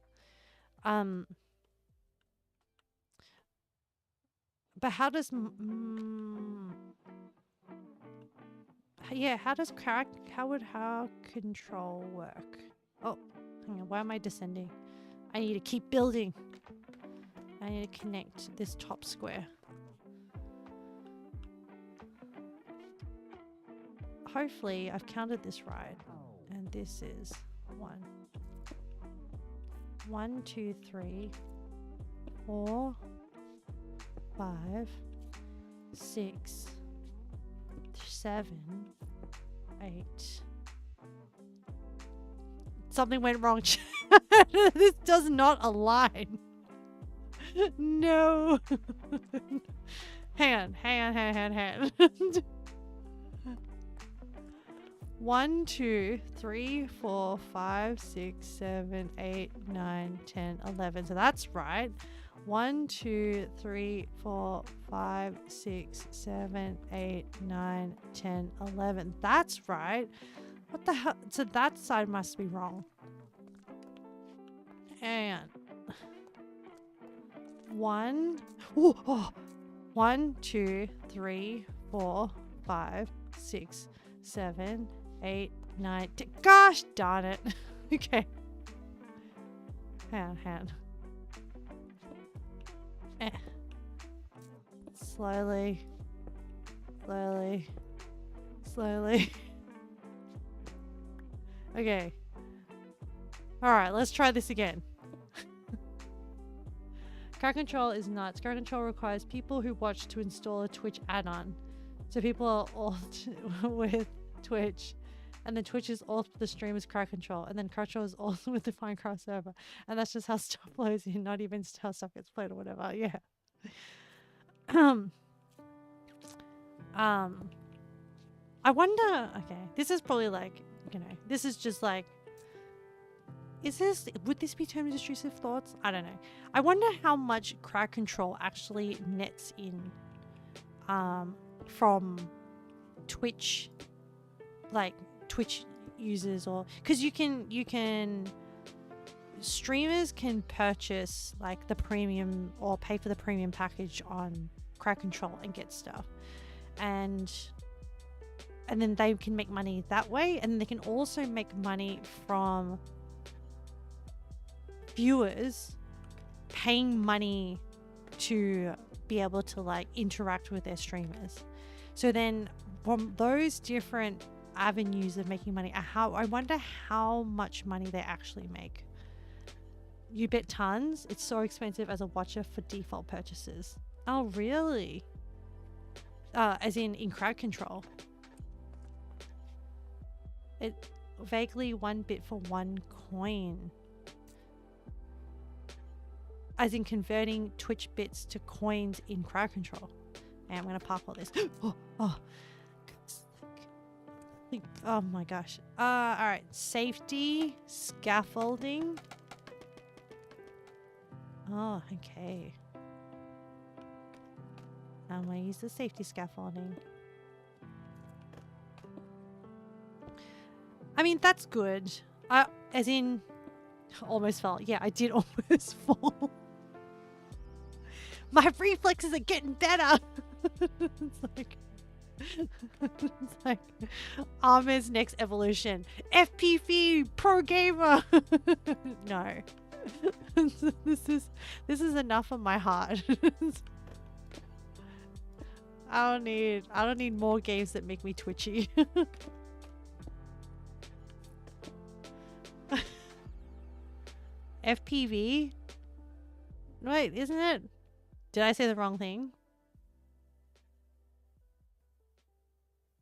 But how does how would control work? Oh, hang on, why am I descending? I need to keep building. I need to connect this top square. Hopefully I've counted this right, and this is 1, 2, 3, 4, 5, 6, 7, 8. Something went wrong. This does not align. No. Hang on. 1, 2, 3, 4, 5, 6, 7, 8, 9, 10, 11. So that's right. 1, 2, 3, 4, 5, 6, 7, 8, 9, 10, 11. That's right. What the hell? So that side must be wrong. And 1, 2, 3, 4, 5, 6, 7, 8, 9, 10. Gosh darn it. Okay. Hang on. Slowly. Okay. Alright, let's try this again. Crowd Control is nuts. Crowd Control requires people who watch to install a Twitch add-on. So people are all with Twitch, and then Twitch is all the streamers Crowd Control, and then Crowd Control is all with the Minecraft server. And that's just how stuff flows in, not even how stuff gets played or whatever. Yeah. I wonder, okay, this is probably like, you know, this is just like, would this be termed intrusive thoughts? I don't know. I wonder how much Crowd Control actually nets in from Twitch, like Twitch users, or because you can streamers can purchase like the premium or pay for the premium package on Crowd Control and get stuff, and then they can make money that way, and they can also make money from viewers paying money to be able to like interact with their streamers. So then from those different avenues of making money, I wonder how much money they actually make. You bet tons. It's so expensive as a watcher for default purchases. Oh really? As in Crowd Control. It vaguely 1 bit for 1 coin. As in converting Twitch bits to coins in Crowd Control. And I'm gonna park all this. Oh, oh my gosh. Alright. Safety, scaffolding. Oh, okay. I'm gonna use the safety scaffolding. I mean, that's good. As in, almost fell. Yeah, I did almost fall. My reflexes are getting better. It's like Ahmed's next evolution. FPV pro gamer. No. This is enough of my heart. I don't need more games that make me twitchy. FPV? Wait, isn't it? Did I say the wrong thing?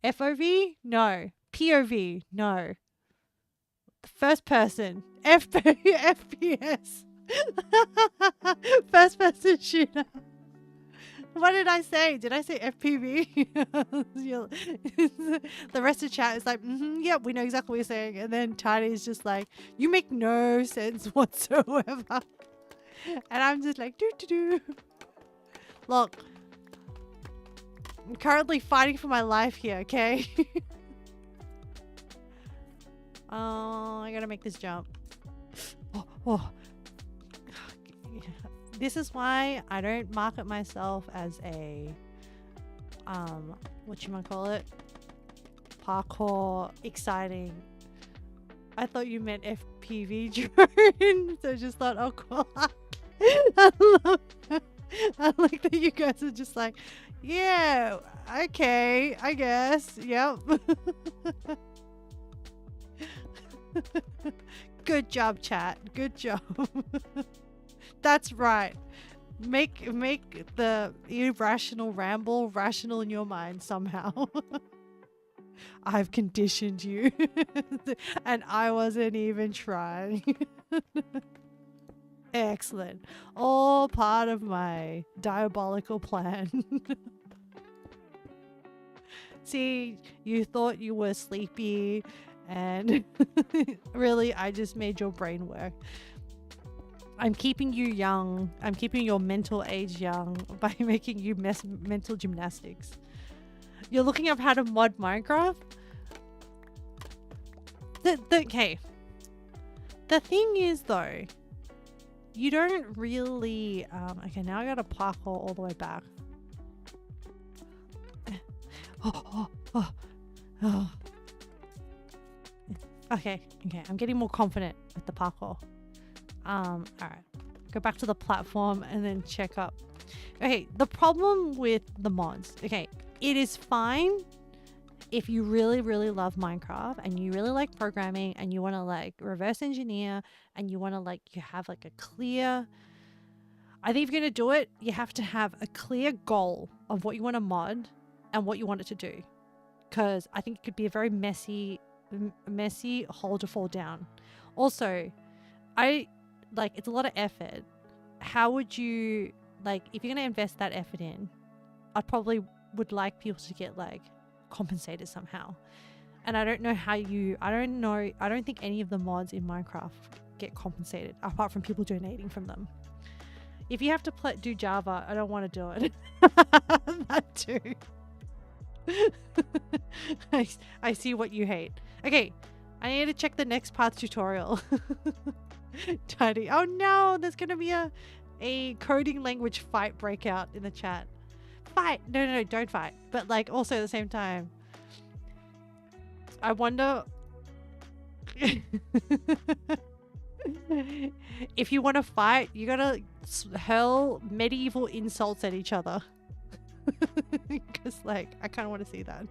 FOV? No. POV? No. First person. FPS. First person shooter. What did I say? Did I say FPV? The rest of chat is like, yep, we know exactly what you're saying. And then Tiny's just like, you make no sense whatsoever. And I'm just like, doo. Look, I'm currently fighting for my life here, okay? Oh, I gotta make this jump. Oh. This is why I don't market myself as a, whatchamacallit? Parkour exciting. I thought you meant FPV drone. So I just thought, oh, cool. I like that you guys are just like, yeah, okay, I guess. Yep. Good job, chat. Good job. That's right. Make the irrational ramble rational in your mind somehow. I've conditioned you. And I wasn't even trying. Excellent. All part of my diabolical plan. See, you thought you were sleepy and really I just made your brain work. I'm keeping you young. I'm keeping your mental age young by making you mental gymnastics. You're looking up how to mod Minecraft? Okay. The thing is though, you don't really... okay, now I gotta parkour all the way back. Okay, I'm getting more confident with the parkour. Alright. Go back to the platform and then check up. Okay, the problem with the mods. Okay, it is fine if you really, really love Minecraft and you really like programming and you want to like reverse engineer and you want to like, you have like a clear... I think if you're going to do it, you have to have a clear goal of what you want to mod and what you want it to do. Because I think it could be a very messy hole to fall down. Also, it's a lot of effort. How would you, like, if you're going to invest that effort in, I probably would like people to get, like, compensated somehow. And I don't know how I don't think any of the mods in Minecraft get compensated, apart from people donating from them. If you have to do Java, I don't want to do it. That too. I see what you hate. Okay, I need to check the next path tutorial. Tidy. Oh no, there's gonna be a coding language fight breakout in the chat. Fight! No, don't fight. But like also at the same time, I wonder if you want to fight, you gotta hurl medieval insults at each other. Because like I kind of want to see that.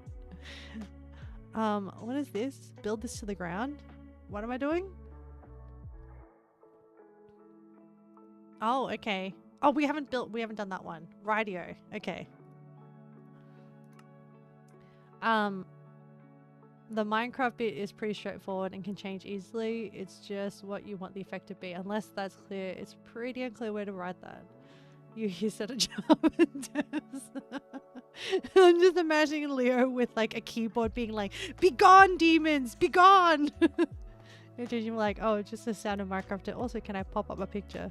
What is this? Build this to the ground. What am I doing? Oh, okay. Oh, we haven't done that one. Rightio. Okay. The Minecraft bit is pretty straightforward and can change easily. It's just what you want the effect to be. Unless that's clear, it's pretty unclear where to write that. You said a German test. I'm just imagining Leo with like a keyboard being like, "Be gone, demons! Be gone!" And you're like, "Oh, it's just the sound of Minecraft. Also, can I pop up a picture?"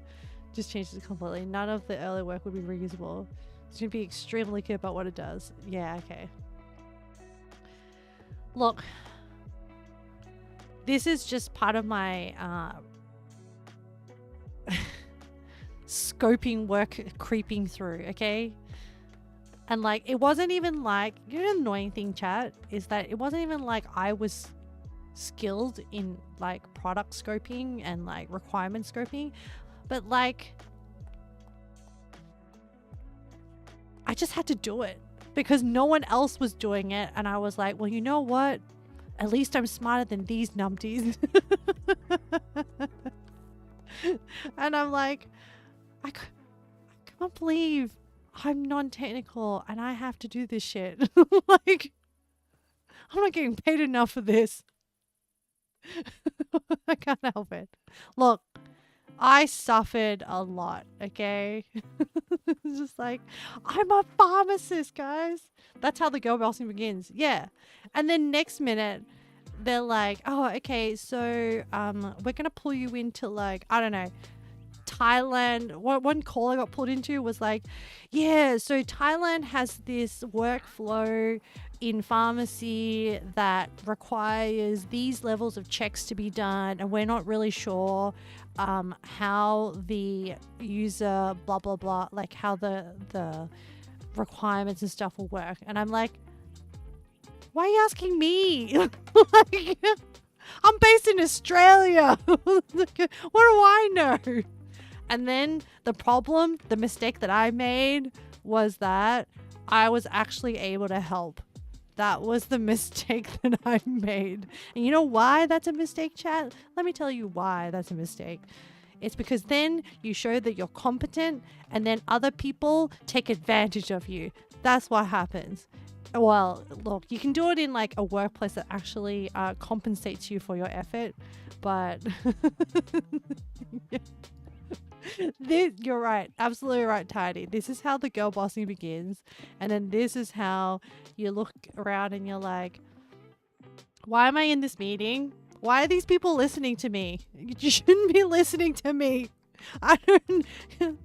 Just changes it completely. None of the early work would be reusable. It's gonna be extremely clear about what it does. Yeah, okay. Look, this is just part of my scoping work creeping through, okay? And like, it wasn't even like, you know, the annoying thing, chat, is that it wasn't even like I was skilled in like product scoping and like requirement scoping, but like, I just had to do it because no one else was doing it. And I was like, well, you know what? At least I'm smarter than these numpties. And I'm like, I can't believe I'm non-technical and I have to do this shit. Like, I'm not getting paid enough for this. I can't help it. Look, I suffered a lot, okay? It's just like, I'm a pharmacist, guys. That's how the girl bossing begins. Yeah. And then next minute, they're like, oh, okay, so we're going to pull you into like, I don't know, Thailand. One call I got pulled into was like, yeah, so Thailand has this workflow in pharmacy that requires these levels of checks to be done, and we're not really sure how the user blah blah blah, like how the requirements and stuff will work. And I'm like, why are you asking me? Like, I'm based in Australia. What do I know? And then the mistake that I made was that I was actually able to help. That was the mistake that I made. And you know why that's a mistake, chat? Let me tell you why that's a mistake. It's because then you show that you're competent and then other people take advantage of you. That's what happens. Well, look, you can do it in like a workplace that actually compensates you for your effort, but you're right, absolutely right, Tidy. This is how the girl bossing begins, and then this is how you look around and you're like, why am I in this meeting? Why are these people listening to me? You shouldn't be listening to me. I don't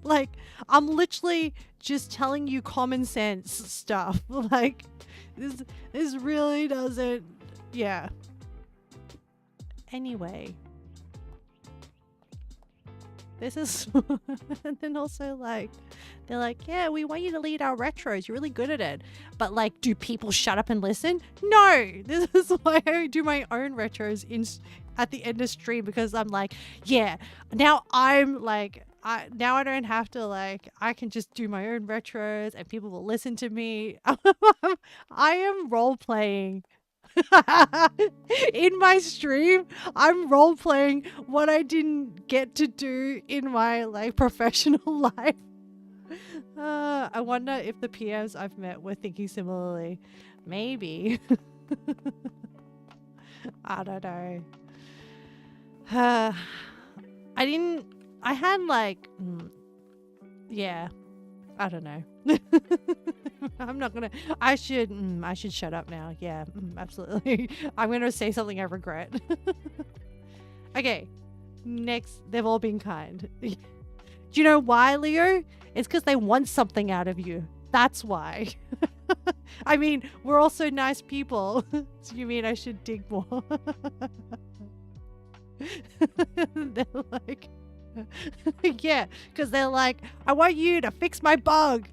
like, I'm literally just telling you common sense stuff. Like, this really doesn't, yeah. Anyway, this is, and then also like, they're like, yeah, we want you to lead our retros. You're really good at it. But like, do people shut up and listen? No, this is why I do my own retros at the end of stream, because I'm like, yeah, now I'm like, now I don't have to like, I can just do my own retros and people will listen to me. I am role playing. In my stream, I'm role playing what I didn't get to do in my like professional life. I wonder if the PMs I've met were thinking similarly. Maybe. I don't know. I had like, yeah, I don't know. I'm not gonna, I should shut up now. Yeah, absolutely. I'm gonna say something I regret. Okay, next, they've all been kind. Do you know why, Leo? It's because they want something out of you. That's why. I mean, we're also nice people. So you mean I should dig more? They're like, yeah, because they're like, I want you to fix my bug.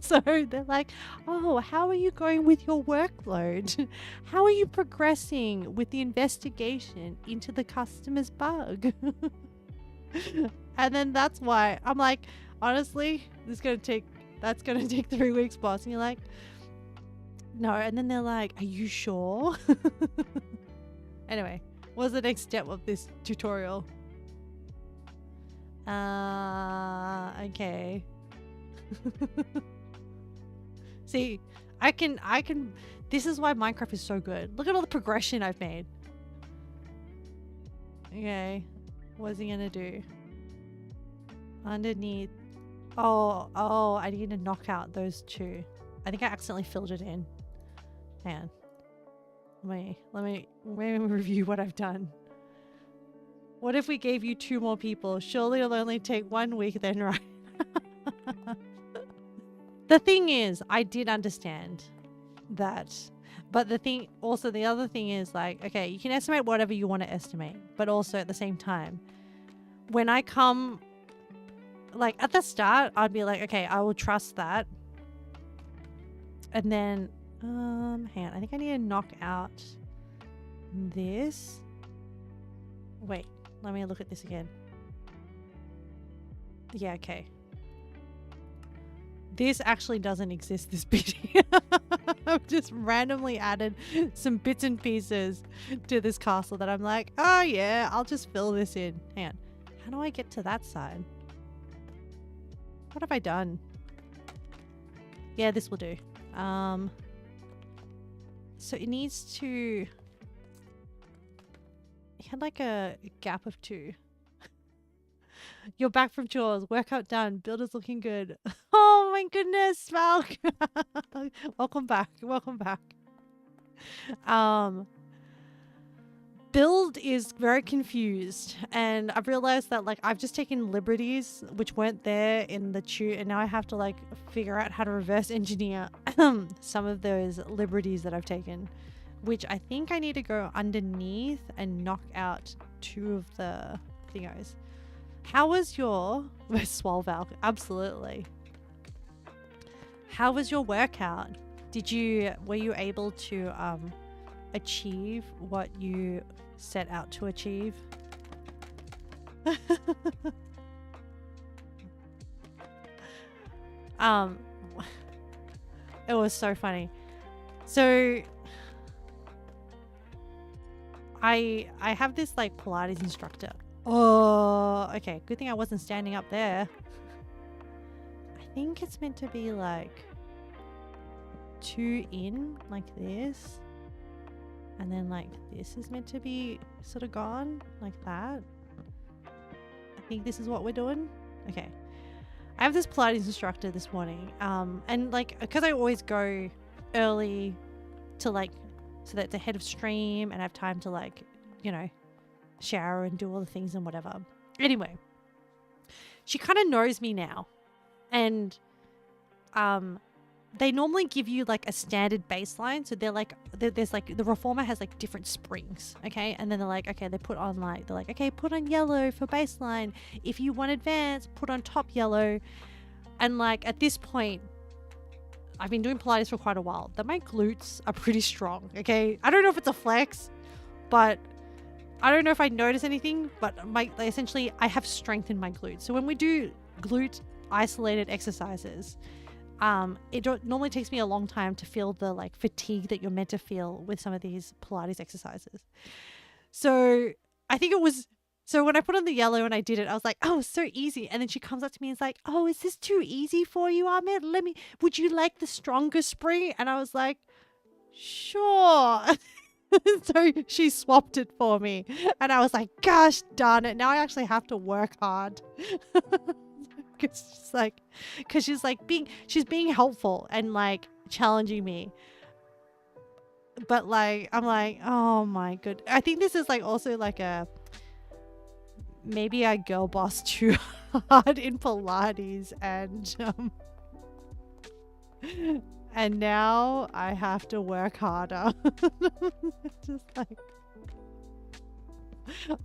So they're like, oh, how are you going with your workload? How are you progressing with the investigation into the customer's bug? And then that's why I'm like, honestly, that's gonna take 3 weeks, boss. And you're like, no. And then they're like, are you sure? Anyway, what's the next step of this tutorial? Okay. See, I can, this is why Minecraft is so good. Look at all the progression I've made. Okay. What's he gonna do? Underneath Oh, I need to knock out those two. I think I accidentally filled it in. Hang on. Let me review what I've done. What if we gave you 2 more people? Surely it'll only take 1 week then, right? The thing is, I did understand that. But the other thing is like, okay, you can estimate whatever you want to estimate. But also at the same time, when I come, like at the start, I'd be like, okay, I will trust that. And then, hang on, I think I need to knock out this. Wait, let me look at this again. Yeah, okay. This actually doesn't exist, this bit here. I've just randomly added some bits and pieces to this castle that I'm like, oh yeah, I'll just fill this in. Hang on. How do I get to that side? What have I done? Yeah, this will do. So it needs to... It had like a gap of 2. You're back from chores. Workout done. Builder's looking good. Oh my goodness, Valk. Welcome back. Welcome back. Build is very confused, and I've realized that like I've just taken liberties which weren't there in the tune, and now I have to like figure out how to reverse engineer some of those liberties that I've taken, which I think I need to go underneath and knock out 2 of the thingos. How was your swell, Valk? Absolutely. How was your workout? Were you able to achieve what you set out to achieve? It was so funny. So I have this like Pilates instructor. Oh, okay. Good thing I wasn't standing up there. I think it's meant to be like 2 in like this. And then like this is meant to be sort of gone like that. I think this is what we're doing. Okay. I have this Pilates instructor this morning. And like, because I always go early to like, so that it's ahead of stream and I have time to like, you know, shower and do all the things and whatever. Anyway, she kind of knows me now. And they normally give you like a standard baseline. So they're like, there's like, the reformer has like different springs. Okay. And then they're like, okay, they put on like, they're like, okay, put on yellow for baseline. If you want advanced, put on top yellow. And like at this point, I've been doing Pilates for quite a while, that my glutes are pretty strong. Okay. I don't know if it's a flex, but I don't know if I notice anything, but essentially I have strength in my glutes. So when we do glute isolated exercises, it normally takes me a long time to feel the like fatigue that you're meant to feel with some of these Pilates exercises. So I think it was, so when I put on the yellow and I did it, I was like, oh, so easy. And then she comes up to me and is like, oh, is this too easy for you, Ahmed? Would you like the stronger spring? And I was like, sure. So she swapped it for me. And I was like, gosh darn it. Now I actually have to work hard. Because she's being helpful and like challenging me. But like, I'm like, oh my good. I think this is like also like maybe I girl boss too hard in Pilates and now I have to work harder. Just like,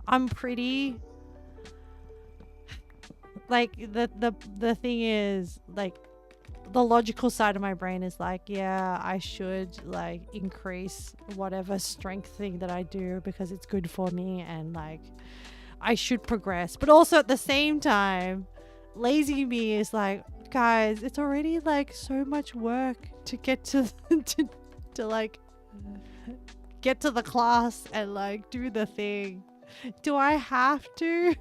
I'm pretty, like the thing is like the logical side of my brain is like, yeah, I should like increase whatever strength thing that I do because it's good for me and like I should progress. But also at the same time, lazy me is like, guys, it's already like so much work to get to like get to the class and like do the thing. Do I have to?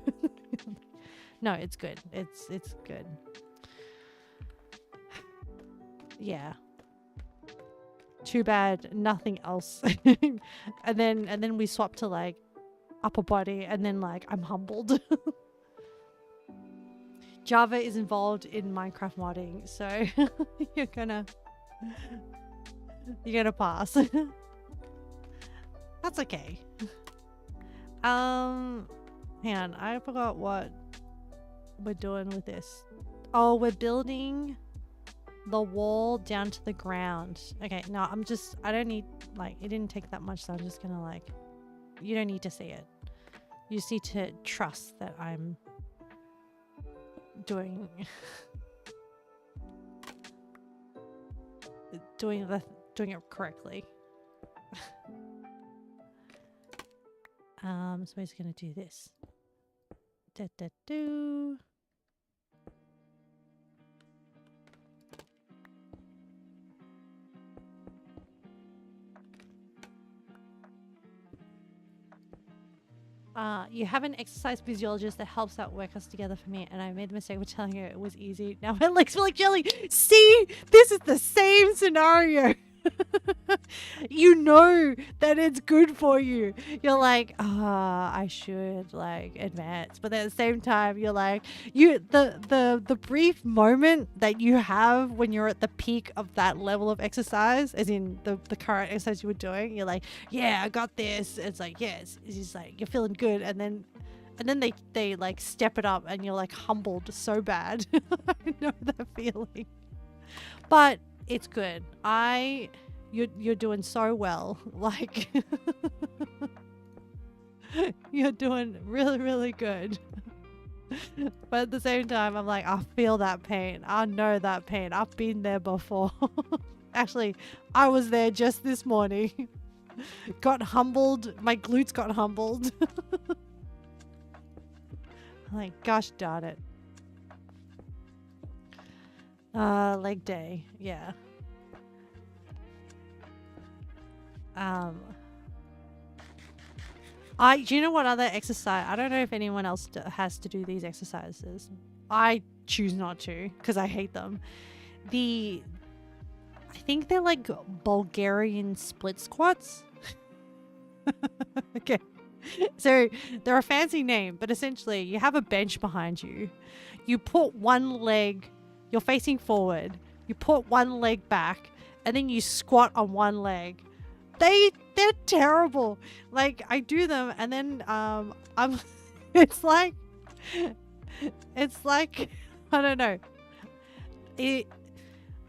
No, it's good. It's good. Yeah. Too bad nothing else. and then we swap to like upper body and then like I'm humbled. Java is involved in Minecraft modding, so you're gonna pass. That's okay. Hang on, I forgot what we're doing with this. Oh, we're building the wall down to the ground. Okay, no, I don't need, like, it didn't take that much, so I'm just gonna, like, you don't need to see it. You just need to trust that I'm doing doing it correctly. So we're just gonna do this. You have an exercise physiologist that helps out work us together for me, and I made the mistake of telling her it was easy. Now my legs feel like jelly. See, this is the same scenario. You know that it's good for you. You're like, I should like advance, but at the same time, you're like, the brief moment that you have when you're at the peak of that level of exercise, as in the current exercise you were doing, you're like, yeah, I got this. It's like, yes, it's just like you're feeling good, and then they like step it up, and you're like humbled so bad. I know that feeling, but it's good. You're doing so well. Like, you're doing really, really good. But at the same time, I'm like, I feel that pain. I know that pain. I've been there before. Actually, I was there just this morning. Got humbled. My glutes got humbled. I'm like, gosh darn it. Leg day. Yeah. Do you know what other exercise? I don't know if anyone else has to do these exercises. I choose not to because I hate them. I think they're like Bulgarian split squats. Okay. So they're a fancy name, but essentially you have a bench behind you. You put one leg, you're facing forward. You put one leg back, and then you squat on one leg. They're terrible. Like, I do them, and then I'm it's like I don't know.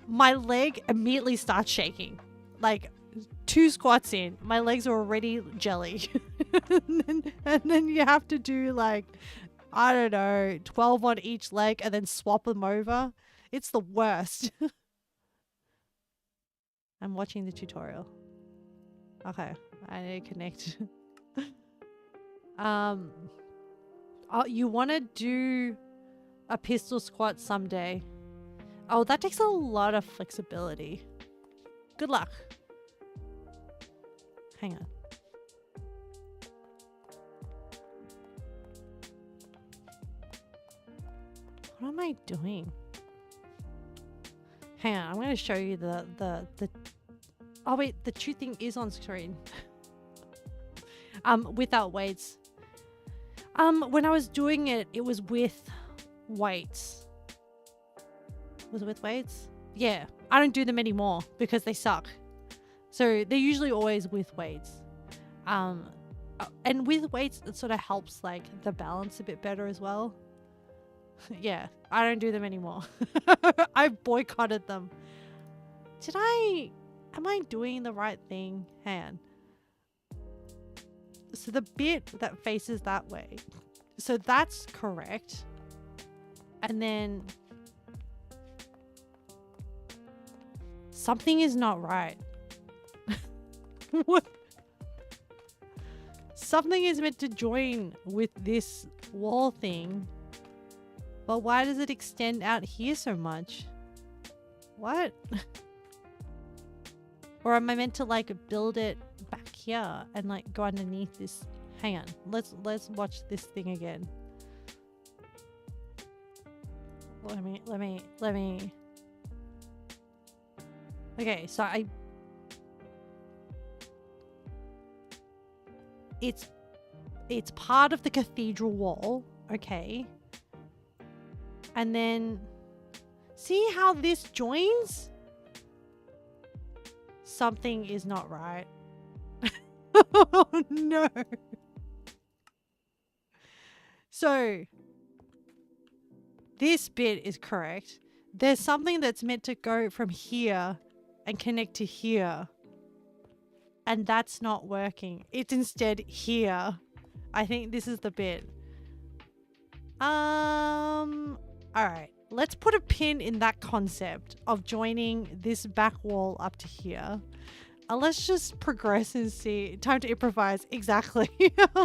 My leg immediately starts shaking. Like 2 squats in, my legs are already jelly. and then you have to do like, I don't know, 12 on each leg and then swap them over. It's the worst. I'm watching the tutorial. Okay, I need to connect. You want to do a pistol squat someday. Oh, that takes a lot of flexibility. Good luck. Hang on. What am I doing? Hang on, I'm going to show you the oh wait, the true thing is on screen. Without weights. When I was doing it, it was with weights. Was it with weights? Yeah, I don't do them anymore because they suck. So they're usually always with weights. And with weights, it sort of helps like the balance a bit better as well. Yeah, I don't do them anymore. I boycotted them. Am I doing the right thing? Hang on. So the bit that faces that way. So that's correct. And then something is not right. What? Something is meant to join with this wall thing. But why does it extend out here so much? What? Or am I meant to like build it back here and like go underneath this? Hang on. Let's watch this thing again. Let me. Okay, so it's part of the cathedral wall, okay? And then see how this joins? Something is not right. Oh no. So this bit is correct. There's something that's meant to go from here and connect to here. And that's not working. It's instead here. I think this is the bit. Alright. Let's put a pin in that concept of joining this back wall up to here. Let's just progress and see. Time to improvise. Exactly.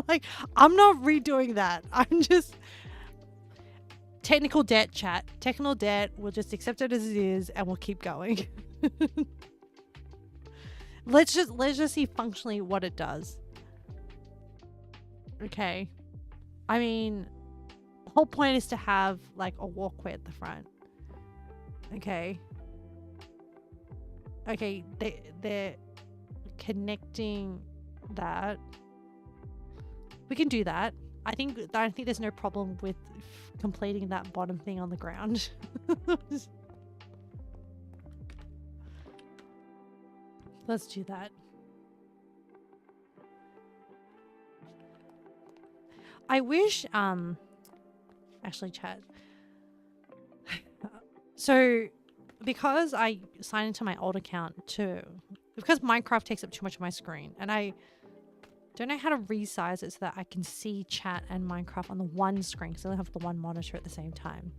Like, I'm not redoing that. I'm just... Technical debt, chat. Technical debt. We'll just accept it as it is and we'll keep going. Let's just see functionally what it does. Okay. I mean, the whole point is to have like a walkway at the front. Okay. Okay, they're connecting that. We can do that. I don't think there's no problem with completing that bottom thing on the ground. Let's do that. I wish, actually chat. So, because I signed into my old account too, because Minecraft takes up too much of my screen, and I don't know how to resize it so that I can see chat and Minecraft on the one screen because I only have the one monitor at the same time.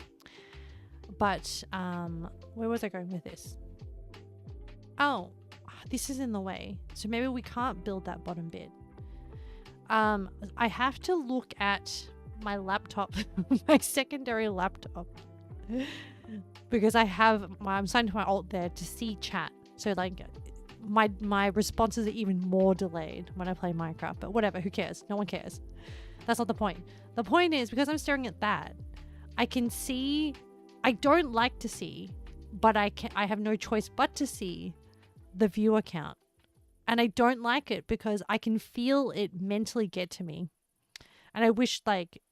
But, where was I going with this? Oh, this is in the way. So maybe we can't build that bottom bit. I have to look at my laptop, my secondary laptop, because I'm signed to my alt there to see chat. So like my responses are even more delayed when I play Minecraft, but whatever, who cares? No one cares. That's not the point. The point is, because I'm staring at that, I can see, I don't like to see, but I have no choice but to see the viewer count. And I don't like it because I can feel it mentally get to me. And I wish like,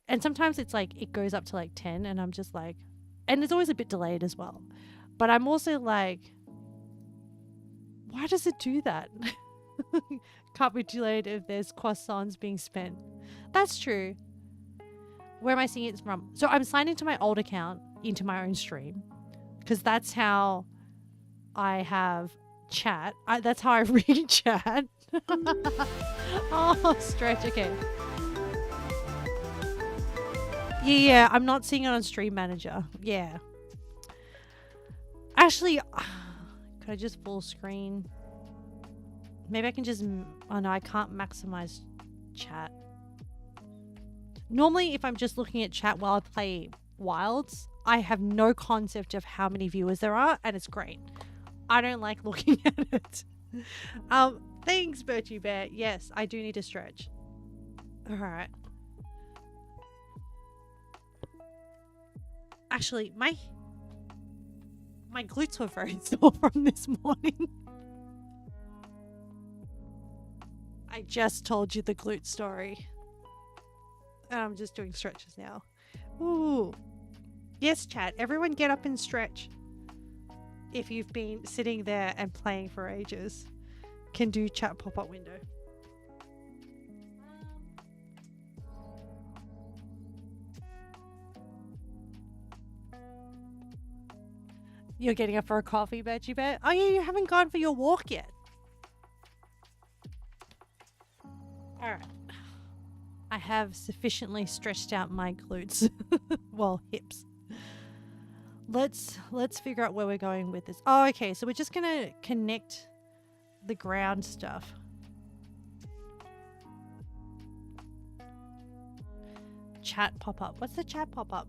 and sometimes it's like, it goes up to like 10 and I'm just like, and it's always a bit delayed as well. But I'm also like, why does it do that? Can't be delayed if there's croissants being spent. That's true. Where am I seeing it from? So I'm signed into my old account, into my own stream, because that's how I have chat. That's how I read chat. Oh, stretch. Okay. Yeah, I'm not seeing it on Stream Manager. Yeah. Actually, could I just full screen? Maybe I can just... Oh no, I can't maximize chat. Normally, if I'm just looking at chat while I play Wilds, I have no concept of how many viewers there are, and it's great. I don't like looking at it. Thanks, Birchie Bear. Yes, I do need to stretch. Alright. Actually, my glutes were very sore from this morning. I just told you the glute story. And I'm just doing stretches now. Ooh. Yes, chat. Everyone get up and stretch. If you've been sitting there and playing for ages. Can do chat pop-up window. You're getting up for a coffee, Veggie Bear? Oh yeah, you haven't gone for your walk yet. Alright. I have sufficiently stretched out my glutes. Well, hips. Let's figure out where we're going with this. Oh, okay, so we're just gonna connect the ground stuff. Chat pop-up. What's the chat pop-up?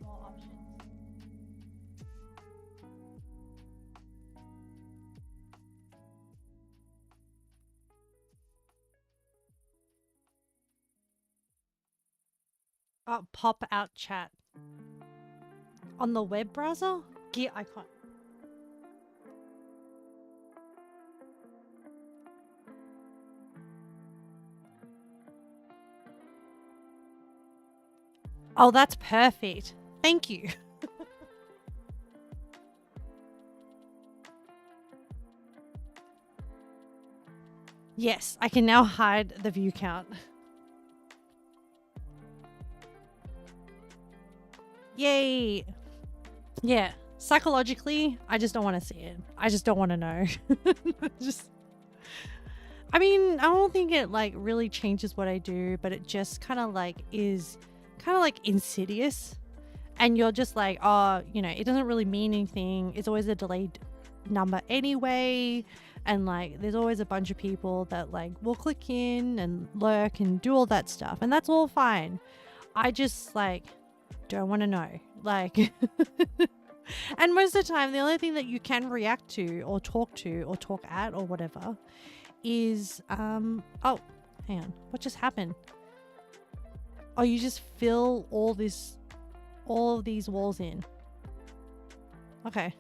More options. Oh, pop out chat. On the web browser? Gear icon. Oh, that's perfect. Thank you. Yes, I can now hide the view count. Yay. Yeah, psychologically, I just don't want to see it. I just don't want to know. I mean, I don't think it like really changes what I do, but it just kind of like is kind of like insidious. And you're just like, oh, you know, it doesn't really mean anything. It's always a delayed number anyway. And like, there's always a bunch of people that like will click in and lurk and do all that stuff. And that's all fine. I just like don't want to know. Like, and most of the time, the only thing that you can react to or talk at or whatever is, oh, hang on. What just happened? Oh, you just fill all of these walls in. Okay.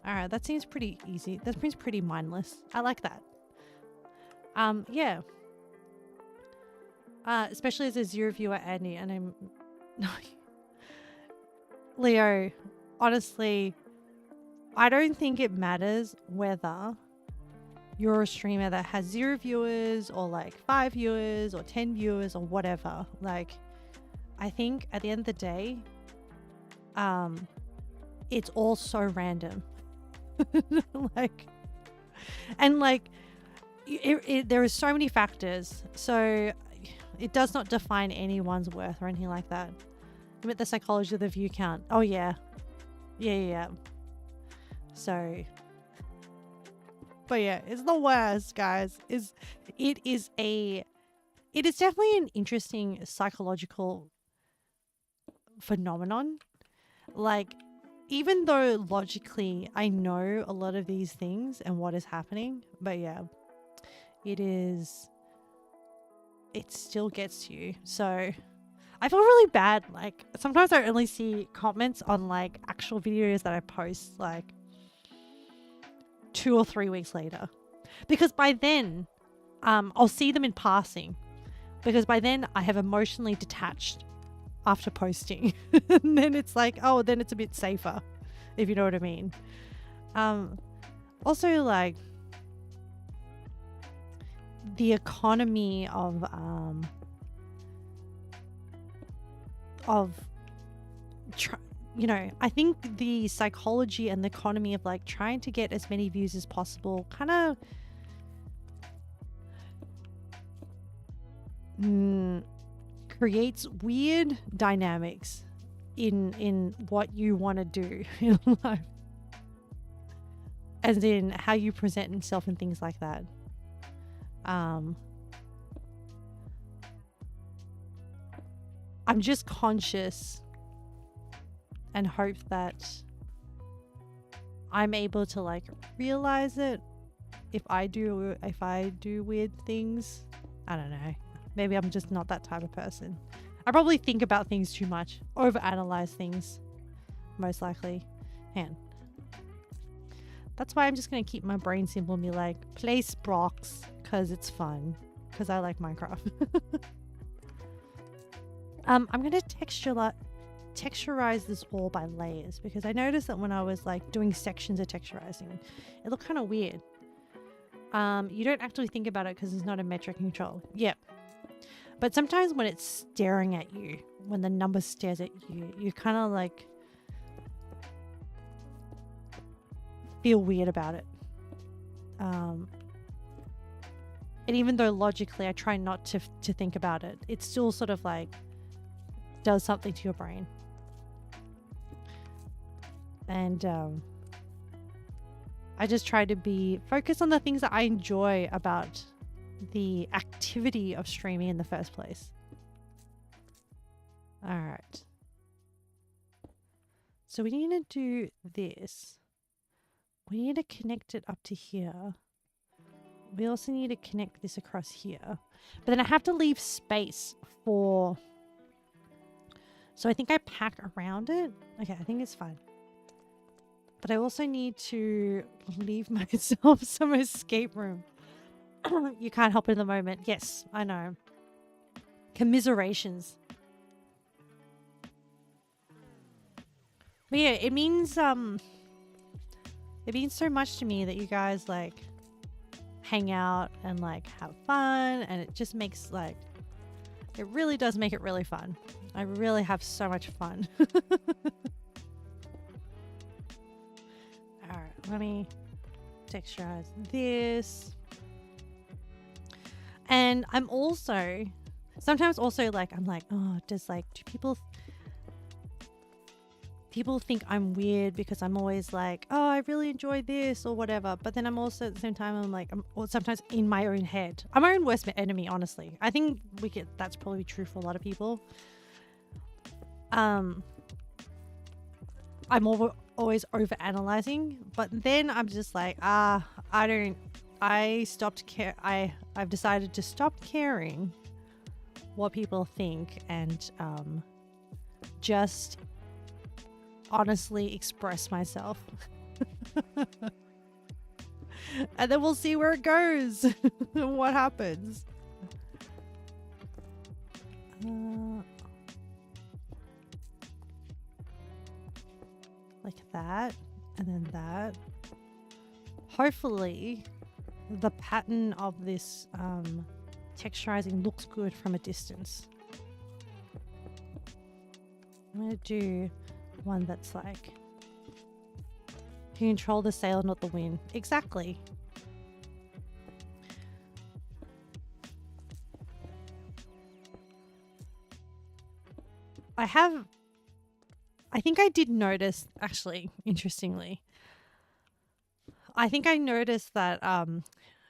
All right. That seems pretty easy. That seems pretty mindless. I like that. Yeah. Especially as a zero viewer Andy, and I'm Leo, honestly, I don't think it matters whether you're a streamer that has 0 viewers or like 5 viewers or 10 viewers or whatever. Like, I think at the end of the day, it's all so random. Like, and like, there are so many factors. So it does not define anyone's worth or anything like that. I meant the psychology of the view count. Oh yeah. Yeah. So, but yeah, it's the worst, guys. It is definitely an interesting psychological phenomenon. Like, even though logically I know a lot of these things and what is happening, but yeah, it still gets to you. So I feel really bad. Like, sometimes I only see comments on like actual videos that I post like 2 or 3 weeks later, because by then I'll see them in passing, because by then I have emotionally detached after posting. And then it's like, oh, then it's a bit safer, if you know what I mean. Also, like, the economy of you know, I think the psychology and the economy of like trying to get as many views as possible kind of creates weird dynamics in what you want to do in life, as in how you present yourself and things like that. I'm just conscious and hope that I'm able to like realize it if I do weird things. I don't know. Maybe I'm just not that type of person. I probably think about things too much, overanalyze things, most likely. And that's why I'm just gonna keep my brain simple and be like, place blocks, because it's fun, because I like Minecraft. I'm gonna texturize this wall by layers, because I noticed that when I was like doing sections of texturizing, it looked kind of weird. You don't actually think about it because it's not a metric control. Yep. But sometimes when it's staring at you, when the number stares at you, you kind of like feel weird about it. And even though logically I try not to think about it, it still sort of like does something to your brain. And I just try to be focused on the things that I enjoy about the activity of streaming in the first place. All right. So we need to do this. We need to connect it up to here. We also need to connect this across here. But then I have to leave space for... So I think I pack around it. Okay, I think it's fine. But I also need to leave myself some escape room. You can't help it in the moment. Yes, I know. Commiserations. But yeah, it means so much to me that you guys like hang out and like have fun, and it just makes like, it really does make it really fun. I really have so much fun. All right, let me texturize this. And I'm also sometimes also like, I'm like, oh, does like, do people think I'm weird because I'm always like, oh, I really enjoy this or whatever. But then I'm also at the same time, I'm like, or sometimes in my own head, I'm my own worst enemy, honestly. I think that's probably true for a lot of people. I'm always over analyzing, but then I'm just like, I've decided to stop caring what people think and just honestly express myself. And then we'll see where it goes. What happens. Like that, and then that. Hopefully the pattern of this texturizing looks good from a distance. I'm gonna do one that's like, you control the sail, not the wind. Exactly. I think I did notice, actually, interestingly, I think I noticed that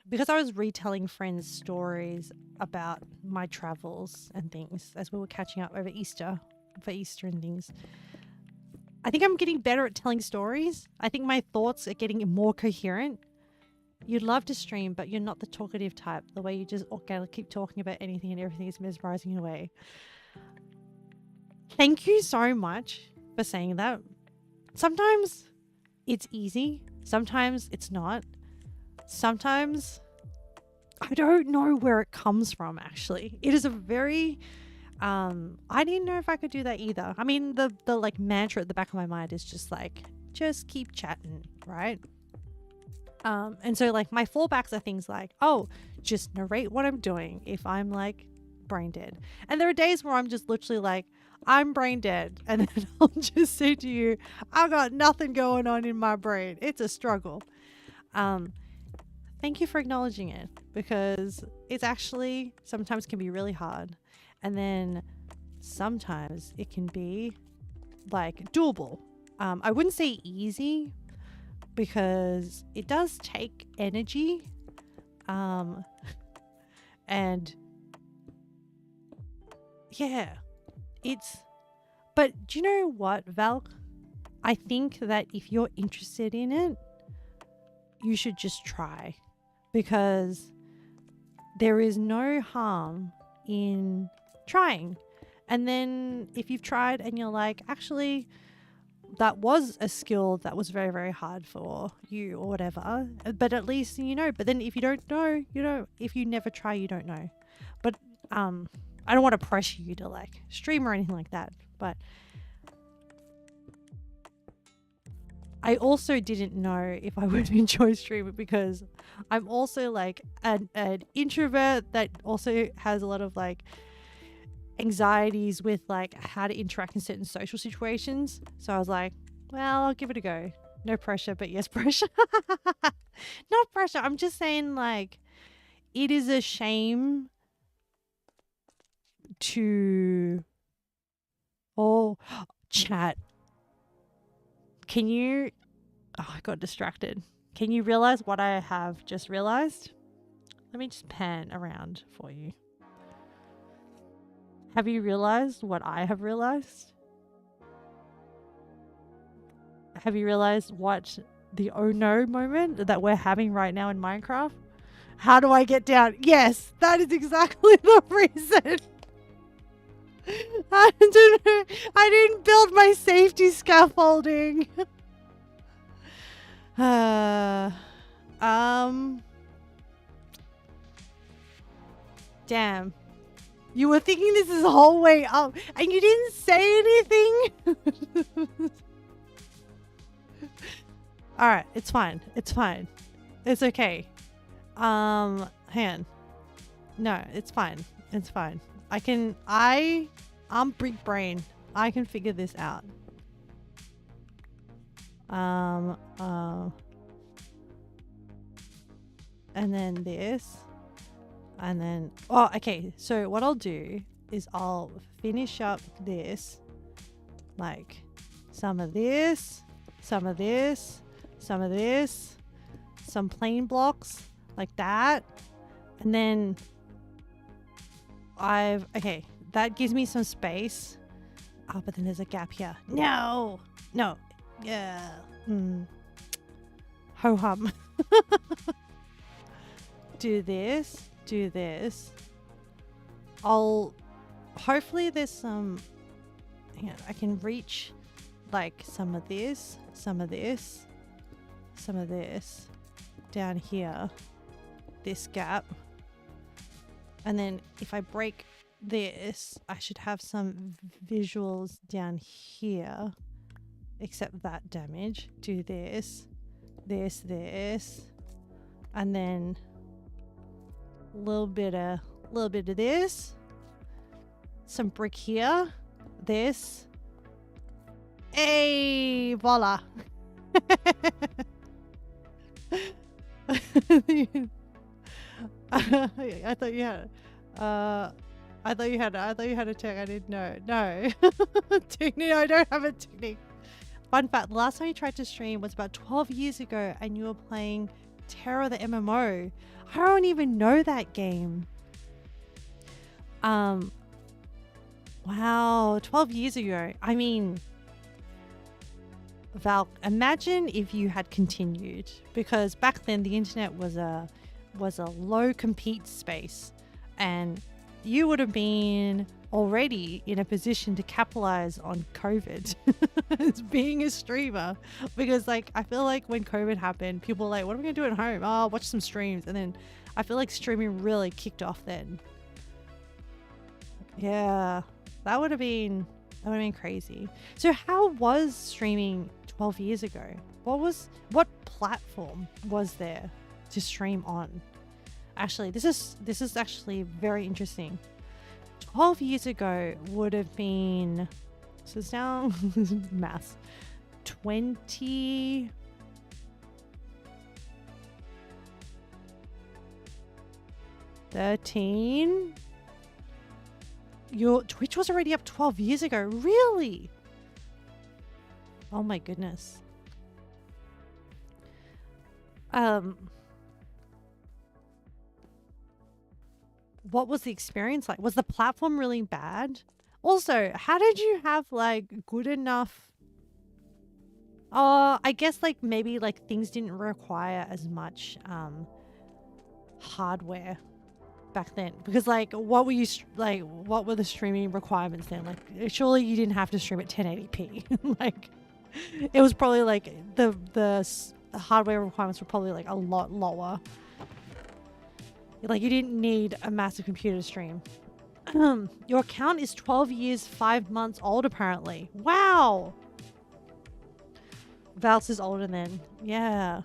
because I was retelling friends' stories about my travels and things as we were catching up over Easter, for Easter and things, I think I'm getting better at telling stories. I think my thoughts are getting more coherent. You'd love to stream, but you're not the talkative type, the way you just organically keep talking about anything and everything is mesmerizing in a way. Thank you so much for saying that. Sometimes it's easy. Sometimes it's not. Sometimes I don't know where it comes from, actually. It is a very... I didn't know if I could do that either. I mean, the like mantra at the back of my mind is just like, just keep chatting, right? And so like my fallbacks are things like, oh, just narrate what I'm doing if I'm like brain dead. And there are days where I'm just literally like, I'm brain dead. And then I'll just say to you, I've got nothing going on in my brain. It's a struggle. Thank you for acknowledging it, because it's actually sometimes can be really hard. And then sometimes it can be like doable. I wouldn't say easy, because it does take energy. And yeah, but do you know what, Val? I think that if you're interested in it, you should just try, because there is no harm in trying. And then if you've tried and you're like, actually, that was a skill that was very, very hard for you or whatever, but at least you know. But then if you don't know, you know. If you never try, you don't know. But I don't want to pressure you to like stream or anything like that, but I also didn't know if I would enjoy streaming, because I'm also like an introvert that also has a lot of like anxieties with like how to interact in certain social situations. So I was like, well, I'll give it a go. No pressure, but yes pressure. Not pressure. I'm just saying, like, it is a shame to... Oh, chat. Can you... Oh, I got distracted. Can you realize what I have just realized? Let me just pan around for you. Have you realized what I have realized? Have you realized what the oh no moment that we're having right now in Minecraft? How do I get down? Yes, that is exactly the reason. I didn't build my safety scaffolding. Damn. You were thinking this is the whole way up and you didn't say anything? All right, it's fine. It's fine. It's okay. Hang on. No, it's fine. It's fine. I'm big brain. I can figure this out. And then this. And then, oh, okay. So what I'll do is I'll finish up this, like some of this, some of this, some of this, some plain blocks like that. And then okay, that gives me some space. Oh, but then there's a gap here. No, yeah. Ho hum. Do this. Hopefully there's some, I can reach like some of this down here, this gap. And then if I break this, I should have some visuals down here, except that damage. Do this, and then a little bit of this, some brick here, this. Hey, voila. I thought you had a tech. I didn't know. No. Technique. I don't have a technique. Fun fact, the last time you tried to stream was about 12 years ago and you were playing Terror the MMO. I don't even know that game. Wow, 12 years ago. I mean, Val, imagine if you had continued, because back then the internet was a low compete space and you would have been already in a position to capitalize on COVID as being a streamer, because like I feel like when COVID happened, people were like, what are we gonna do at home? Oh, watch some streams. And then I feel like streaming really kicked off then. Yeah, that would have been crazy. So how was streaming 12 years ago? What platform was there to stream on? Actually, this is actually very interesting. 12 years ago would have been, so it's now maths, 2013. Your Twitch was already up 12 years ago. Really? Oh my goodness. What was the experience like? Was the platform really bad? Also, how did you have like good enough? I guess like maybe like things didn't require as much hardware back then, because like what were the streaming requirements then? Like surely you didn't have to stream at 1080p. Like it was probably like the hardware requirements were probably like a lot lower. Like you didn't need a massive computer to stream. Your account is 12 years 5 months old apparently. Wow. Vals is older than, yeah.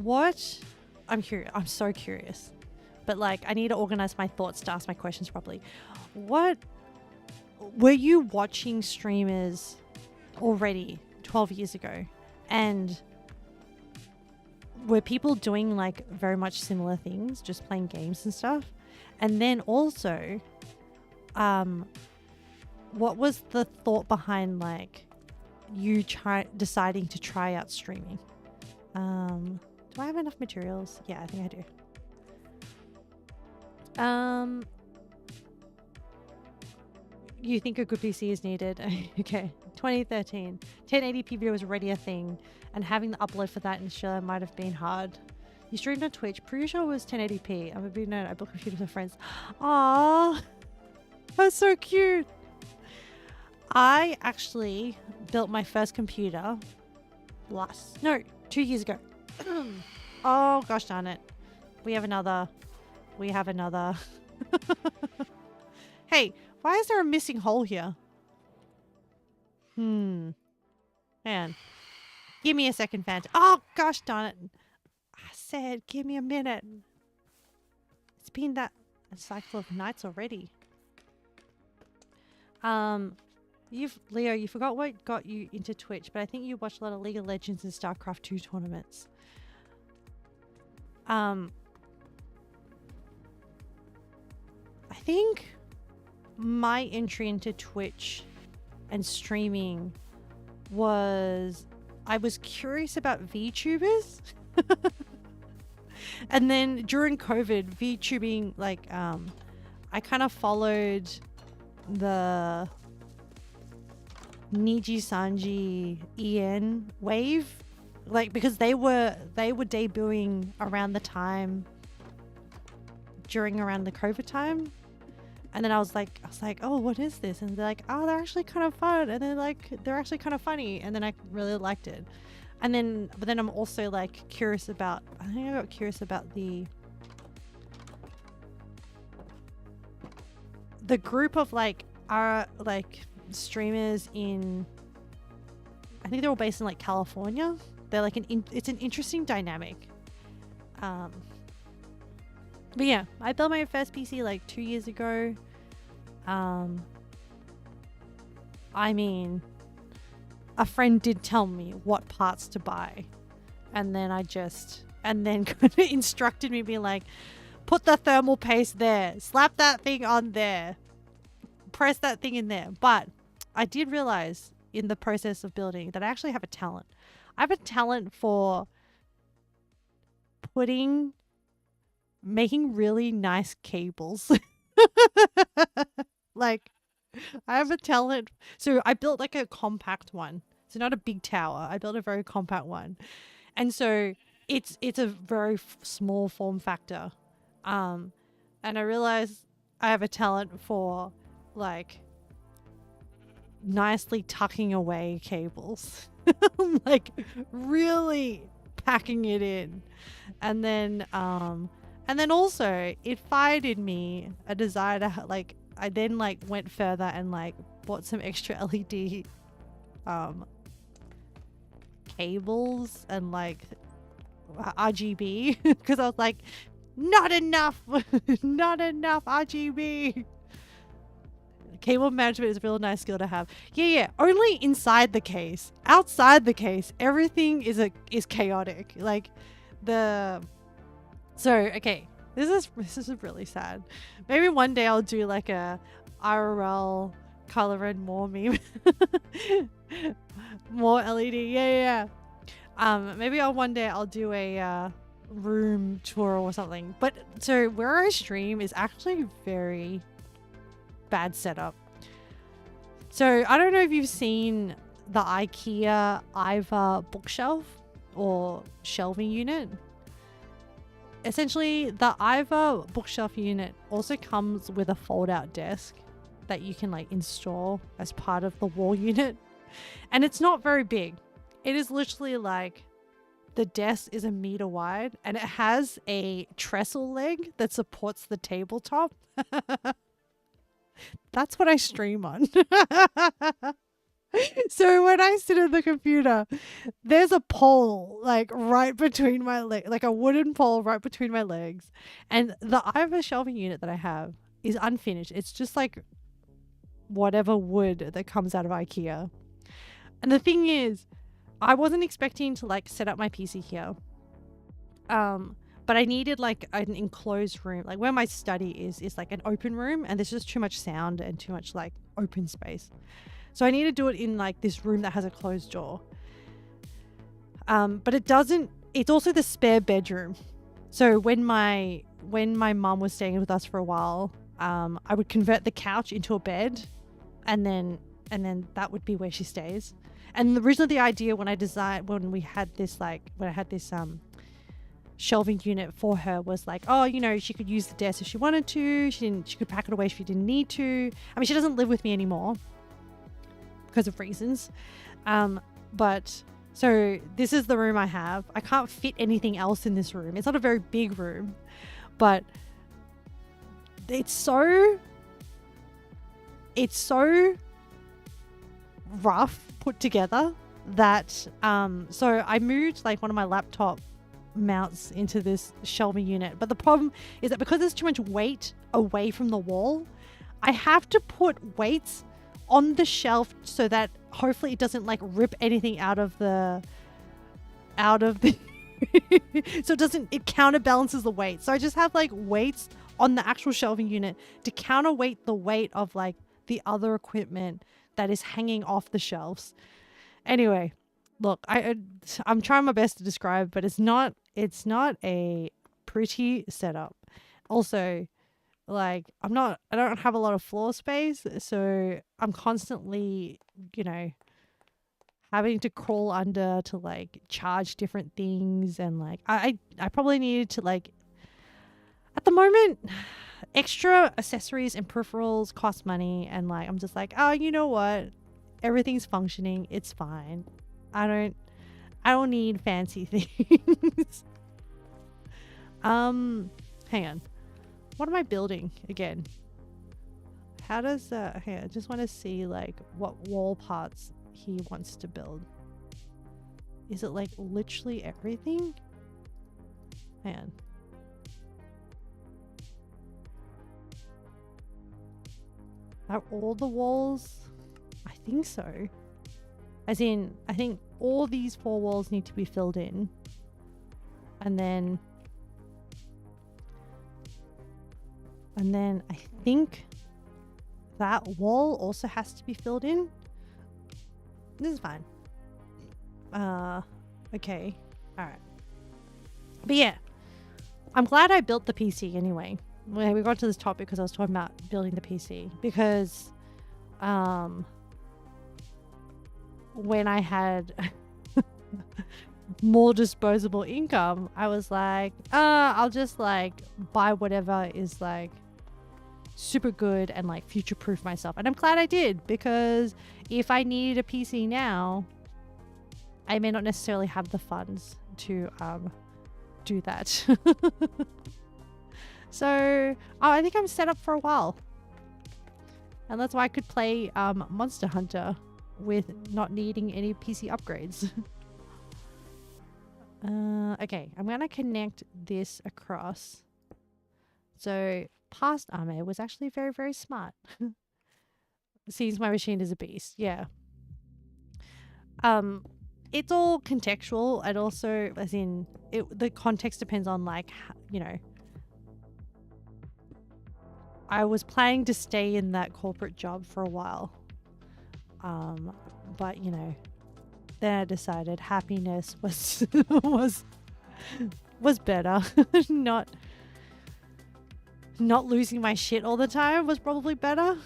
What? I'm curious. I'm so curious. But like, I need to organize my thoughts to ask my questions properly. What? Were you watching streamers already 12 years ago? And were people doing like very much similar things, just playing games and stuff? And then also, what was the thought behind like you deciding to try out streaming? Do I have enough materials? Yeah, I think I do. You think a good PC is needed? Okay. 2013. 1080p video was already a thing, and having the upload for that in Australia might have been hard. You streamed on Twitch. Pretty sure it was 1080p. I'm a big nerd. I built computers with friends. Aww. That's so cute. I actually built my first computer 2 years ago. Oh gosh darn it. We have another. Hey, why is there a missing hole here? Man. Give me a second, Fant. Oh, gosh darn it. I said, give me a minute. It's been that a cycle of nights already. Leo, you forgot what got you into Twitch, but I think you watched a lot of League of Legends and StarCraft 2 tournaments. I think my entry into Twitch and streaming was I was curious about VTubers. And then during COVID, VTubing, like, I kind of followed the Niji Sanji EN wave, like, because they were debuting around the time around the COVID time. And then I was like, oh, what is this? And they're like, oh, they're actually kind of fun. And they're actually kind of funny. And then I really liked it. And then, but then I'm also like curious about, I think I got curious about the group of like streamers in, I think they're all based in like California. They're like it's an interesting dynamic. But yeah, I built my first PC like 2 years ago. I mean, a friend did tell me what parts to buy, and then kind of instructed me, being like, put the thermal paste there, slap that thing on there, press that thing in there. But I did realize in the process of building that I actually have a talent. I have a talent for making really nice cables. Like, I have a talent. So I built like a compact one. So not a big tower. I built a very compact one. And so it's a very small form factor. And I realized I have a talent for like nicely tucking away cables. Like really packing it in. And then also it fired in me a desire to like, I then like went further and like bought some extra LED cables and like RGB because I was like, not enough RGB. Cable management is a real nice skill to have. Yeah, only inside the case. Outside the case, everything is chaotic. Like okay, this is really sad. Maybe one day I'll do like a IRL color and more meme. More LED. Yeah. Maybe one day I'll do a room tour or something. But so where I stream is actually very bad setup. So I don't know if you've seen the IKEA Iva bookshelf or shelving unit. Essentially, the Iva bookshelf unit also comes with a fold-out desk that you can like install as part of the wall unit. And it's not very big. It is literally like the desk is 1 meter wide and it has a trestle leg that supports the tabletop. That's what I stream on. So when I sit at the computer, there's a pole like right between my legs, like a wooden pole right between my legs. And the Iva shelving unit that I have is unfinished. It's just like whatever wood that comes out of IKEA. And the thing is, I wasn't expecting to like set up my PC here. But I needed like an enclosed room. Like where my study is like an open room, and there's just too much sound and too much like open space. So I need to do it in like this room that has a closed door. But it's also the spare bedroom. So when my mum was staying with us for a while, I would convert the couch into a bed and then that would be where she stays. And originally the idea when I had this shelving unit for her was like, oh, you know, she could use the desk if she wanted to. She could pack it away if she didn't need to. I mean, she doesn't live with me anymore because of reasons. But so this is the room I have. I can't fit anything else in this room. It's not a very big room, but it's so it's so rough put together that so I moved like one of my laptop mounts into this shelving unit, but the problem is that because there's too much weight away from the wall, I have to put weights on the shelf so that hopefully it doesn't like rip anything out of the so it counterbalances the weight. So I just have like weights on the actual shelving unit to counterweight the weight of like the other equipment that is hanging off the shelves. Anyway, look, I'm trying my best to describe, but it's not a pretty setup. Also, like I don't have a lot of floor space, so I'm constantly, having to crawl under to like charge different things, and like I probably needed to like, at the moment, extra accessories and peripherals cost money, and like I'm just like, oh, you know what? Everything's functioning, it's fine. I don't need fancy things. Hang on. What am I building again? How does hang on, I just want to see like what wall parts he wants to build. Is it like literally everything? Hang on. Are all the walls? I think so. As in, I think all these 4 walls need to be filled in. And then I think that wall also has to be filled in. This is fine. Okay. Alright. But yeah. I'm glad I built the PC anyway. We got to this topic because I was talking about building the PC. Because when I had more disposable income, I was like, I'll just like buy whatever is like super good and like future proof myself. And I'm glad I did, because if I needed a PC now, I may not necessarily have the funds to do that. So I think I'm set up for a while, and that's why I could play Monster Hunter with not needing any PC upgrades. Okay, I'm gonna connect this across. So past Ame was actually very, very smart. Sees my machine is a beast. Yeah. It's all contextual, and also as in the context depends on like, I was planning to stay in that corporate job for a while. But then I decided happiness was was better. Not losing my shit all the time was probably better.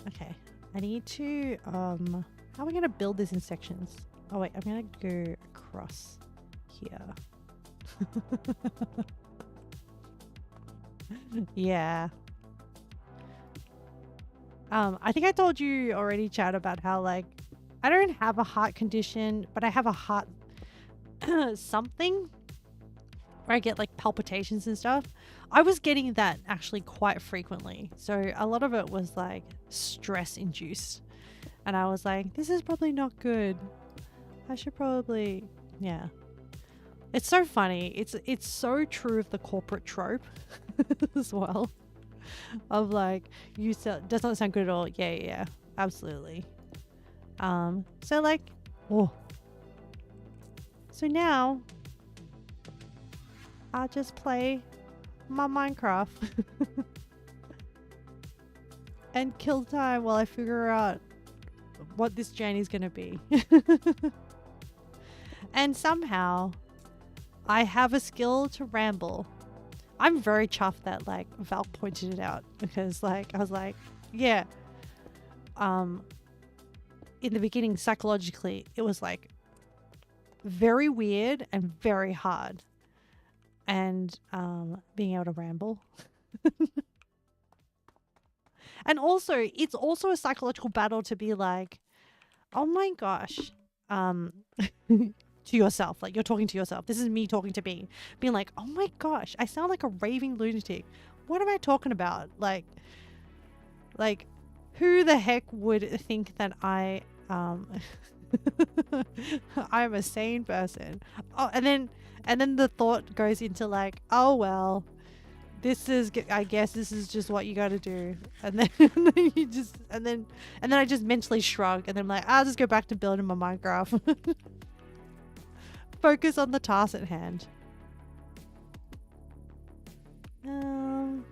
Okay. I need to how are we gonna build this in sections? Oh wait, I'm gonna go across here. Yeah. I think I told you already, Chad, about how like I don't have a heart condition, but I have a heart something where I get like palpitations and stuff. I was getting that actually quite frequently. So a lot of it was like stress induced. And I was like, this is probably not good. I should probably, yeah. It's so funny. It's so true of the corporate trope as well. Of like, does not sound good at all. Yeah, absolutely. So like, oh. So now, I'll just play my Minecraft and kill time while I figure out what this journey's gonna be. And somehow, I have a skill to ramble. I'm very chuffed that like Val pointed it out, because like I was like, yeah. In the beginning, psychologically, it was like very weird and very hard. And being able to ramble. And also, it's also a psychological battle to be like, oh my gosh, to yourself, like you're talking to yourself. This is me talking to me, being like, oh my gosh, I sound like a raving lunatic. What am I talking about? Like Who the heck would think that I'm a sane person? Oh, and then the thought goes into like, oh well, I guess this is just what you got to do. And then and then I just mentally shrug, and then I'm like, I'll just go back to building my Minecraft. Focus on the task at hand. Man,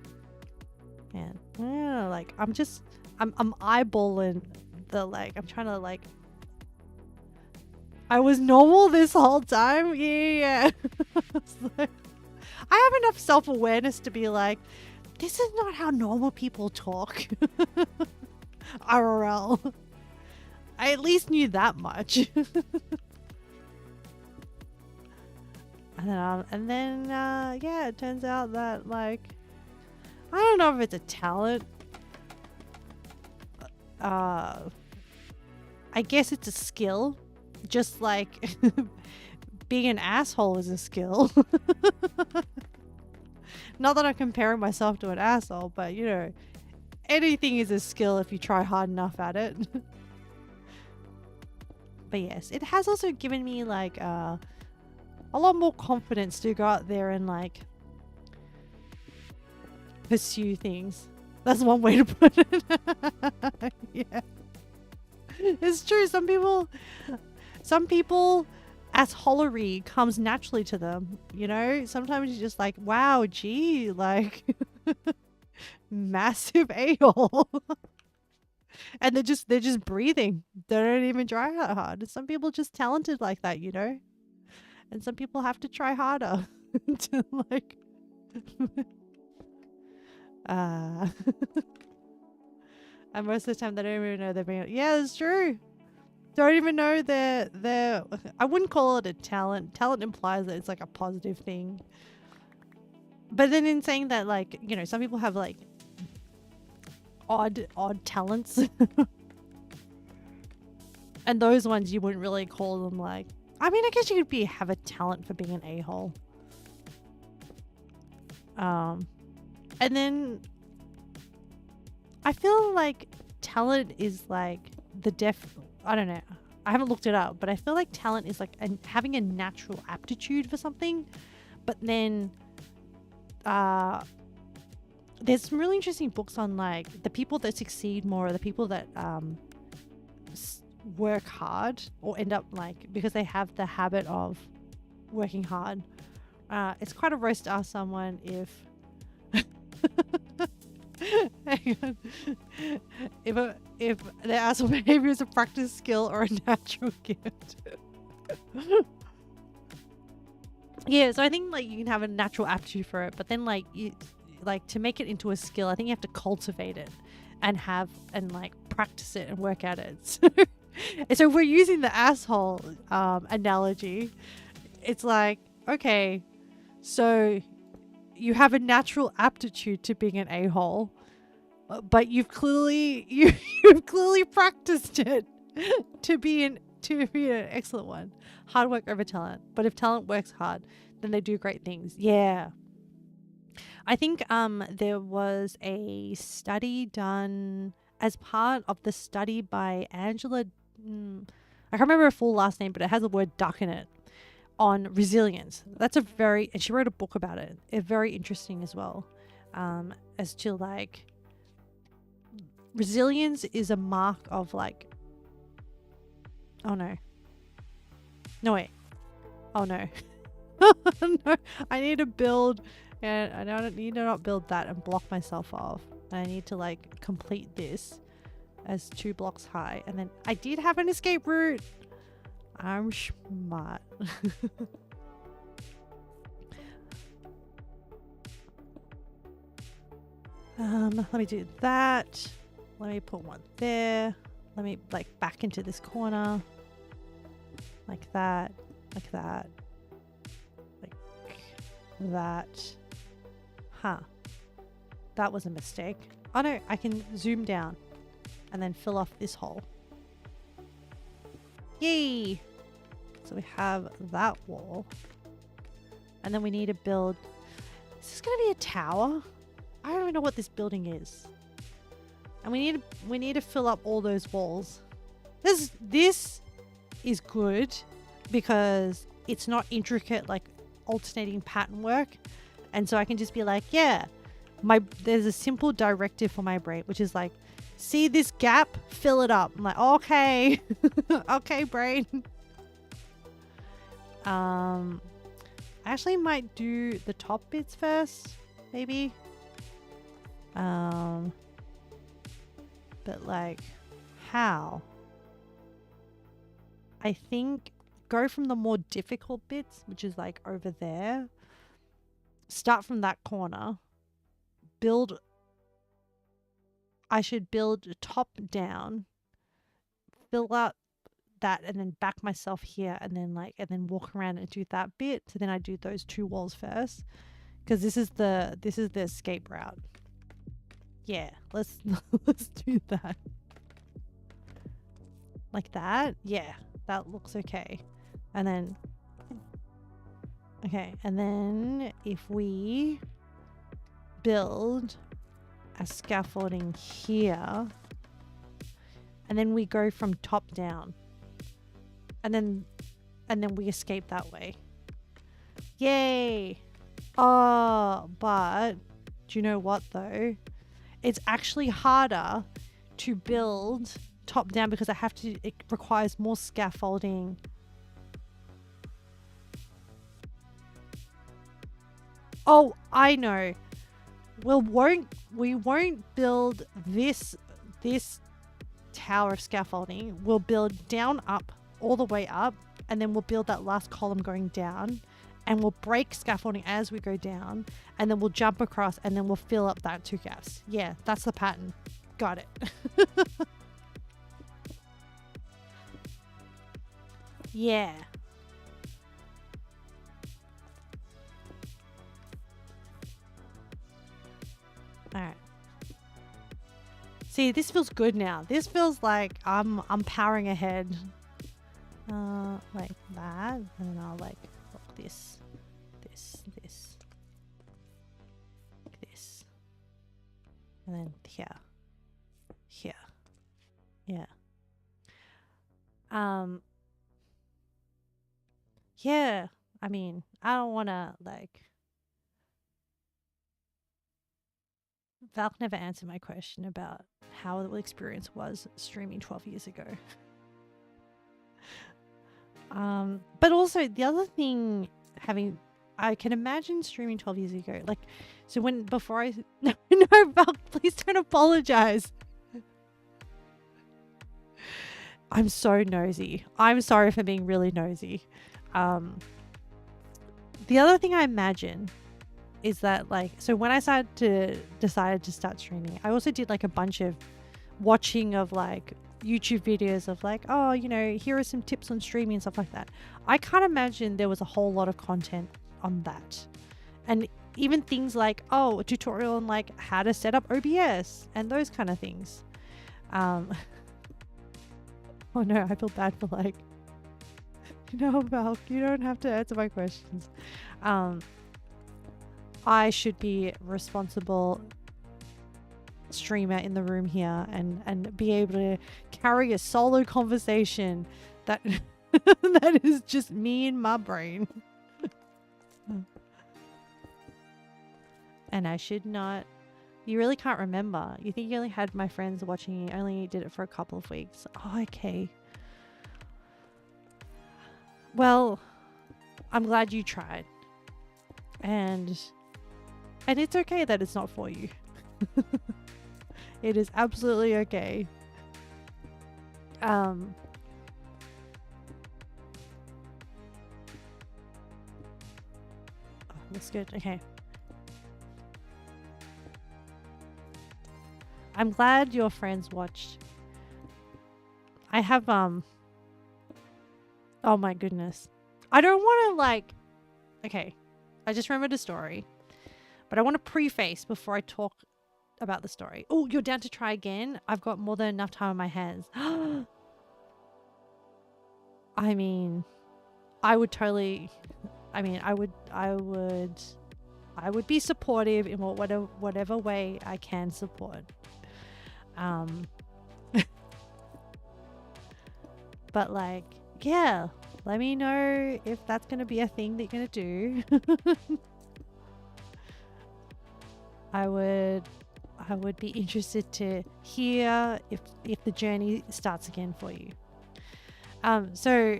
yeah, like I'm eyeballing the I'm trying to I was normal this whole time. Yeah. I have enough self-awareness to be like, this is not how normal people talk. RRL. I at least knew that much. And then yeah, it turns out that I don't know if it's a talent. I guess it's a skill. Just like being an asshole is a skill. Not that I'm comparing myself to an asshole, but you know, anything is a skill if you try hard enough at it. But yes, it has also given me a lot more confidence to go out there and pursue things. That's one way to put it. Yeah. It's true. Some people assholery comes naturally to them, you know? Sometimes you're just like, wow, gee, massive a-hole. And they're just breathing. They don't even try that hard. Some people are just talented like that, you know? And some people have to try harder to and most of the time they don't even know they're being, yeah, it's true. Don't even know they're I wouldn't call it a talent. Talent implies that it's a positive thing. But then in saying that, you know, some people have odd talents. And those ones you wouldn't really call them I mean, I guess you could have a talent for being an a-hole. And then I feel like talent is I don't know. I haven't looked it up, but I feel like talent is having a natural aptitude for something. But then there's some really interesting books on the people that succeed more are the people that work hard or end up because they have the habit of working hard. It's quite a roast to ask someone if hang on. If their asshole behavior is a practice skill or a natural gift. Yeah, so I think you can have a natural aptitude for it, but then you to make it into a skill, I think you have to cultivate it and practice it and work at it. So if we're using the asshole analogy, it's okay, so you have a natural aptitude to being an a-hole, but you've clearly practiced it to be an excellent one. Hard work over talent. But if talent works hard, then they do great things. Yeah. I think there was a study done as part of the study by Angela. I can't remember her full last name, but it has the word duck in it. On resilience. That's and she wrote a book about it. It's very interesting as well. As to resilience is a mark of oh no. No wait. Oh no. No. I need to build and I don't need to not build that and block myself off. I need to complete this as 2 blocks high. And then I did have an escape route. I'm smart. Let me do that. Let me put one there. Let me back into this corner. Like that. Like that. Like that. Huh. That was a mistake. Oh no, I can zoom down and then fill off this hole. Yay! So we have that wall. And then we need to build... Is this going to be a tower? I don't even know what this building is. And we need to fill up all those walls. This is good because it's not intricate like alternating pattern work. And so I can just be like, yeah, there's a simple directive for my brain, which is like, see this gap, fill it up. I'm like, okay. Okay, brain. I actually might do the top bits first, maybe. But like, how? I think go from the more difficult bits, which is like over there. Start from that corner. I should build top down, fill out that, and then back myself here, and then walk around and do that bit. So then I do those 2 walls first, because this is the escape route. Yeah, let's do that. Like that. Yeah, that looks okay. And then and then if we build a scaffolding here, and then we go from top down, and then we escape that way. Yay! Oh, but do you know what though? It's actually harder to build top down because it requires more scaffolding. Oh, I know. We won't build this tower of scaffolding. We'll build down, up, all the way up, and then we'll build that last column going down, and we'll break scaffolding as we go down, and then we'll jump across, and then we'll fill up that 2 gaps. Yeah, that's the pattern. Got it. Yeah. Alright. See, this feels good now. This feels like I'm powering ahead. Like that. And then I'll like look this. And then here. Yeah. Yeah. I mean, I don't wanna like Valk never answered my question about how the experience was streaming 12 years ago. But also the other thing, I can imagine streaming 12 years ago. Like, so before I, no, Valk, please don't apologize. I'm so nosy. I'm sorry for being really nosy. The other thing I imagine is that like, so when I decided to start streaming, I also did like a bunch of watching of like YouTube videos of like, oh, you know, here are some tips on streaming and stuff like that. I can't imagine there was a whole lot of content on that. And even things like, oh, a tutorial on like how to set up OBS and those kind of things. Oh no, I feel bad for like, Valk, you don't have to answer my questions. I should be responsible streamer in the room here and be able to carry a solo conversation that that is just me and my brain. And I should not. You really can't remember. You think you only had my friends watching, you only did it for a couple of weeks. Oh, okay. Well, I'm glad you tried. And it's okay that it's not for you. It is absolutely okay. Oh, that's good. Okay. I'm glad your friends watched. I have, oh my goodness. I don't want to like, okay. I just remembered a story, but I want to preface before I talk about the story. Oh, you're down to try again? I've got more than enough time on my hands. I mean, I would totally, I mean, I would be supportive in whatever way I can support. But like, yeah, let me know if that's going to be a thing that you're going to do. I would be interested to hear if the journey starts again for you. So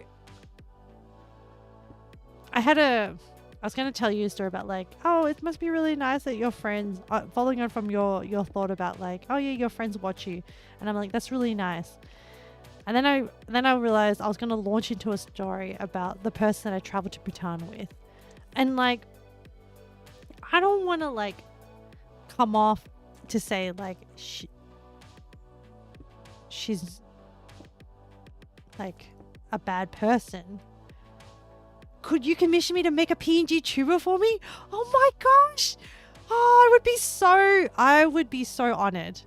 I was going to tell you a story about like, oh, it must be really nice that your friends, following on from your thought about like, oh yeah, your friends watch you. And I'm like, that's really nice. And then I realized I was going to launch into a story about the person that I traveled to Bhutan with. And like, I don't want to like come off to say like she's like a bad person. Could you commission me to make a PNG tuber for me? Oh my gosh. Oh, I would be so honored.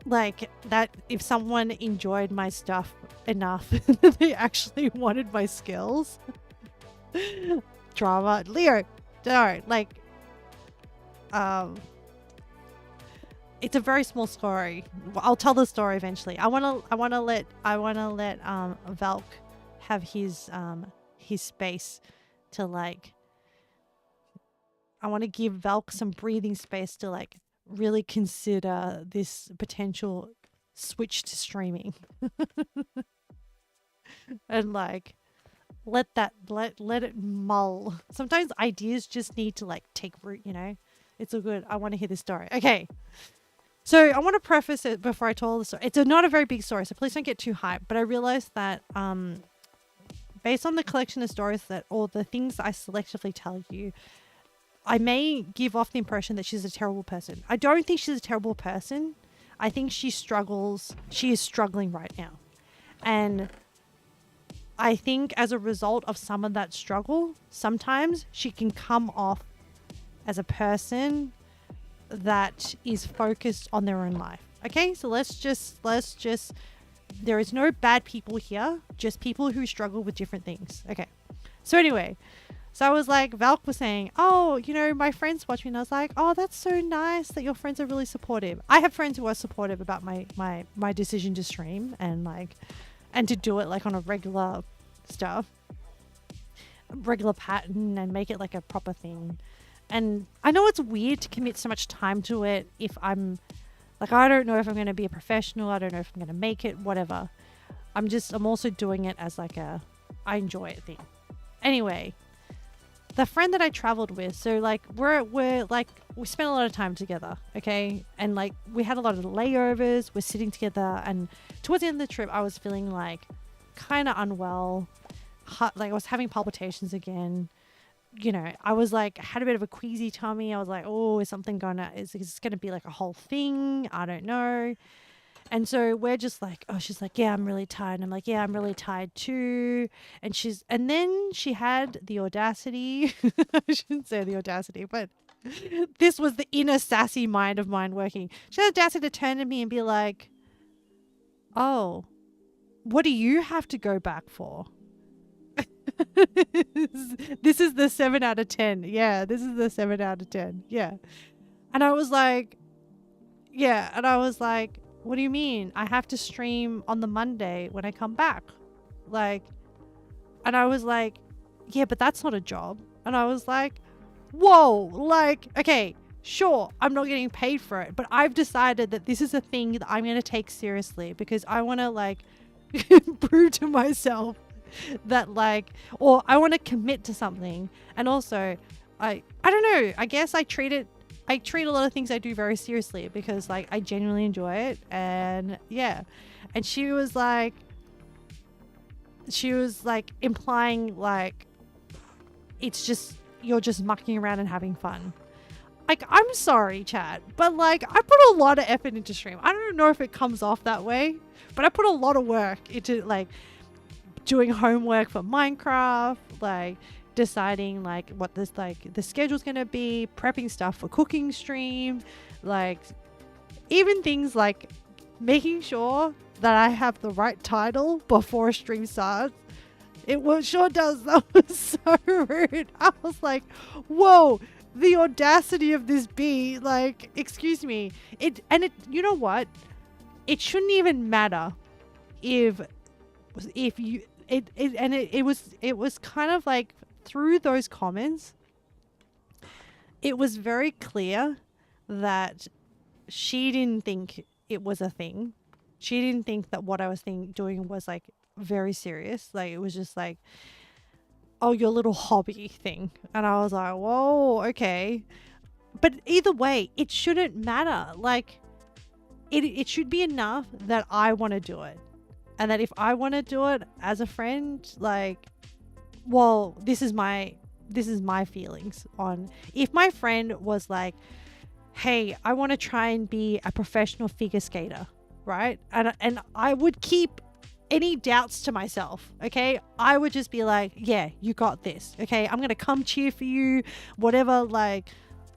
Like that if someone enjoyed my stuff enough that they actually wanted my skills. Drama. Leo, no, like it's a very small story. I'll tell the story eventually. I wanna let Valk have his space to like. I want to give Valk some breathing space to like really consider this potential switch to streaming. And like let it mull. Sometimes ideas just need to like take root, you know. It's all good. I want to hear this story. Okay. So I want to preface it before I tell the story. It's not a very big story, so please don't get too hyped. But I realized that based on the collection of stories or the things I selectively tell you, I may give off the impression that she's a terrible person. I don't think she's a terrible person. I think she is struggling right now. And I think as a result of some of that struggle, sometimes she can come off as a person that is focused on their own life. Okay, so let's just there is no bad people here, just people who struggle with different things. Okay, so anyway, so I was like, Valk was saying, oh, you know, my friends watch me, and I was like, oh, that's so nice that your friends are really supportive. I have friends who are supportive about my decision to stream and to do it like on a regular pattern and make it like a proper thing. And I know it's weird to commit so much time to it if I'm like, I don't know if I'm going to be a professional. I don't know if I'm going to make it, whatever. I'm also doing it as like I enjoy it thing. Anyway, the friend that I traveled with, so like we spent a lot of time together, okay? And like we had a lot of layovers, we're sitting together, and towards the end of the trip I was feeling like kind of unwell, like I was having palpitations again. You know, I was like, had a bit of a queasy tummy. I was like, oh, is something is this going to be like a whole thing? I don't know. And so we're just like, oh, she's like, yeah, I'm really tired. And I'm like, yeah, I'm really tired too. And then she had the audacity, I shouldn't say the audacity, but this was the inner sassy mind of mine working. She had the audacity to turn to me and be like, oh, what do you have to go back for? This is the 7 out of 10. Yeah, this is the 7 out of 10. Yeah. And I was like, what do you mean? I have to stream on the Monday when I come back. Like, and I was like, yeah, but that's not a job. And I was like, whoa, like, okay, sure, I'm not getting paid for it, but I've decided that this is a thing that I'm going to take seriously because I want to like prove to myself that like, or I want to commit to something. And also I don't know, I guess I treat a lot of things I do very seriously because like I genuinely enjoy it. And yeah, and she was like implying like it's just you're just mucking around and having fun. Like, I'm sorry, chat, but like I put a lot of effort into stream. I don't know if it comes off that way, but I put a lot of work into like doing homework for Minecraft, like deciding like what this like the schedule's gonna be, prepping stuff for cooking stream, like even things like making sure that I have the right title before a stream starts. It sure does. That was so rude. I was like, whoa, the audacity of this bee. Like, excuse me. You know what? It shouldn't even matter if you, it was kind of like through those comments, it was very clear that she didn't think it was a thing. She didn't think that what I was doing was like very serious. Like, it was just like, oh, your little hobby thing. And I was like, whoa, okay. But either way, it shouldn't matter. Like, it should be enough that I want to do it. And that if I want to do it as a friend, like, well, this is my feelings on, if my friend was like, hey, I want to try and be a professional figure skater, right? And I would keep any doubts to myself, okay? I would just be like, yeah, you got this, okay? I'm going to come cheer for you, whatever, like,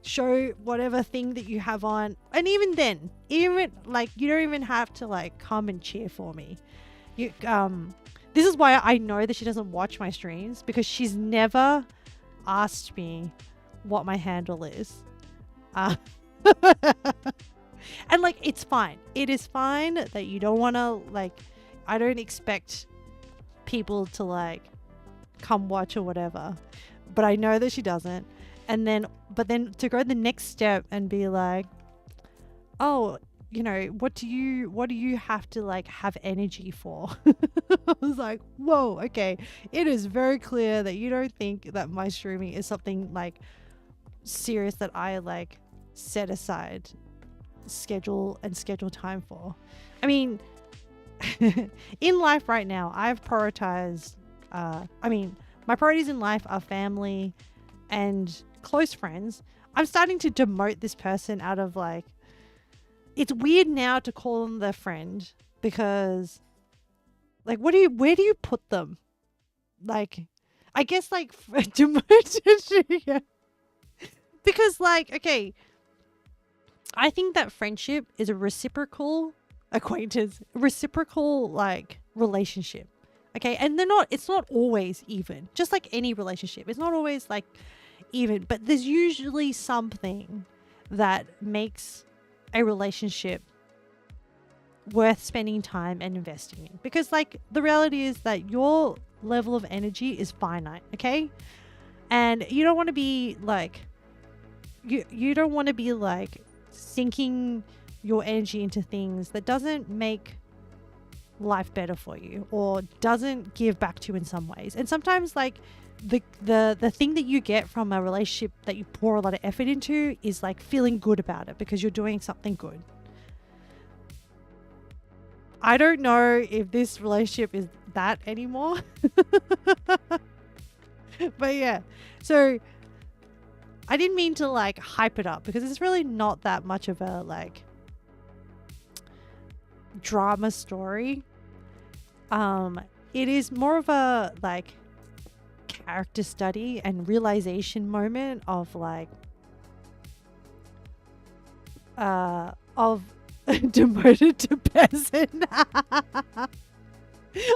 show whatever thing that you have on. And even then, even like, you don't even have to like come and cheer for me. You this is why I know that she doesn't watch my streams, because she's never asked me what my handle is. And like, it's fine. It is fine that you don't want to, like, I don't expect people to like come watch or whatever, but I know that she doesn't. But then to go the next step and be like, oh, you know, what do you have to like have energy for? I was like, whoa, okay. It is very clear that you don't think that my streaming is something like serious that I like set aside schedule time for. I mean, in life right now, I've prioritized, my priorities in life are family and close friends. I'm starting to demote this person out of like, it's weird now to call them their friend, because like, where do you put them? Like, I guess like demoted, yeah. Because like, okay, I think that friendship is a reciprocal acquaintance, reciprocal like relationship. Okay. And it's not always even, just like any relationship. It's not always like even, but there's usually something that makes a relationship worth spending time and investing in. Because like, the reality is that your level of energy is finite. Okay. And you don't want to be like, you don't want to be like sinking your energy into things that doesn't make life better for you or doesn't give back to you in some ways. And sometimes like the thing that you get from a relationship that you pour a lot of effort into is like feeling good about it because you're doing something good. I don't know if this relationship is that anymore. But yeah, so I didn't mean to like hype it up, because it's really not that much of a like drama story. It is more of a like character study and realization moment of like of demoted to peasant.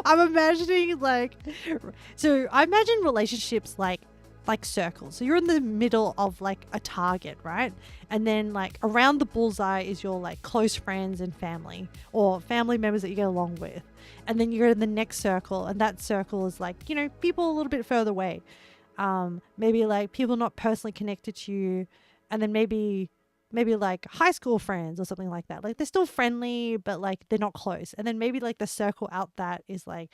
I'm imagining like, so I imagine relationships like circles. So you're in the middle of like a target, right? And then like around the bullseye is your like close friends and family, or family members that you get along with. And then you're in the next circle, and that circle is like, you know, people a little bit further away. Maybe like people not personally connected to you, and then maybe like high school friends or something like that. Like they're still friendly, but like they're not close. And then maybe like the circle out that is like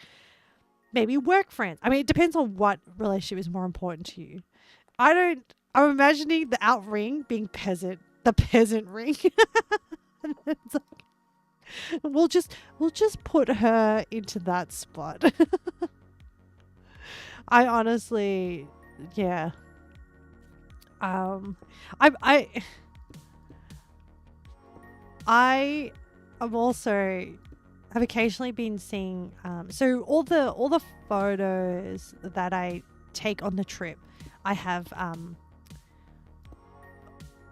maybe work friends. I mean, it depends on what relationship is more important to you. I'm imagining the out ring being peasant, the peasant ring. And it's like, we'll just put her into that spot. I honestly, yeah. I have also have occasionally been seeing so all the photos that I take on the trip, I have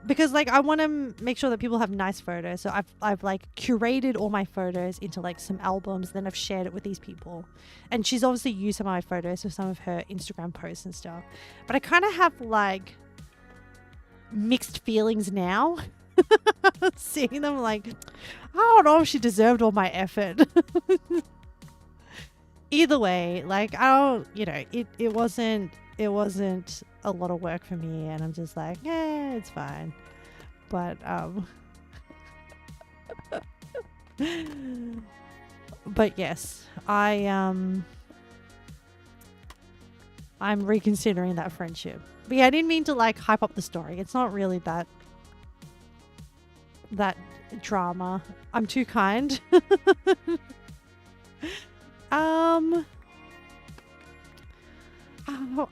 because like I want to make sure that people have nice photos, so I've like curated all my photos into like some albums, then I've shared it with these people, and she's obviously used some of my photos for some of her Instagram posts and stuff. But I kind of have like mixed feelings now. Seeing them like, I don't know if she deserved all my effort. Either way, like, I don't, it wasn't a lot of work for me, and I'm just like, yeah, it's fine. But but yes, I'm reconsidering that friendship. But yeah, I didn't mean to like hype up the story. It's not really that drama. I'm too kind.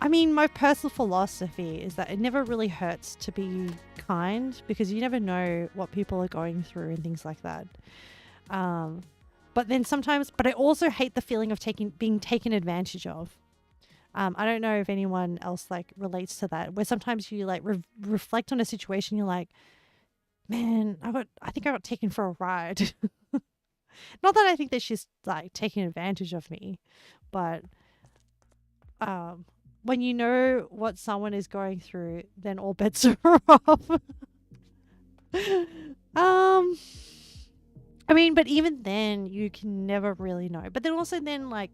I mean, my personal philosophy is that it never really hurts to be kind, because you never know what people are going through and things like that. But then sometimes, but I also hate the feeling of being taken advantage of. I don't know if anyone else like relates to that, where sometimes you like reflect on a situation, you're like, man, I think I got taken for a ride. Not that I think that she's like taking advantage of me, but when you know what someone is going through, then all bets are off. I mean, but even then, you can never really know. But then also then, like,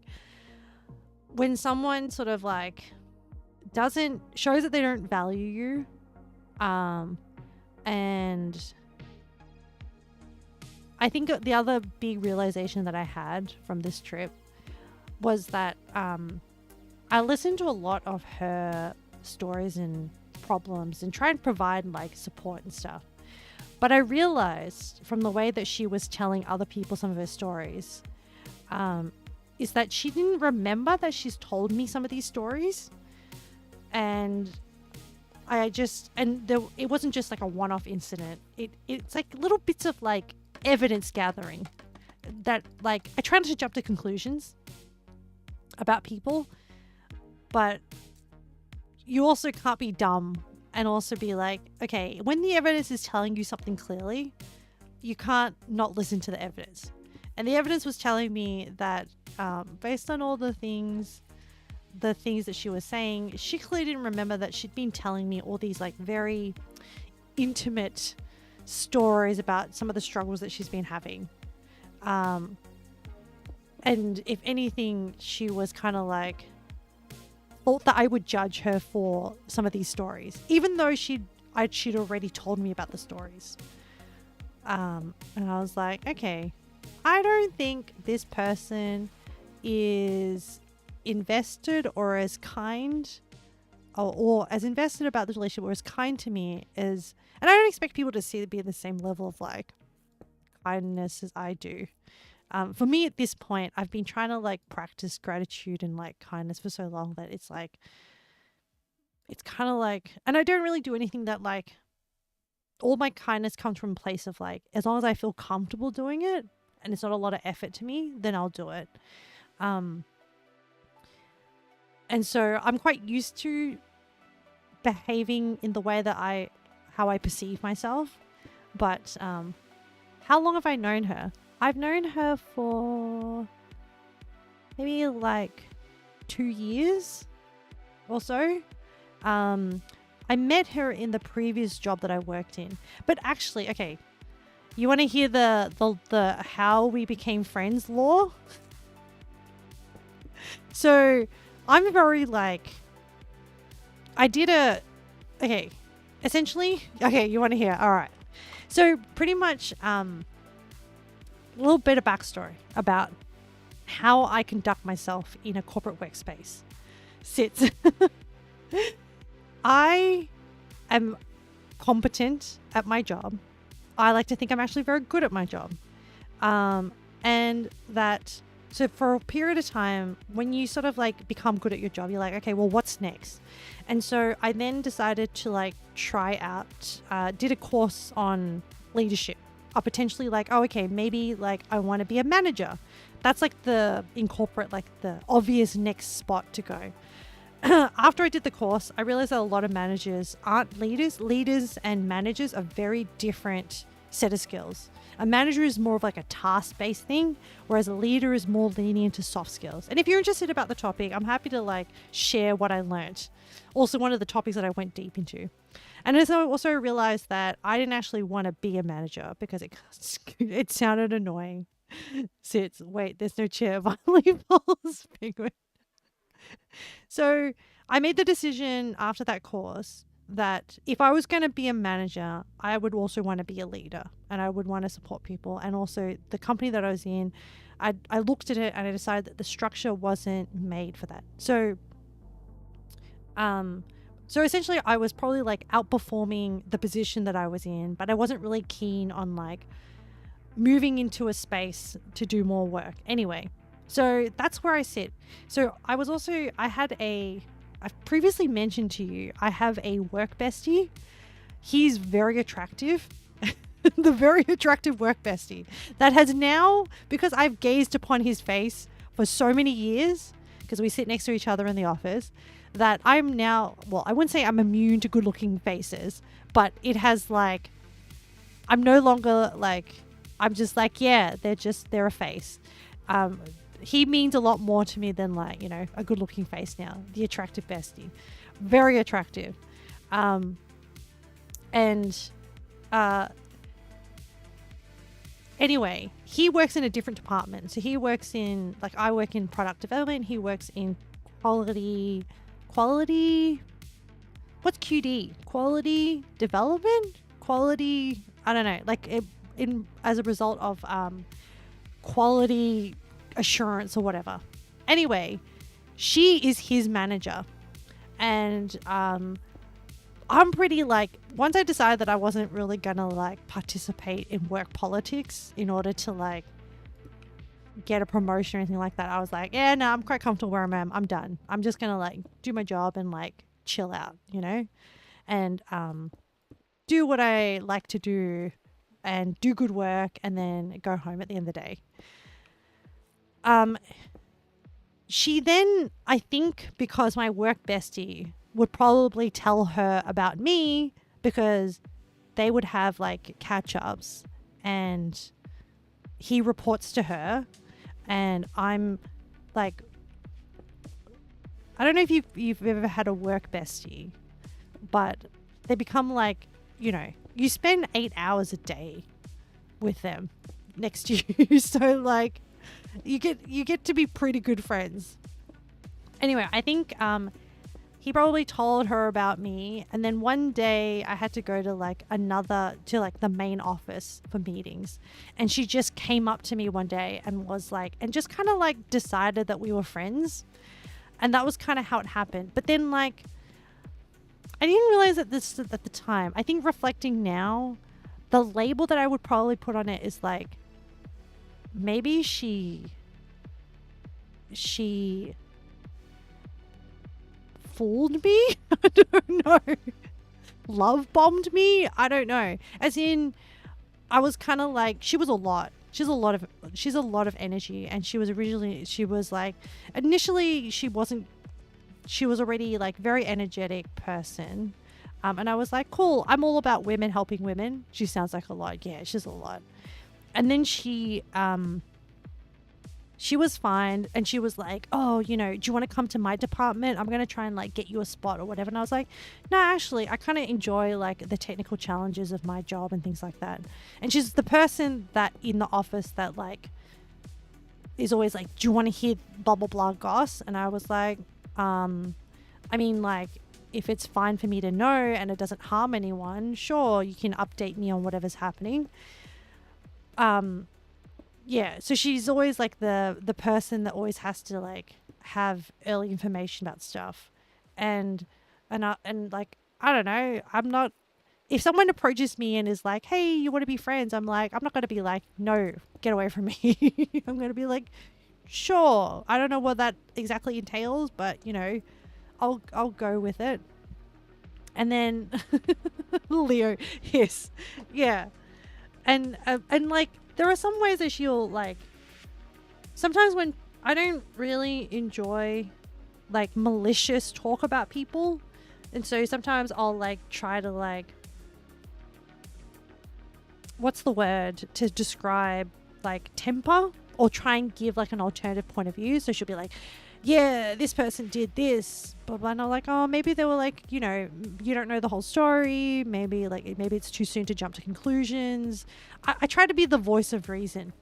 when someone sort of like shows that they don't value you, and I think the other big realization that I had from this trip was that I listened to a lot of her stories and problems and try and provide like support and stuff. But I realized from the way that she was telling other people some of her stories, is that she didn't remember that she's told me some of these stories. And it wasn't just like a one-off incident. It's like little bits of like evidence gathering that like I try not to jump to conclusions about people, but you also can't be dumb and also be like, okay, when the evidence is telling you something clearly, you can't not listen to the evidence. And the evidence was telling me that based on all the things that she was saying, she clearly didn't remember that she'd been telling me all these like very intimate stories about some of the struggles that she's been having. And if anything, she was kind of like thought that I would judge her for some of these stories, even though she'd already told me about the stories. And I was like, okay, I don't think this person is invested or as kind or as invested about the relationship or as kind to me as, and I don't expect people to be at the same level of like kindness as I do. For me at this point, I've been trying to like practice gratitude and like kindness for so long that it's like, it's kind of like, and I don't really do anything that like, all my kindness comes from a place of like, as long as I feel comfortable doing it and it's not a lot of effort to me, then I'll do it. And so I'm quite used to behaving in the way that how I perceive myself. But how long have I known her? I've known her for maybe like 2 years or so. I met her in the previous job that I worked in. But actually, okay, you want to hear the how we became friends lore? So I'm very like, essentially, you want to hear? All right. So pretty much, a little bit of backstory about how I conduct myself in a corporate workspace. I am competent at my job. I like to think I'm actually very good at my job. And that, so for a period of time, when you sort of like become good at your job, you're like, okay, well, what's next? And so I then decided to like try out, did a course on leadership. Or potentially like, oh, okay, maybe like I want to be a manager. That's like in corporate, like the obvious next spot to go. After I did the course, I realized that a lot of managers aren't leaders. Leaders and managers are very different set of skills. A manager is more of like a task-based thing, whereas a leader is more leaning into soft skills. And if you're interested about the topic, I'm happy to like share what I learned. Also, one of the topics that I went deep into. And I also realized that I didn't actually want to be a manager because it sounded annoying. Sits, wait, there's no chair, violently falls, penguin. So I made the decision after that course that if I was going to be a manager, I would also want to be a leader and I would want to support people. And also the company that I was in, I looked at it and I decided that the structure wasn't made for that. So essentially I was probably like outperforming the position that I was in, but I wasn't really keen on like moving into a space to do more work. Anyway, so that's where I sit. So I've previously mentioned to you, I have a work bestie. He's very attractive. The very attractive work bestie that has now, because I've gazed upon his face for so many years, because we sit next to each other in the office, that I'm now, well, I wouldn't say I'm immune to good looking faces, but it has like, I'm no longer like, I'm just like, yeah, they're a face. He means a lot more to me than like, you know, a good looking face now. The attractive bestie. Very attractive. Anyway, he works in a different department. So he works in, like, I work in product development. He works in quality, what's QD? Quality development? Quality, I don't know, like as a result of quality assurance or whatever. Anyway, she is his manager. And I'm pretty like, once I decided that I wasn't really gonna like participate in work politics in order to like get a promotion or anything like that, I was like, yeah, no, I'm quite comfortable where I am. I'm done. I'm just gonna like do my job and like chill out, you know, and do what I like to do and do good work and then go home at the end of the day. She then, I think, because my work bestie would probably tell her about me because they would have like catch-ups and he reports to her and I'm like, I don't know if you've ever had a work bestie, but they become like, you know, you spend 8 hours a day with them next to you. So like you get to be pretty good friends. Anyway, I think he probably told her about me, and then one day I had to go to like the main office for meetings, and she just came up to me one day and was like, and just kind of like decided that we were friends, and that was kind of how it happened. But then like I didn't realize that this at the time. I think reflecting now, the label that I would probably put on it is like, maybe she fooled me. I don't know. Love bombed me. I don't know. As in, I was kind of like, she was a lot. She's a lot of energy, and she was already like very energetic person. And I was like, cool, I'm all about women helping women. She sounds like a lot. Yeah, she's a lot. And then she was fine, and she was like, oh, you know, do you want to come to my department? I'm going to try and like get you a spot or whatever. And I was like, no, actually, I kind of enjoy like the technical challenges of my job and things like that. And she's the person that in the office that like is always like, do you want to hear blah, blah, blah goss? And I was like, I mean, like, if it's fine for me to know and it doesn't harm anyone, sure, you can update me on whatever's happening. Yeah, so she's always like the person that always has to like have early information about stuff, and like, I don't know, I'm not, if someone approaches me and is like, hey, you want to be friends, I'm like, I'm not going to be like, no, get away from me. I'm going to be like, sure, I don't know what that exactly entails, but you know, I'll go with it. And then Leo, yes, yeah, and like, there are some ways that she'll like, sometimes when I don't really enjoy like malicious talk about people, and so sometimes I'll like try to like what's the word to describe like temper or try and give like an alternative point of view. So she'll be like, yeah, this person did this, blah, blah. And I'm like, oh, maybe they were like, you know, you don't know the whole story. Maybe it's too soon to jump to conclusions. I try to be the voice of reason.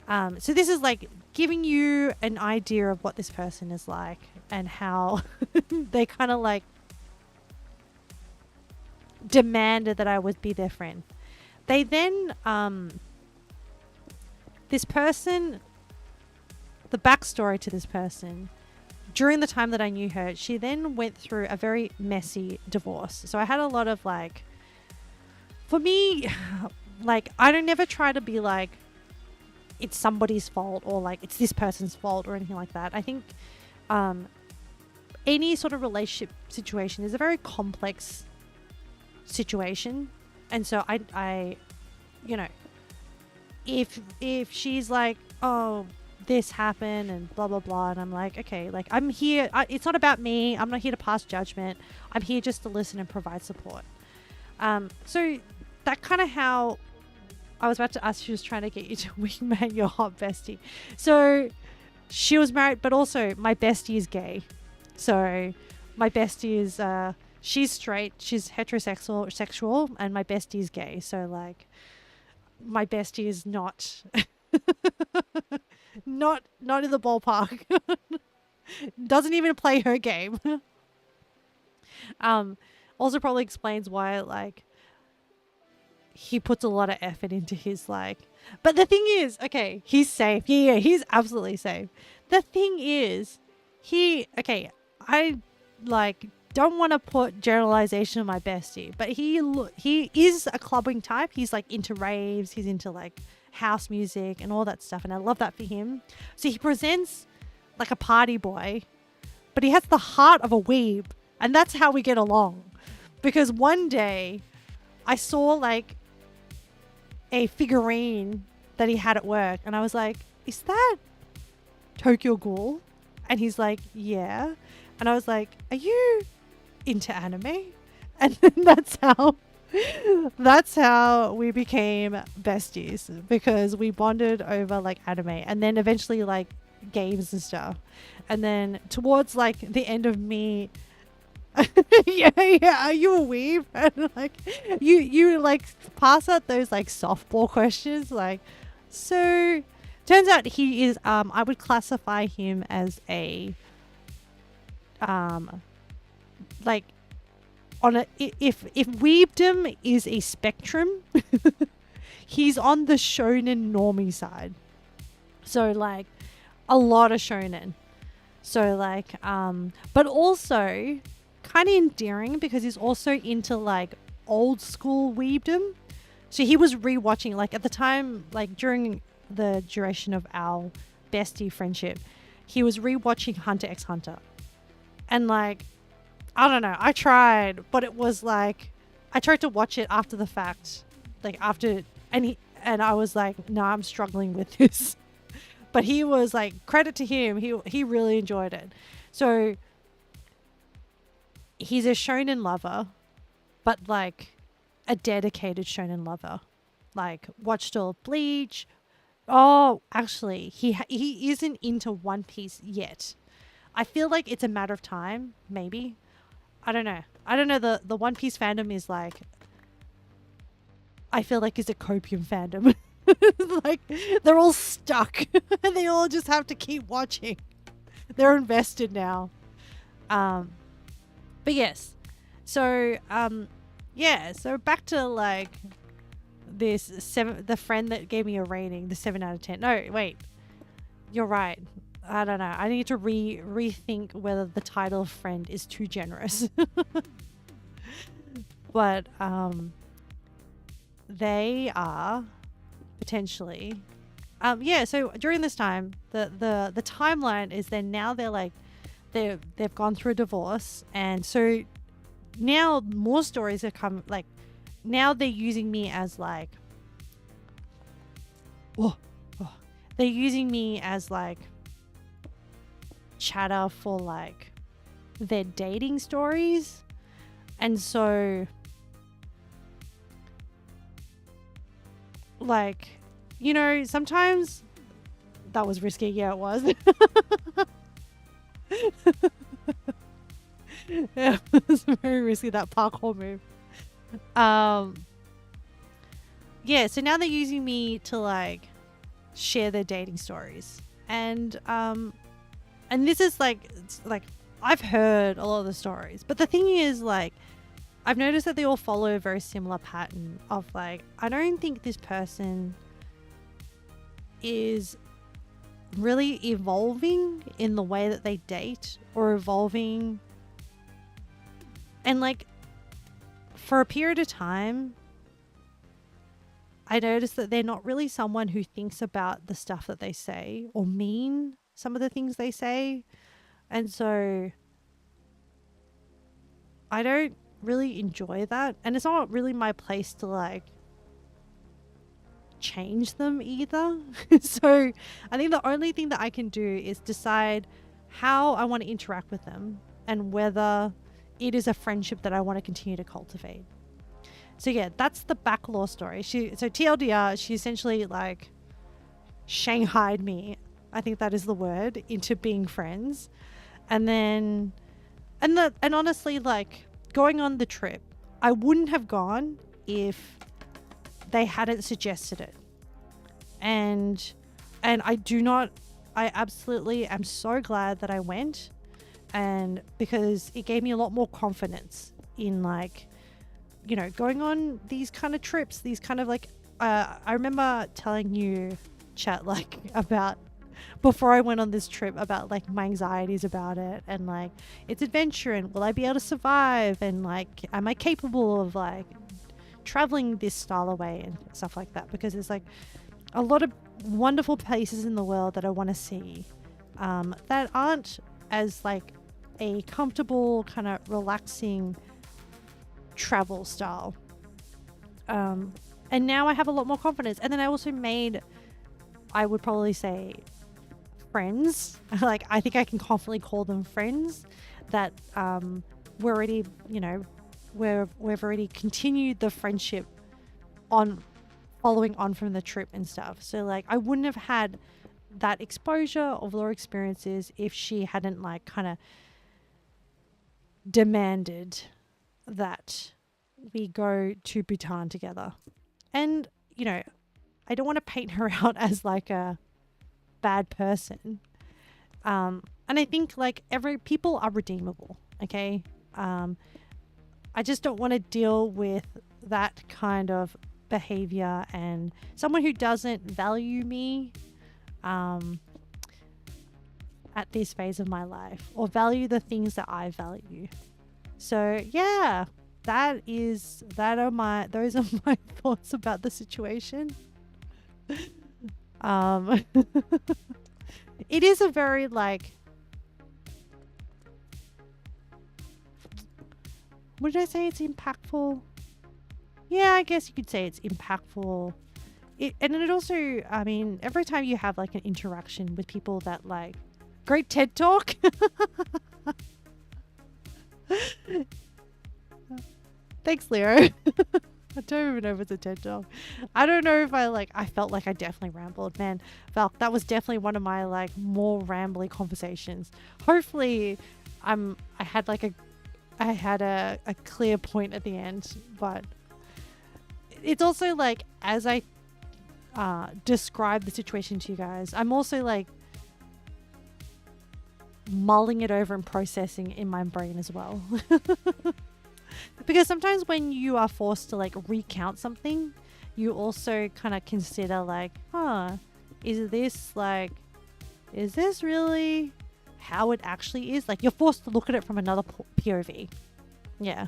So this is like giving you an idea of what this person is like and how they kind of like demanded that I would be their friend. They then, this person, the backstory to this person, during the time that I knew her, she then went through a very messy divorce. So I had a lot of like, for me, like I don't never try to be like, it's somebody's fault or like it's this person's fault or anything like that. I think any sort of relationship situation is a very complex situation. And so I you know, if she's like, oh, this happened and blah blah blah, and I'm like, okay, like I'm here, it's not about me, I'm not here to pass judgment, I'm here just to listen and provide support. So that kind of how I was about to ask, she was trying to get you to wingman your hot bestie. So she was married, but also my bestie is gay. So my bestie is she's straight, she's heterosexual, and my bestie is gay. So like my bestie is not not in the ballpark. Doesn't even play her game. Also probably explains why like he puts a lot of effort into his like, but the thing is, okay, he's safe. Yeah, he's absolutely safe. The thing is, I like don't want to put generalization on my bestie, but he is a clubbing type. He's like into raves, he's into like house music and all that stuff, and I love that for him. So he presents like a party boy, but he has the heart of a weeb, and that's how we get along. Because one day I saw like a figurine that he had at work, and I was like, is that Tokyo Ghoul? And he's like, yeah. And I was like, are you into anime? And then that's how we became besties, because we bonded over like anime and then eventually like games and stuff. And then towards like the end of me yeah, are you a weeb? And like you like pass out those like softball questions, like, so turns out he is I would classify him as a like on a, if weebdom is a spectrum, he's on the shonen normie side. So like a lot of shonen. So like but also kind of endearing because he's also into like old school weebdom. So he was rewatching, like at the time, like during the duration of our bestie friendship, he was rewatching Hunter x Hunter. And like, I don't know, I tried, but it was like, I tried to watch it after the fact, like after, and I was like, no, I'm struggling with this. But he was like, credit to him, he really enjoyed it. So he's a shonen lover, but like a dedicated shonen lover. Like watched all of Bleach. Oh, actually, he isn't into One Piece yet. I feel like it's a matter of time, maybe. I don't know. The One Piece fandom is like, I feel like is a copium fandom. Like they're all stuck and they all just have to keep watching. They're invested now. But yes, so yeah, so back to like this the friend that gave me a rating, the 7 out of 10. No, wait, you're right. I don't know. I need to rethink whether the title of friend is too generous. But they are potentially yeah. So during this time, the timeline is then now they're like. They've gone through a divorce, and so now more stories have come. Like now they're using me as like they're using me as like chatter for like their dating stories. And so like, you know, sometimes that was risky. Yeah, it was. Yeah, it was very risky, that parkour move. Um, yeah, so now they're using me to like share their dating stories. And this is like, it's like I've heard a lot of the stories, but the thing is, like, I've noticed that they all follow a very similar pattern of like, I don't think this person is really evolving in the way that they date, or evolving, and like for a period of time I noticed that they're not really someone who thinks about the stuff that they say or mean some of the things they say. And so I don't really enjoy that. And it's not really my place to like change them either. So I think the only thing that I can do is decide how I want to interact with them and whether it is a friendship that I want to continue to cultivate. So yeah, that's the backlaw story. So TLDR, she essentially like shanghaied me, I think that is the word, into being friends. And then and honestly, like, going on the trip, I wouldn't have gone if they hadn't suggested it. And I absolutely am so glad that I went, and because it gave me a lot more confidence in like, you know, going on these kind of trips, these kind of like, I remember telling you, chat, like, about before I went on this trip, about like my anxieties about it, and like it's adventure, and will I be able to survive, and like am I capable of like traveling this style away and stuff like that, because there's like a lot of wonderful places in the world that I want to see, that aren't as like a comfortable kind of relaxing travel style. And now I have a lot more confidence. And then I also made, I would probably say, friends. Like, I think I can confidently call them friends that we're already, you know, we've already continued the friendship on following on from the trip and stuff. So like, I wouldn't have had that exposure of their experiences if she hadn't like kind of demanded that we go to Bhutan together. And, you know, I don't want to paint her out as like a bad person. And I think like people are redeemable. Okay. I just don't want to deal with that kind of behavior and someone who doesn't value me, at this phase of my life, or value the things that I value. So yeah, those are my thoughts about the situation. It is a very like, what did I say? It's impactful. Yeah, I guess you could say it's impactful. And it also, I mean, every time you have like an interaction with people that like, great TED talk. Thanks, Leo. I don't even know if it's a TED talk. I don't know if I felt like I definitely rambled. Man, Val, that was definitely one of my like more rambly conversations. Hopefully I had a clear point at the end, but it's also like, as I describe the situation to you guys, I'm also like mulling it over and processing in my brain as well. Because sometimes when you are forced to like recount something, you also kind of consider like, is this really how it actually is? Like, you're forced to look at it from another POV. Yeah.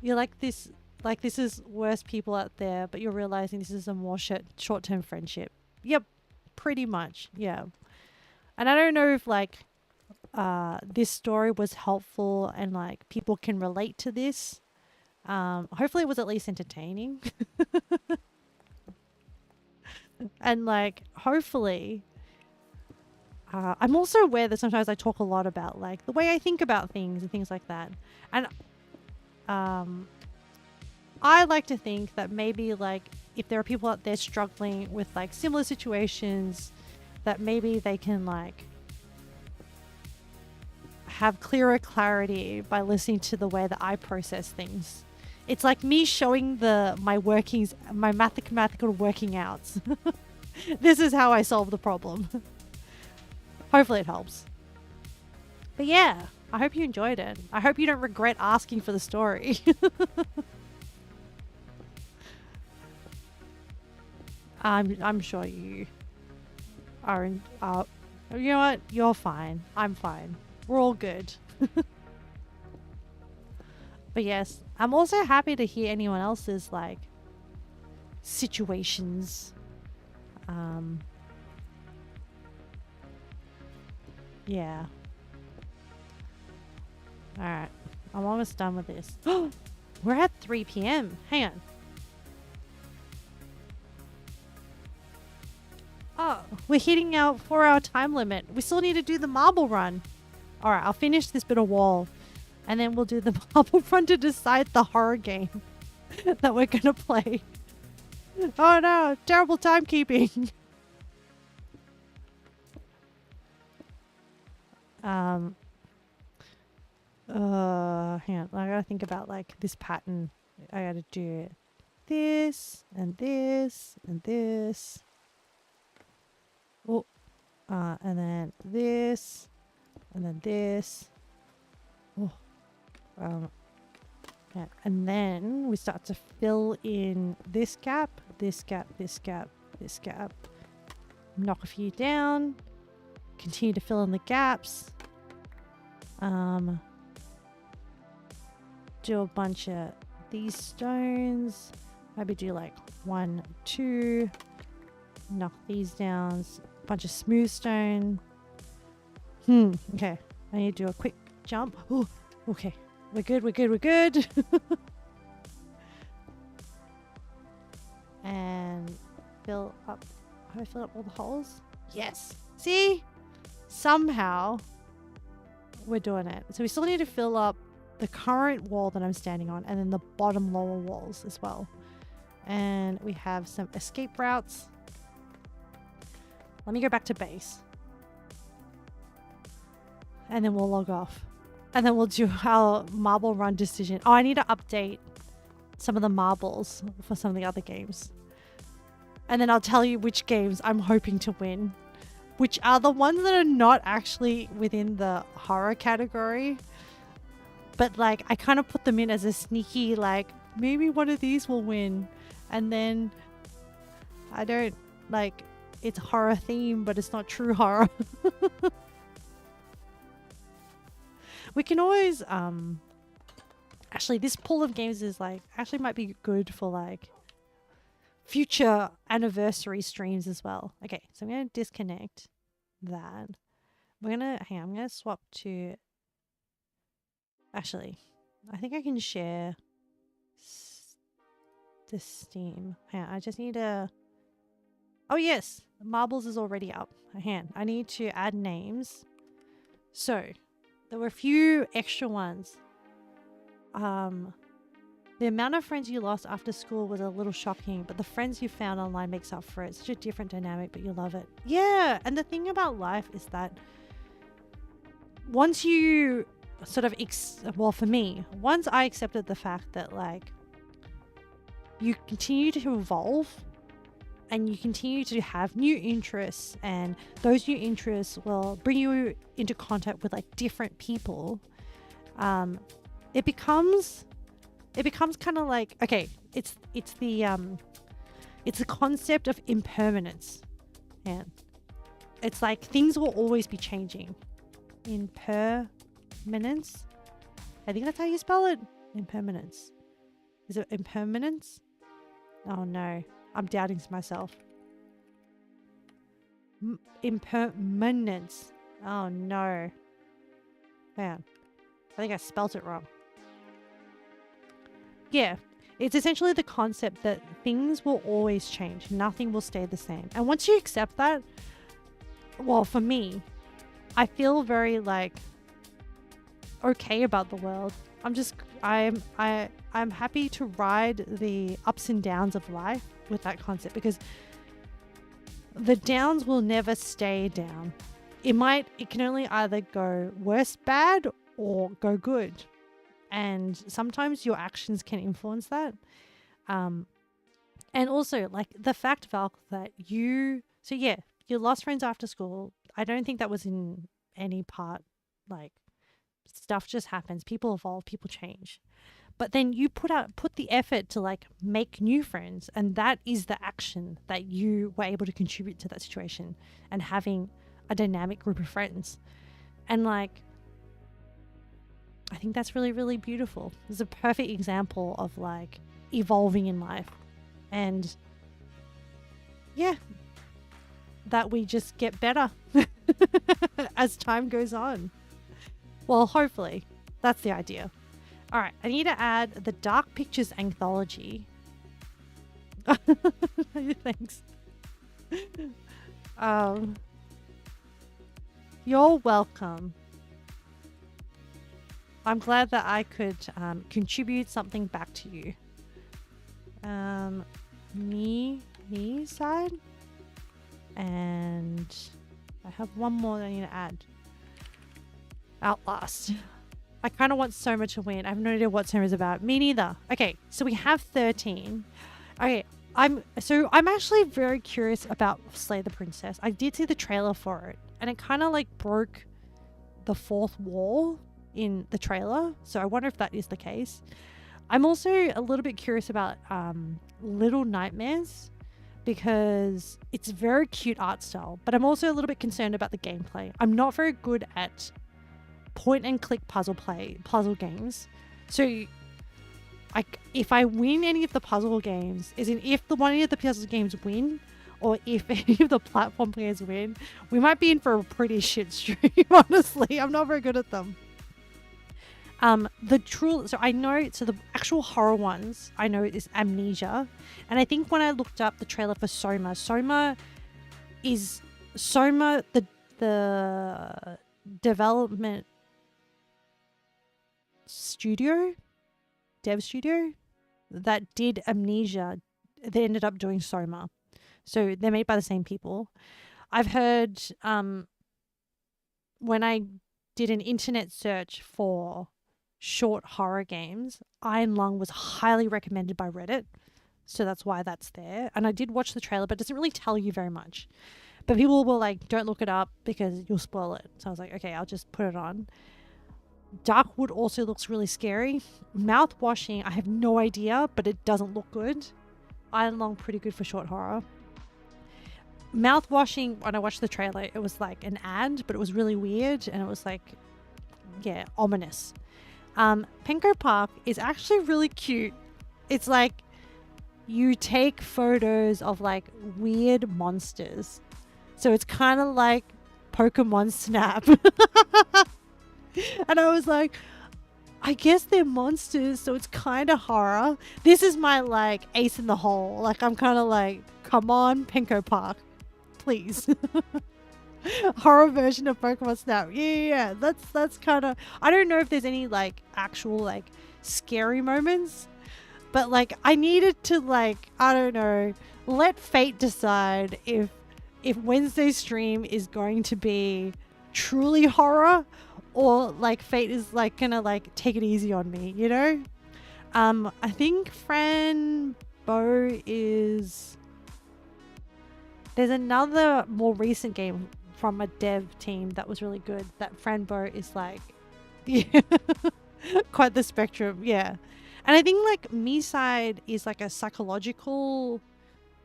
You're like, this is worse people out there, but you're realizing this is a more short-term friendship. Yep. Pretty much. Yeah. And I don't know if like, this story was helpful and like people can relate to this. Hopefully it was at least entertaining. And like, hopefully, I'm also aware that sometimes I talk a lot about like the way I think about things and things like that. And I like to think that maybe like if there are people out there struggling with like similar situations, that maybe they can like have clearer clarity by listening to the way that I process things. It's like me showing my workings, my mathematical working outs. This is how I solve the problem. Hopefully it helps. But yeah, I hope you enjoyed it. I hope you don't regret asking for the story. I'm sure you are in, you know what? You're fine. I'm fine. We're all good. But yes, I'm also happy to hear anyone else's like situations. Yeah. Alright. I'm almost done with this. We're at 3 p.m. Hang on. Oh, we're hitting our 4-hour time limit. We still need to do the marble run. Alright, I'll finish this bit of wall. And then we'll do the marble run to decide the horror game that we're going to play. Oh no, terrible timekeeping. Hang on, I gotta think about like this pattern. I gotta do this and this and this. Oh, and then this and then this. Oh, yeah. And then we start to fill in this gap, this gap, this gap, this gap. Knock a few down. Continue to fill in the gaps. Do a bunch of these stones. Maybe do like 1, 2. Knock these down. Bunch of smooth stone. Okay. I need to do a quick jump. Oh, okay. We're good, we're good, we're good. And fill up. Have I filled up all the holes? Yes. See? Somehow we're doing it. So we still need to fill up the current wall that I'm standing on and then the bottom lower walls as well. And we have some escape routes. Let me go back to base. And then we'll log off. And then we'll do our marble run decision. Oh, I need to update some of the marbles for some of the other games. And then I'll tell you which games I'm hoping to win. Which are the ones that are not actually within the horror category. But like, I kind of put them in as a sneaky, like, maybe one of these will win. And then I don't, like, it's horror theme, but it's not true horror. We can always, actually this pool of games is like, actually might be good for like future anniversary streams as well. Okay, so I'm going to disconnect that. We're going to, hang on, I'm going to swap to, actually, I think I can share the Steam. Hang on, I just need to, oh yes, Marbles is already up. Hang on, I need to add names. So, there were a few extra ones. The amount of friends you lost after school was a little shocking, but the friends you found online makes up for it. Such a different dynamic, but you love it. Yeah, and the thing about life is that once you sort of, well for me, once I accepted the fact that like you continue to evolve and you continue to have new interests, and those new interests will bring you into contact with like different people, it becomes kind of like, okay, it's the concept of impermanence, and it's like things will always be changing. Impermanence, I think that's how you spell it. Impermanence. Is it impermanence? Oh no, I'm doubting myself. Impermanence. Oh no. Man, I think I spelt it wrong. Yeah, it's essentially the concept that things will always change. Nothing will stay the same. And once you accept that, well, for me, I feel very like okay about the world. I'm just I'm happy to ride the ups and downs of life with that concept, because the downs will never stay down. It can only either go worse bad or go good. And sometimes your actions can influence that. And also, like, the fact, Val, that you lost friends after school. I don't think that was in any part, like, stuff just happens. People evolve, people change. But then you put the effort to, like, make new friends, and that is the action that you were able to contribute to that situation, and having a dynamic group of friends. And, like, I think that's really, really beautiful. It's a perfect example of, like, evolving in life. And yeah, that we just get better as time goes on. Well, hopefully. That's the idea. All right, I need to add the Dark Pictures anthology. Thanks. You're welcome. I'm glad that I could contribute something back to you. Me side. And I have one more that I need to add. Outlast. I kind of want Soma to win. I have no idea what Soma is about. Me neither. Okay, so we have 13. Okay, I'm actually very curious about Slay the Princess. I did see the trailer for it, and it kind of, like, broke the fourth wall in the trailer. So I wonder if that is the case. I'm also a little bit curious about Little Nightmares, because it's very cute art style, but I'm also a little bit concerned about the gameplay. I'm not very good at point and click puzzle games. So, like, if I win any of the puzzle games, as in if any of the puzzle games win, or if any of the platform players win, we might be in for a pretty shit stream, honestly. I'm not very good at them. The actual horror ones I know is Amnesia, and I think when I looked up the trailer for Soma the development dev studio that did Amnesia, they ended up doing Soma, so they're made by the same people. I've heard when I did an internet search for short horror games, Iron Lung was highly recommended by Reddit, so that's why that's there. And I did watch the trailer, but it doesn't really tell you very much. But people were like, don't look it up because you'll spoil it. So I was like, okay, I'll just put it on. Darkwood also looks really scary. Mouthwashing, I have no idea, but it doesn't look good. Iron Lung, pretty good for short horror. Mouthwashing, when I watched the trailer, it was like an ad, but it was really weird, and it was like, yeah, ominous. Penko Park is actually really cute. It's like you take photos of, like, weird monsters. So it's kind of like Pokemon Snap. And I was like, I guess they're monsters, so it's kind of horror. This is my, like, ace in the hole. Like, I'm kind of like, come on, Penko Park, please. Horror version of Pokemon Snap. Yeah. That's kind of, I don't know if there's any, like, actual, like, scary moments, but, like, I needed to, like, I don't know, let fate decide if Wednesday's stream is going to be truly horror, or, like, fate is, like, gonna, like, take it easy on me, you know? I think Fran Bo is, there's another more recent game from a dev team that was really good, that Fran Bo is, like, yeah, quite the spectrum. Yeah. And I think, like, Me Side is, like, a psychological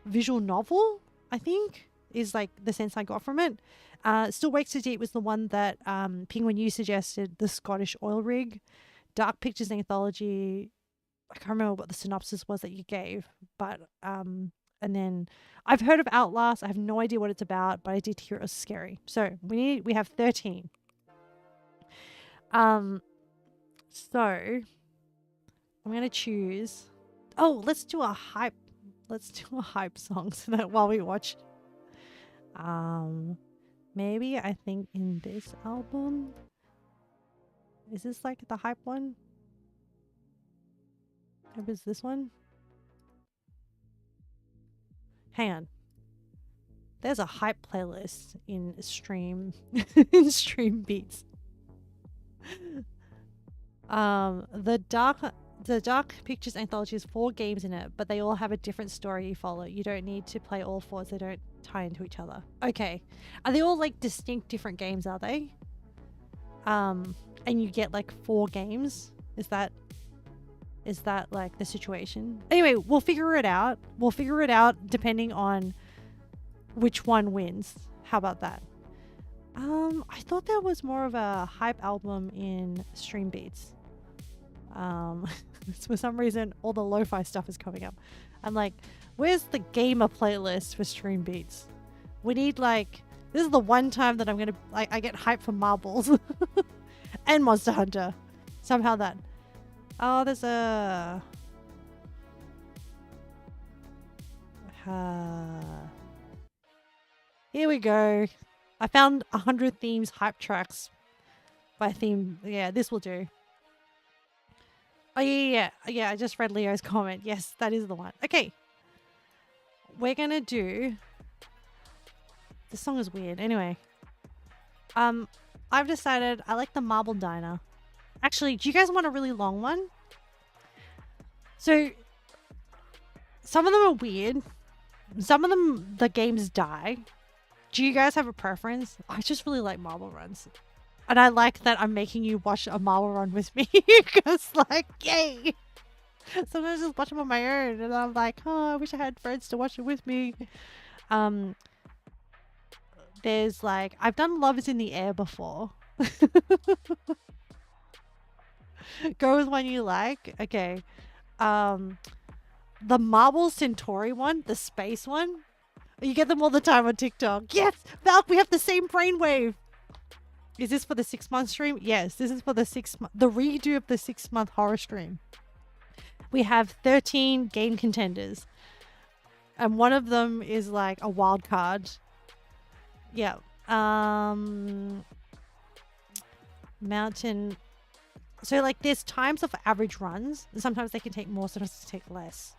visual novel, I think, is, like, the sense I got from it. Still Wakes Too Deep was the one that Penguin you suggested, the Scottish oil rig. Dark Pictures anthology, I can't remember what the synopsis was that you gave, but and then I've heard of Outlast. I have no idea what it's about, but I did hear it was scary. So we have 13. So I'm gonna choose. Oh, let's do a hype song so that while we watch. Maybe I think in this album. Is this, like, the hype one? Maybe it's this one. Hang on. There's a hype playlist in stream in stream beats. The Dark Pictures anthology has 4 games in it, but they all have a different story you follow. You don't need to play all 4, so they don't tie into each other. Okay. Are they all like distinct different games, are they? And you get like 4 games? Is that like the situation? Anyway, we'll figure it out. We'll figure it out depending on which one wins. How about that? I thought there was more of a hype album in Stream Beats. For some reason, all the lo-fi stuff is coming up. I'm like, where's the gamer playlist for Stream Beats? We need like, this is the one time that I'm gonna like, I get hyped for marbles and Monster Hunter. Somehow that. Oh, there's a. Here we go. I found 100 themes hype tracks by theme. Yeah, this will do. Oh, yeah. I just read Leo's comment. Yes, that is the one. Okay. We're going to do... This song is weird. Anyway. I've decided I like the Marble Diner. Actually, do you guys want a really long one? So, some of them are weird. Some of them, the games die. Do you guys have a preference? I just really like marble runs. And I like that I'm making you watch a marble run with me. Because, like, yay! Sometimes I just watch them on my own. And I'm like, oh, I wish I had friends to watch it with me. There's, like, I've done Love is in the Air before. Go with one you like. Okay. The Marble Centauri one, the space one. You get them all the time on TikTok. Yes, Valk, we have the same brainwave. Is this for the 6-month stream? Yes, this is for the the redo of the 6-month horror stream. We have 13 game contenders. And one of them is like a wild card. Yeah. Mountain. So like there's times of average runs. Sometimes they can take more, sometimes they take less.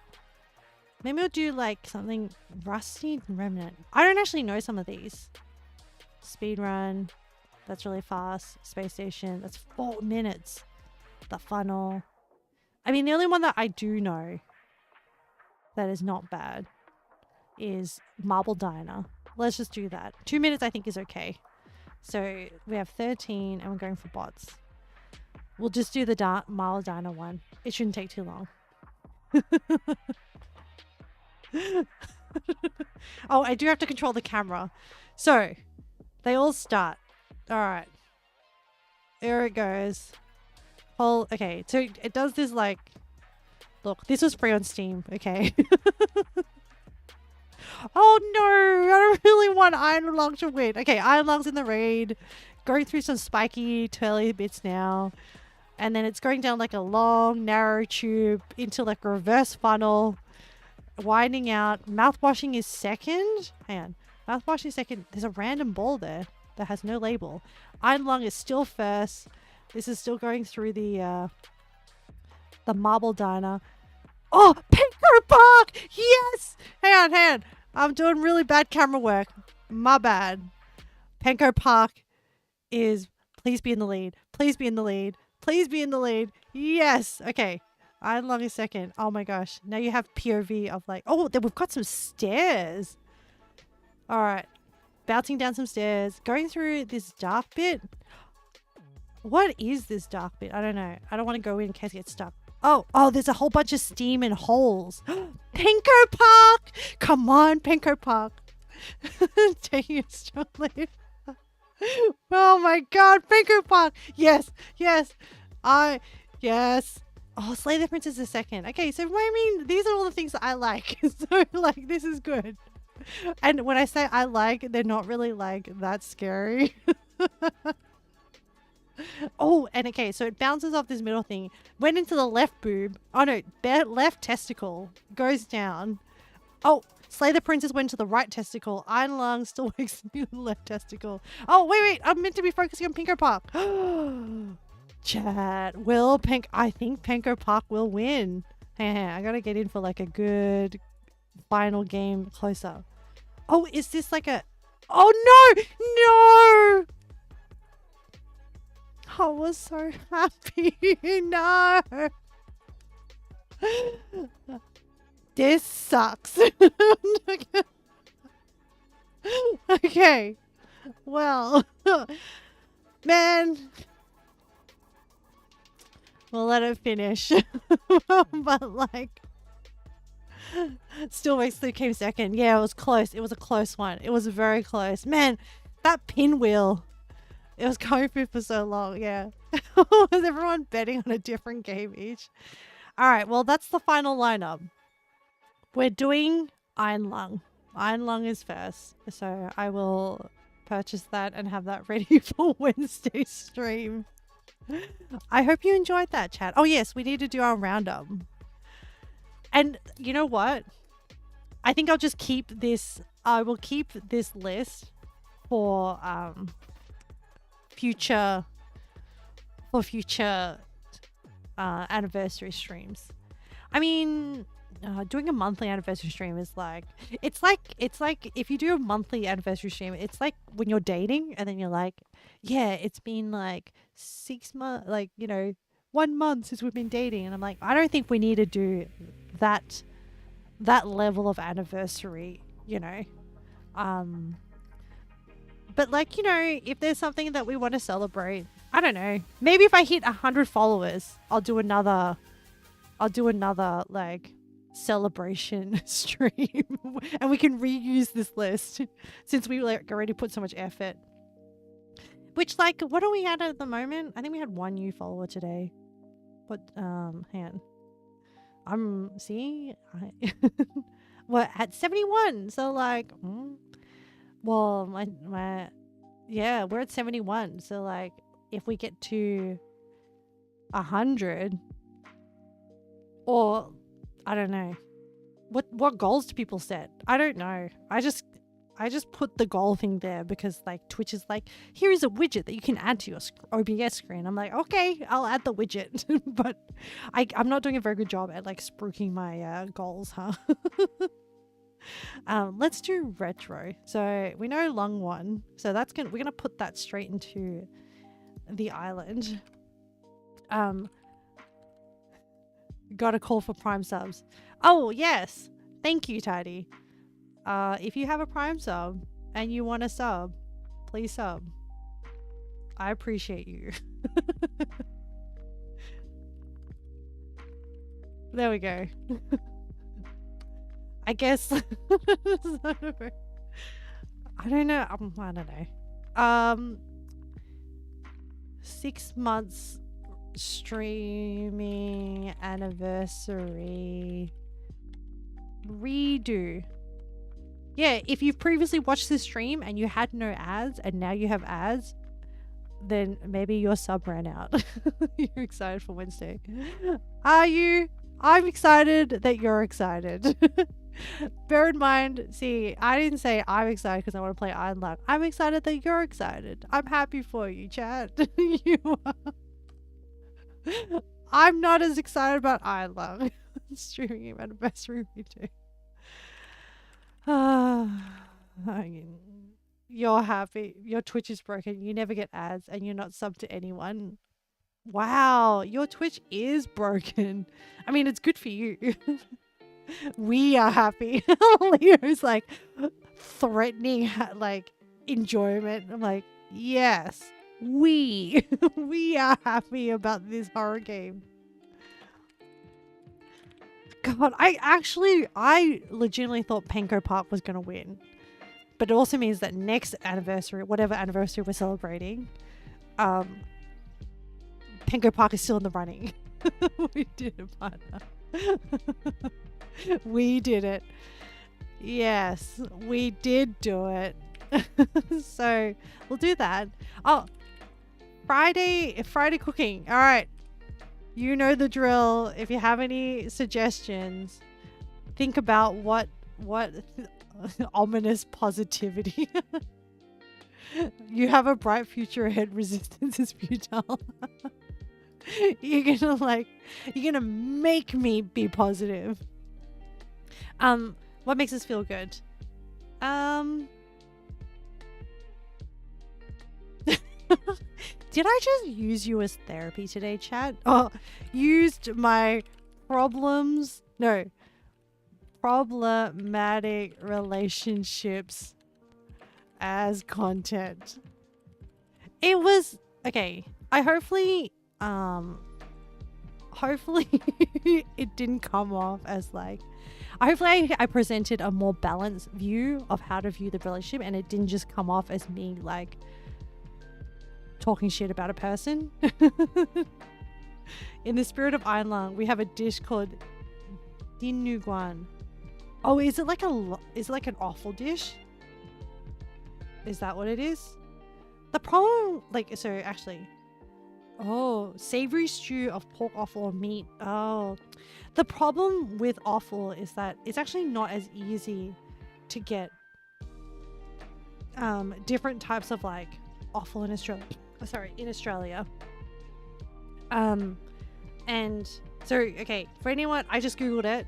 Maybe we'll do like something Rusty Remnant. I don't actually know some of these. Speed run. That's really fast. Space station. That's 4 minutes. The funnel. I mean, the only one that I do know that is not bad is Marble Diner. Let's just do that. 2 minutes I think is okay. So we have 13 and we're going for bots. We'll just do the Marble Diner one. It shouldn't take too long. Oh, I do have to control the camera. So, they all start. Alright. There it goes. Okay, so it does this like... Look, this was free on Steam, okay? Oh no! I don't really want Iron Lung to win. Okay, Iron Lung's in the raid. Going through some spiky, twirly bits now. And then it's going down like a long, narrow tube into like a reverse funnel. Winding out. Mouthwashing is second. Hang on. Mouthwashing is second. There's a random ball there that has no label. Iron Lung is still first. This is still going through the Marble Diner. Oh, Pinker Park! Yes! Hang on. I'm doing really bad camera work. My bad. Penko Park is... Please be in the lead. Please be in the lead. Please be in the lead. Yes! Okay. Iron Lung is second. Oh my gosh. Now you have POV of like... Oh, then we've got some stairs. Alright. Bouncing down some stairs. Going through this dark bit. What is this dark bit? I don't know. I don't want to go in case I get stuck. Oh, there's a whole bunch of steam and holes. Pinko Park! Come on, Pinko Park. Taking a strong lead. Oh my god, Pinko Park! Yes. Yes. Oh, Slay the Princess is second. Okay, so I mean, these are all the things that I like. So, like, this is good. And when I say I like, they're not really, like, that scary. Oh, and okay, so it bounces off this middle thing. Went into the left boob. Oh, no, left testicle. Goes down. Oh, Slay the Princess went to the right testicle. Iron Lung still works in the left testicle. Oh, wait. I'm meant to be focusing on Pinko Park. Chat. I think Pinko Park will win. Hang on, I gotta get in for like a good final game close-up. Oh, is this like a... Oh, no! No! I was so happy. No! This sucks. Okay. Well, man. We'll let it finish. But like... Still Wasted came second. Yeah, it was close. It was a close one. It was very close. Man, that pinwheel. It was going for so long. Yeah. Was everyone betting on a different game each? Alright, well, that's the final lineup. We're doing Iron Lung. Iron Lung is first. So I will purchase that and have that ready for Wednesday's stream. I hope you enjoyed that, chat. Oh, yes, we need to do our roundup. And you know what? I think I'll just keep this. I will keep this list for future anniversary streams. I mean, doing a monthly anniversary stream is like it's like if you do a monthly anniversary stream, it's like when you're dating and then you're like, yeah, it's been like 6 months, like, you know, 1 month since we've been dating, and I'm like, I don't think we need to do that level of anniversary, you know. But like, you know, if there's something that we want to celebrate, I don't know, maybe if I hit 100 followers, I'll do another like celebration stream and we can reuse this list since we like already put so much effort. Which, like, what are we at the moment? I think we had 1 new follower today. But hang on. We're at 71. So like, well, my yeah, we're at 71. So like, if we get to 100, or I don't know, what goals do people set? I don't know. I just put the goal thing there because like Twitch is like, here is a widget that you can add to your OBS screen. I'm like, okay, I'll add the widget. But I'm not doing a very good job at like spruiking my goals, huh? Let's do retro. So we know Lung won. So we're gonna put that straight into the island. Got a call for Prime subs. Oh yes, thank you, Tidy. If you have a Prime sub and you want to sub, please sub. I appreciate you. There we go. I guess. I don't know. I don't know. 6 months streaming anniversary redo. Yeah, if you've previously watched this stream and you had no ads and now you have ads, then maybe your sub ran out. You're excited for Wednesday. Are you? I'm excited that you're excited. Bear in mind, see, I didn't say I'm excited because I want to play Iron Lung. I'm excited that you're excited. I'm happy for you, chat. You are. I'm not as excited about Iron Lung. Streaming anniversary redo. You're happy. Your Twitch is broken. You never get ads and you're not subbed to anyone. Wow, your Twitch is broken. I mean, it's good for you. We are happy. Leo's like threatening like enjoyment. I'm like, yes, we are happy about this horror game. God, I legitimately thought Penco Park was going to win. But it also means that next anniversary, whatever anniversary we're celebrating, Penco Park is still in the running. We did it, partner. We did it. Yes, we did do it. So we'll do that. Oh, Friday cooking. All right. You know the drill. If you have any suggestions, think about what ominous positivity. You have a bright future ahead. Resistance is futile. You're gonna make me be positive. What makes us feel good? Did I just use you as therapy today, chat? Oh, used my problematic relationships as content. It was okay. Hopefully it didn't come off as like, hopefully I presented a more balanced view of how to view the relationship, and it didn't just come off as me like talking shit about a person. In the spirit of Einlang, we have a dish called Dinuguan. Oh, is it like an awful dish? Is that what it is? The problem, savory stew of pork offal or meat. Oh, the problem with offal is that it's actually not as easy to get different types of like offal in Australia. In Australia. And so, okay, for anyone, I just googled it.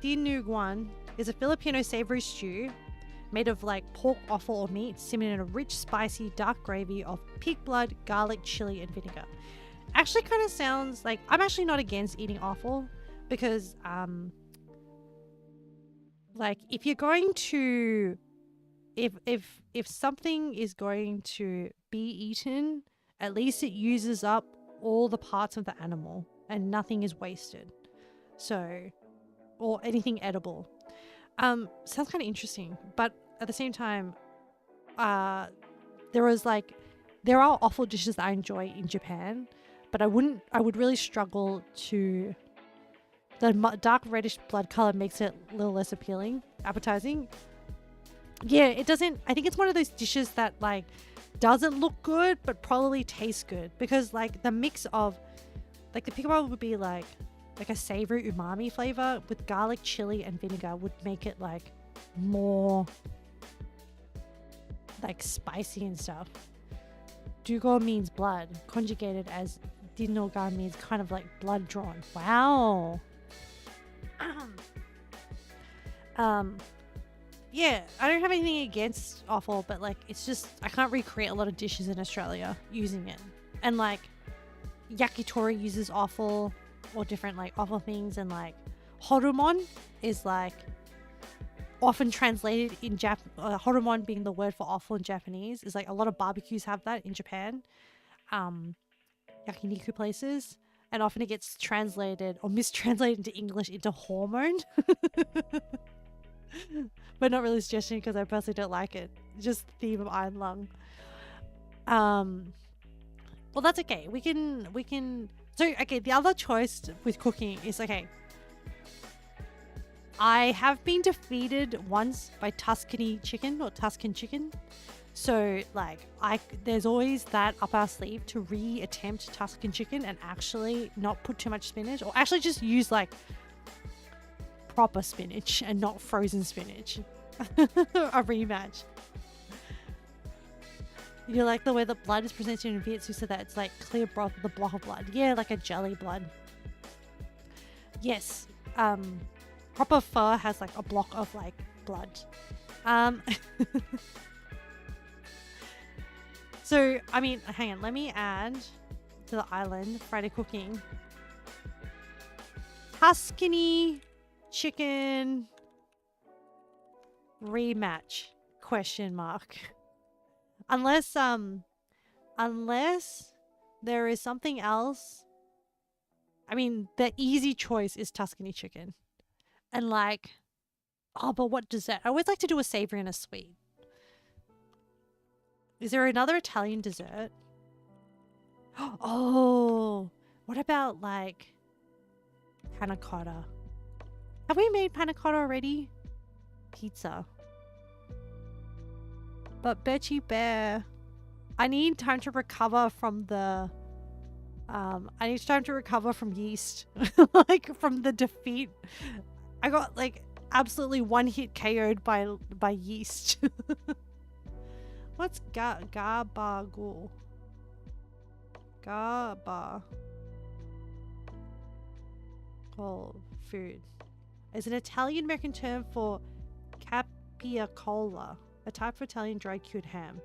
Dinuguan is a Filipino savory stew made of like pork offal or meat, simmered in a rich, spicy, dark gravy of pig blood, garlic, chili, and vinegar. Actually, kind of sounds like I'm actually not against eating offal because, like, if you're going to, if something is going to be eaten, at least it uses up all the parts of the animal and nothing is wasted. So, or anything edible. Sounds kind of interesting, but at the same time, there are awful dishes that I enjoy in Japan, but I would really struggle to, the dark reddish blood color makes it a little less appetizing. Yeah, it doesn't, I think it's one of those dishes that like doesn't look good, but probably tastes good because like the mix of, like the pig blood would be like a savory umami flavor with garlic, chili, and vinegar would make it like more like spicy and stuff. Dugo means blood, conjugated as dinoga means kind of like blood drawn. Wow. Yeah, I don't have anything against offal, but like it's just I can't recreate a lot of dishes in Australia using it. And like yakitori uses offal or different like offal things, and like horumon is like often translated in horumon being the word for offal in Japanese is like a lot of barbecues have that in Japan, yakiniku places, and often it gets translated or mistranslated into English into hormone. But not really suggesting because I personally don't like it. Just the theme of Iron Lung. Well, that's okay. We can. So okay, the other choice with cooking is okay. I have been defeated once by Tuscan chicken. So like there's always that up our sleeve to re-attempt Tuscan chicken and actually not put too much spinach, or actually just use like proper spinach and not frozen spinach. A rematch. You like the way the blood is presented in Vietsu, so that it's like clear broth with a block of blood. Yeah, like a jelly blood. Yes. Proper pho has like a block of like blood. So, I mean, hang on. Let me add to the island Friday cooking. Tuscany chicken rematch ? Unless there is something else. I mean, the easy choice is Tuscany chicken. And like, but what dessert? I always like to do a savory and a sweet. Is there another Italian dessert? Oh, what about like panna cotta? Have we made panna cotta already? Pizza. But Betchy Bear, I need time to recover from the yeast. Like from the defeat. I got like absolutely one hit KO'd by yeast. What's gabagool? Gaba. Oh, food. Is an Italian American term for capicola, a type of Italian dry cured ham.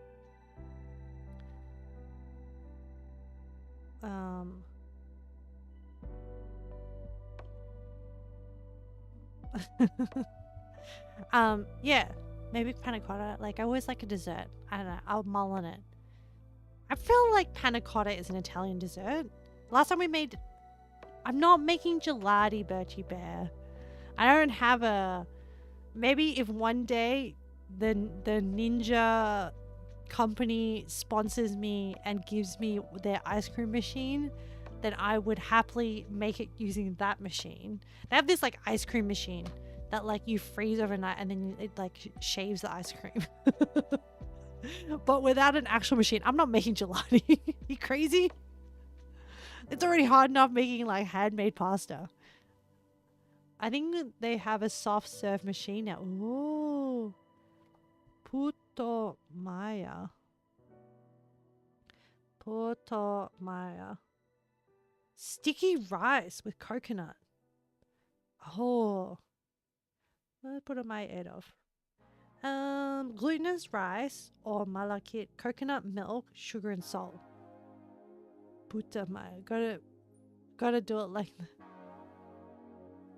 Yeah, maybe panna cotta. Like, I always like a dessert. I don't know. I'll mull on it. I feel like panna cotta is an Italian dessert. Last time we made... I'm not making gelati, Birchie Bear. I don't have a... Maybe if one day the Ninja company sponsors me and gives me their ice cream machine, then I would happily make it using that machine. They have this like ice cream machine that like you freeze overnight and then it like shaves the ice cream. But without an actual machine, I'm not making gelati. You crazy? It's already hard enough making like handmade pasta. I think they have a soft serve machine now. Ooh. Puto Maya. Puto Maya. Sticky rice with coconut. Oh. Let's put my head off. Glutinous rice or malakit, coconut milk, sugar and salt. Puta Maya. Gotta do it like that.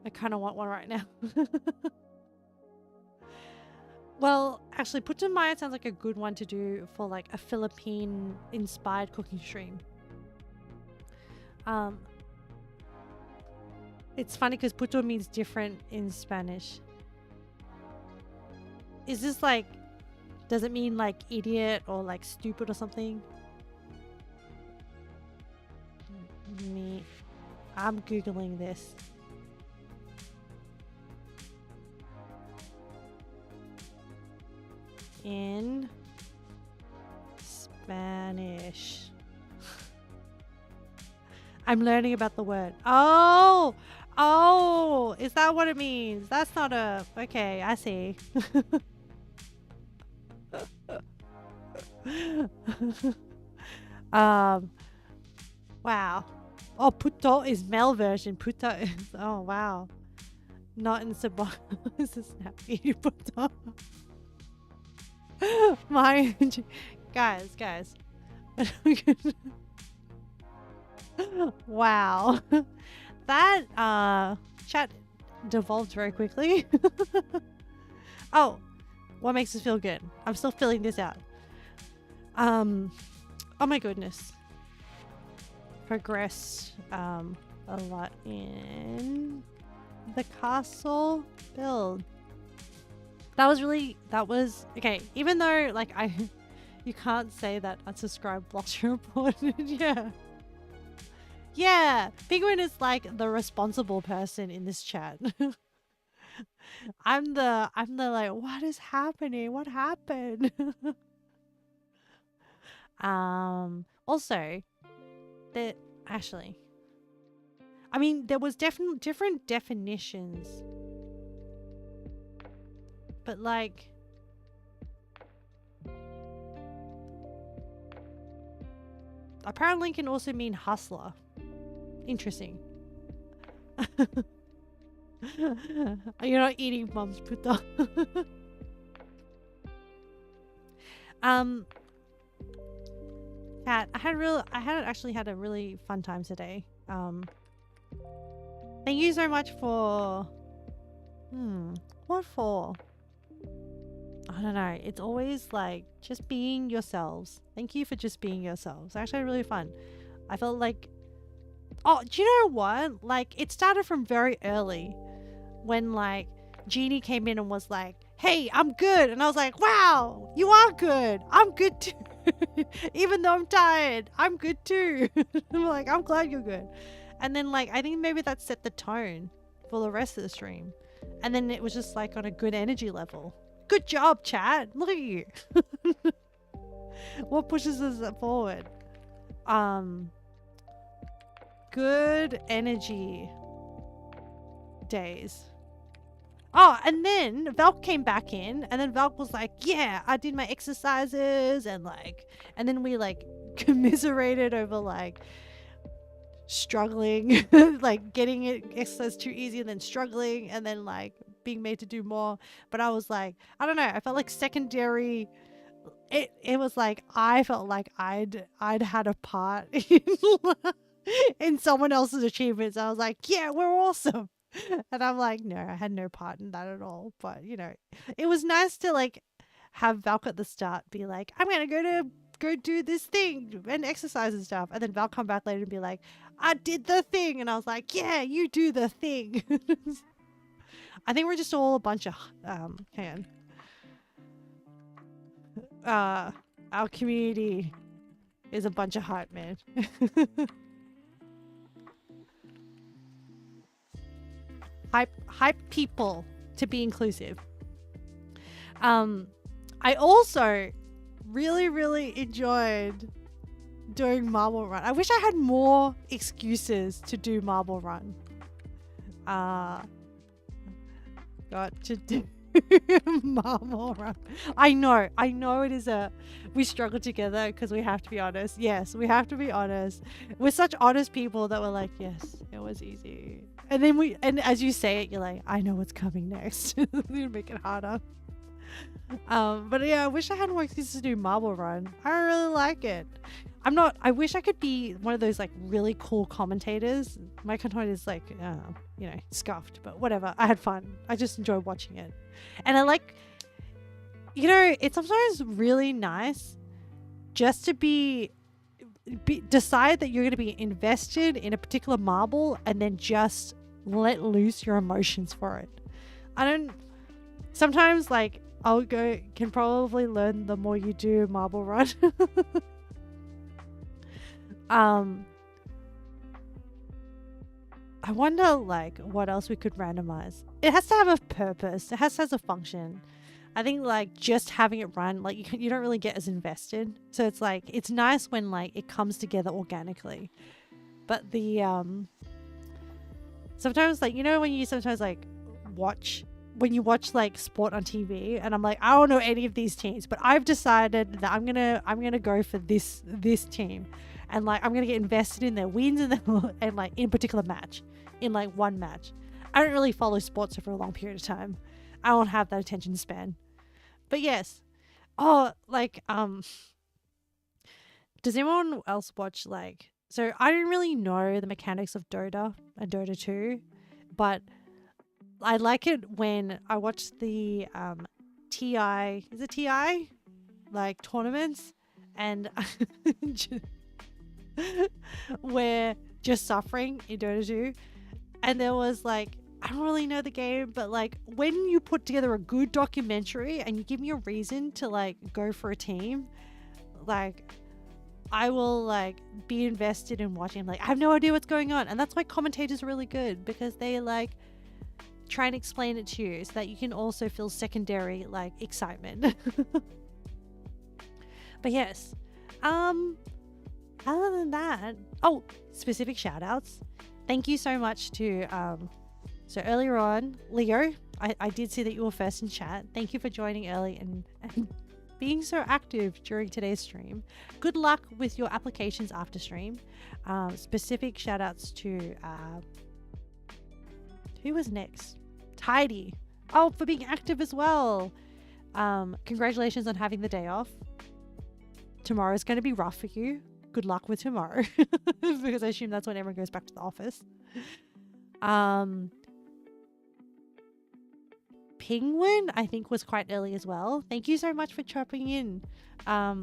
I kind of want one right now. Well, actually, puta Maya sounds like a good one to do for like a Philippine-inspired cooking stream. It's funny because puto means different in Spanish. Is this like, does it mean like idiot or like stupid or something? I'm Googling this. In Spanish. I'm learning about the word. Oh, is that what it means? That's not a... Okay, I see. Wow. Oh, puto is male version. Puto is... Oh, wow. Not in Sabah. This is snappy. Puto. My guys. Wow. That chat devolved very quickly. Oh, what makes us feel good? I'm still filling this out. Oh my goodness. Progressed a lot in the castle build. That was okay, even though like you can't say that unsubscribe blocks your reported. Yeah, Penguin is like the responsible person in this chat. I'm the like, what is happening? What happened? Also that actually, I mean, there was definitely different definitions. But like, apparently can also mean hustler. Interesting. You're not eating mom's puta. Kat, I actually had a really fun time today. Thank you so much for what for? I don't know. It's always like just being yourselves. Thank you for just being yourselves. Actually really fun. I felt like, oh, do you know what? Like it started from very early when like Jeannie came in and was like, hey, I'm good. And I was like, wow, you are good. I'm good too. Even though I'm tired, I'm good too. I'm like, I'm glad you're good. And then like, I think maybe that set the tone for the rest of the stream. And then it was just like on a good energy level. Good job, chat. Look at you. What pushes us forward? Good energy days. Oh, and then Valk came back in, and then Valk was like, yeah, I did my exercises, and like, and then we like commiserated over like struggling, like getting it exercise too easy and then struggling and then like being made to do more. But I was like, I don't know, I felt like secondary. It was like I felt like I'd had a part in someone else's achievements. I was like, yeah, we're awesome. And I'm like, no, I had no part in that at all. But you know, it was nice to like have Valk at the start be like, I'm gonna go do this thing and exercise and stuff, and then Val come back later and be like, I did the thing, and I was like, yeah, you do the thing. I think we're just all a bunch of hang on. Our community is a bunch of hype, man. hype people, to be inclusive. I also really enjoyed doing Marble Run. I wish I had more excuses to do Marble Run. Got to do Marble Run. I know it is we struggle together because we have to be honest. Yes, we have to be honest. We're such honest people that we're like, yes, it was easy. And then and as you say it, you're like, I know what's coming next. You make it harder. But yeah, I wish I had more excuses to do Marble Run. I really like it. I wish I could be one of those like really cool commentators. My content is like, you know, scuffed, but whatever. I had fun. I just enjoy watching it. And I like, you know, it's sometimes really nice just to decide that you're going to be invested in a particular marble and then just let loose your emotions for it. Sometimes like can probably learn the more you do Marble Run. I wonder like what else we could randomize. It has to have a purpose. It has to have a function. I think like just having it run, like you don't really get as invested. So it's like, it's nice when like it comes together organically. But the, sometimes like, you know, when you sometimes like watch like sport on TV and I'm like, I don't know any of these teams, but I've decided that I'm gonna go for this team. And like, I'm gonna get invested in their wins and like in a particular match, in like one match. I don't really follow sports for a long period of time. I don't have that attention span. But yes. Oh, like, does anyone else watch like, so I don't really know the mechanics of Dota and Dota 2, but I like it when I watch the TI, is it TI? Like tournaments, and we're just suffering in Dota 2. And there was like, I don't really know the game, but like when you put together a good documentary and you give me a reason to like go for a team, like I will like be invested in watching. Like I have no idea what's going on, and that's why commentators are really good, because they like try and explain it to you so that you can also feel secondary like excitement. But yes, other than that, specific shout outs. Thank you so much to so earlier on, Leo, I did see that you were first in chat. Thank you for joining early and being so active during today's stream. Good luck with your applications after stream. Specific shout outs to who was next? Tidy. Oh, for being active as well. Congratulations on having the day off. Tomorrow's going to be rough for you. Good luck with tomorrow. Because I assume that's when everyone goes back to the office. Penguin, I think, was quite early as well. Thank you so much for chopping in. I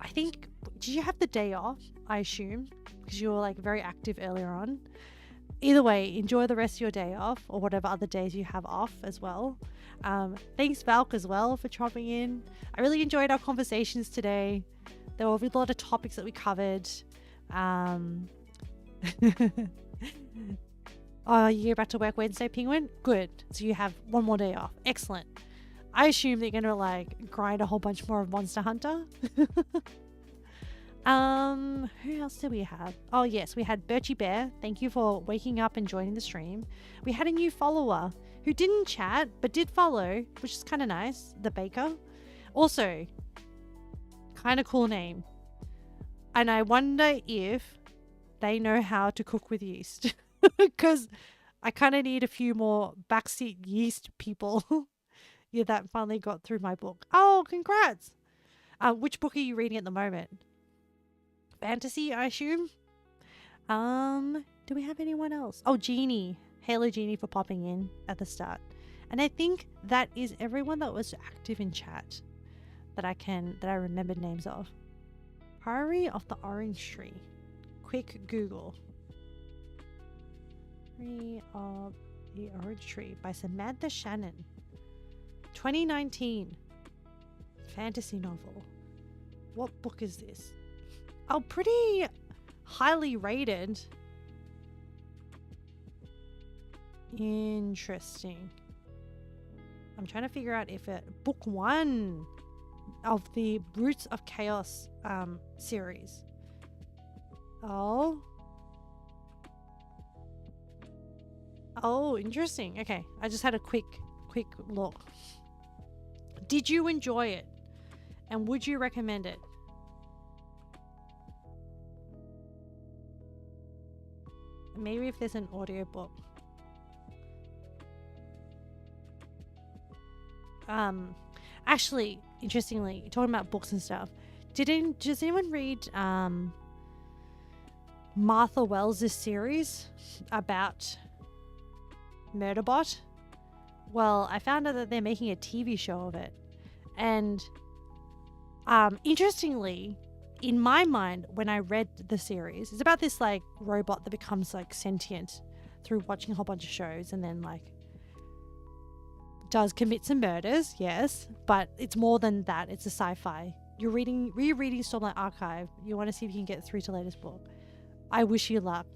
think, did you have the day off? I assume, because you were like very active earlier on. Either way, enjoy the rest of your day off, or whatever other days you have off as well. Thanks, Valk, as well, for chopping in. I really enjoyed our conversations today. There were a lot of topics that we covered. Oh, you're back to work Wednesday, Penguin? Good. So you have one more day off. Excellent. I assume that you're going to like grind a whole bunch more of Monster Hunter. Who else did we have? Oh yes, we had Birchie Bear. Thank you for waking up and joining the stream. We had a new follower who didn't chat but did follow, which is kind of nice. The Baker. Also, kind of cool name. And I wonder if they know how to cook with yeast. Because I kind of need a few more backseat yeast people. Yeah, that finally got through my book. Oh, congrats. Which book are you reading at the moment? Fantasy, I assume? Do we have anyone else? Oh, Jeannie. Halo Jeannie for popping in at the start. And I think that is everyone that was active in chat that I remembered names of. Priory of the Orange Tree. Quick Google. Priory of the Orange Tree by Samantha Shannon. 2019. Fantasy novel. What book is this? Oh, pretty highly rated. Interesting. I'm trying to figure out if book 1 of the Roots of Chaos series. Oh, interesting. Okay, I just had a quick look. Did you enjoy it? And would you recommend it? Maybe if there's an audiobook. Actually, interestingly, talking about books and stuff, does anyone read Martha Wells' series about Murderbot? Well, I found out that they're making a TV show of it. And interestingly, in my mind, when I read the series, it's about this like robot that becomes like sentient through watching a whole bunch of shows and then like does commit some murders, yes, but it's more than that. It's a sci-fi. You're rereading Stormlight Archive. You want to see if you can get through to the latest book. I wish you luck.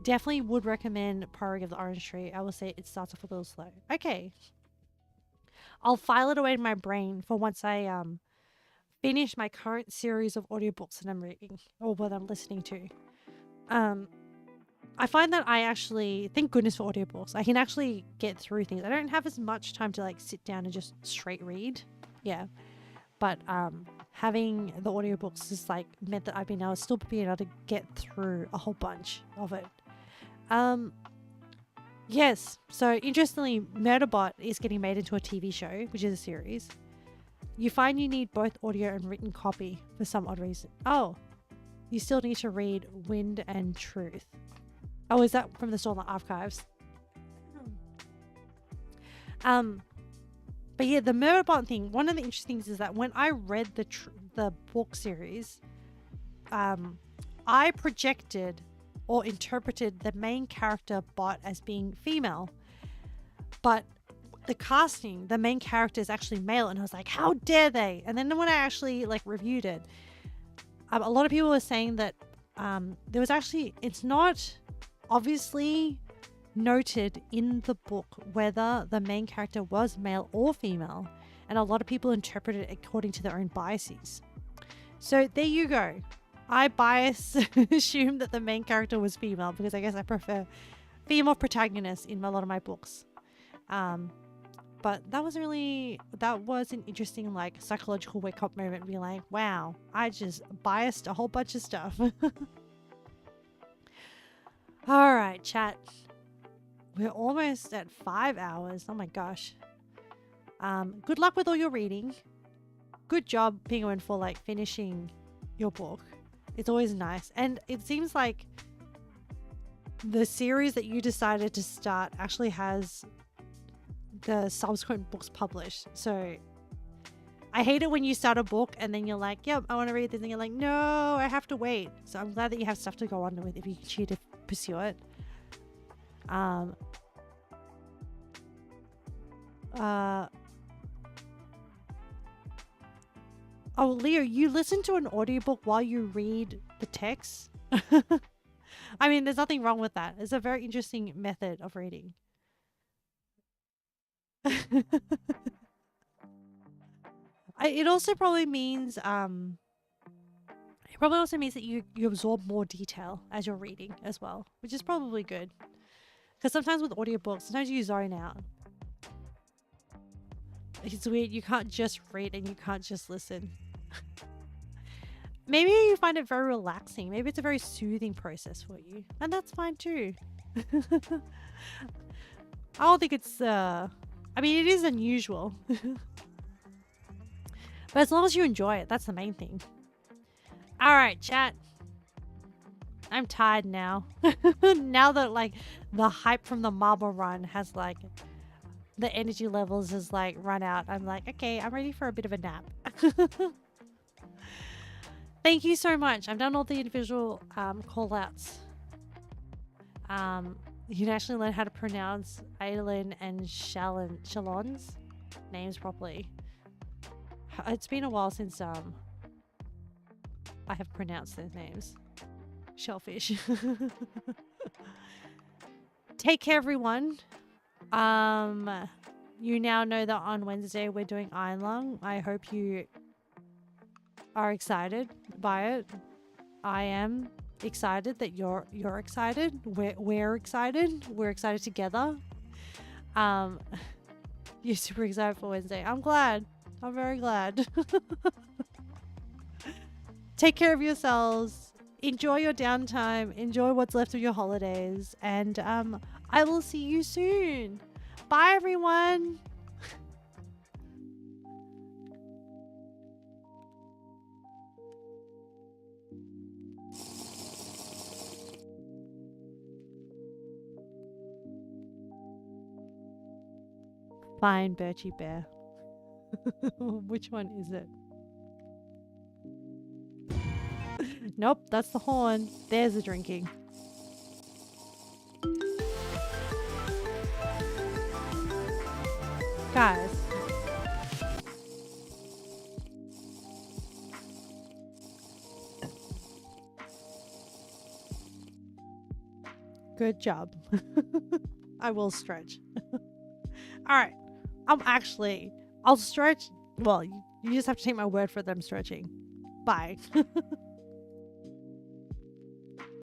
Definitely would recommend Priory of the Orange Tree. I will say it starts off a little slow. Okay. I'll file it away in my brain for once I finish my current series of audiobooks that I'm reading or what I'm listening to. I find that I actually, thank goodness for audiobooks, I can actually get through things. I don't have as much time to like sit down and just straight read. Yeah. But having the audiobooks has like meant that I've been able to still be able to get through a whole bunch of it. Yes. So interestingly, Murderbot is getting made into a TV show, which is a series. You find you need both audio and written copy for some odd reason. Oh, you still need to read Wind and Truth. Oh, is that from the Stormlight Archives? But yeah, the Murderbot thing, one of the interesting things is that when I read the book series, I projected or interpreted the main character Bot as being female. But the casting, the main character is actually male, and I was like, how dare they? And then when I actually like reviewed it, a lot of people were saying that there was actually, it's not obviously noted in the book whether the main character was male or female, and a lot of people interpreted it according to their own biases. So there you go. I assumed that the main character was female because I guess I prefer female protagonists in a lot of my books. But that was an interesting like psychological wake up moment, being like, wow, I just biased a whole bunch of stuff. All right, chat. We're almost at 5 hours. Oh my gosh. Good luck with all your reading. Good job, Penguin, for like finishing your book. It's always nice. And it seems like the series that you decided to start actually has the subsequent books published. So I hate it when you start a book and then you're like, yep, I want to read this, and you're like, no, I have to wait. So I'm glad that you have stuff to go on with if you continue to pursue it. Oh, Leo, you listen to an audiobook while you read the text? I mean, there's nothing wrong with that. It's a very interesting method of reading. It also probably means it probably also means that you absorb more detail as you're reading as well, which is probably good. Because sometimes with audiobooks, sometimes you zone out. It's weird. You can't just read and you can't just listen. maybe you find it very relaxing. Maybe it's a very soothing process for you. And that's fine too. I don't think it's, I mean, it is unusual. But as long as you enjoy it, that's the main thing. All right, chat. I'm tired now. Now that like the hype from the marble run has like the energy levels has like run out, I'm like, okay, I'm ready for a bit of a nap. Thank you so much. I've done all the individual call outs. You can actually learn how to pronounce Aylin and Shalon's names properly. It's been a while since I have pronounced their names. Shellfish. Take care, everyone. You now know that on Wednesday we're doing Iron Lung. I hope you are excited by it. I am excited that you're excited. We're excited. We're excited together. You're super excited for Wednesday. I'm glad. I'm very glad. Take care of yourselves. Enjoy your downtime. Enjoy what's left of your holidays. And I will see you soon. Bye, everyone. Fine, Birchie Bear. Which one is it? Nope, that's the horn. There's the drinking. Guys. Good job. I will stretch. Alright. I'll stretch. Well, you just have to take my word for them stretching. Bye.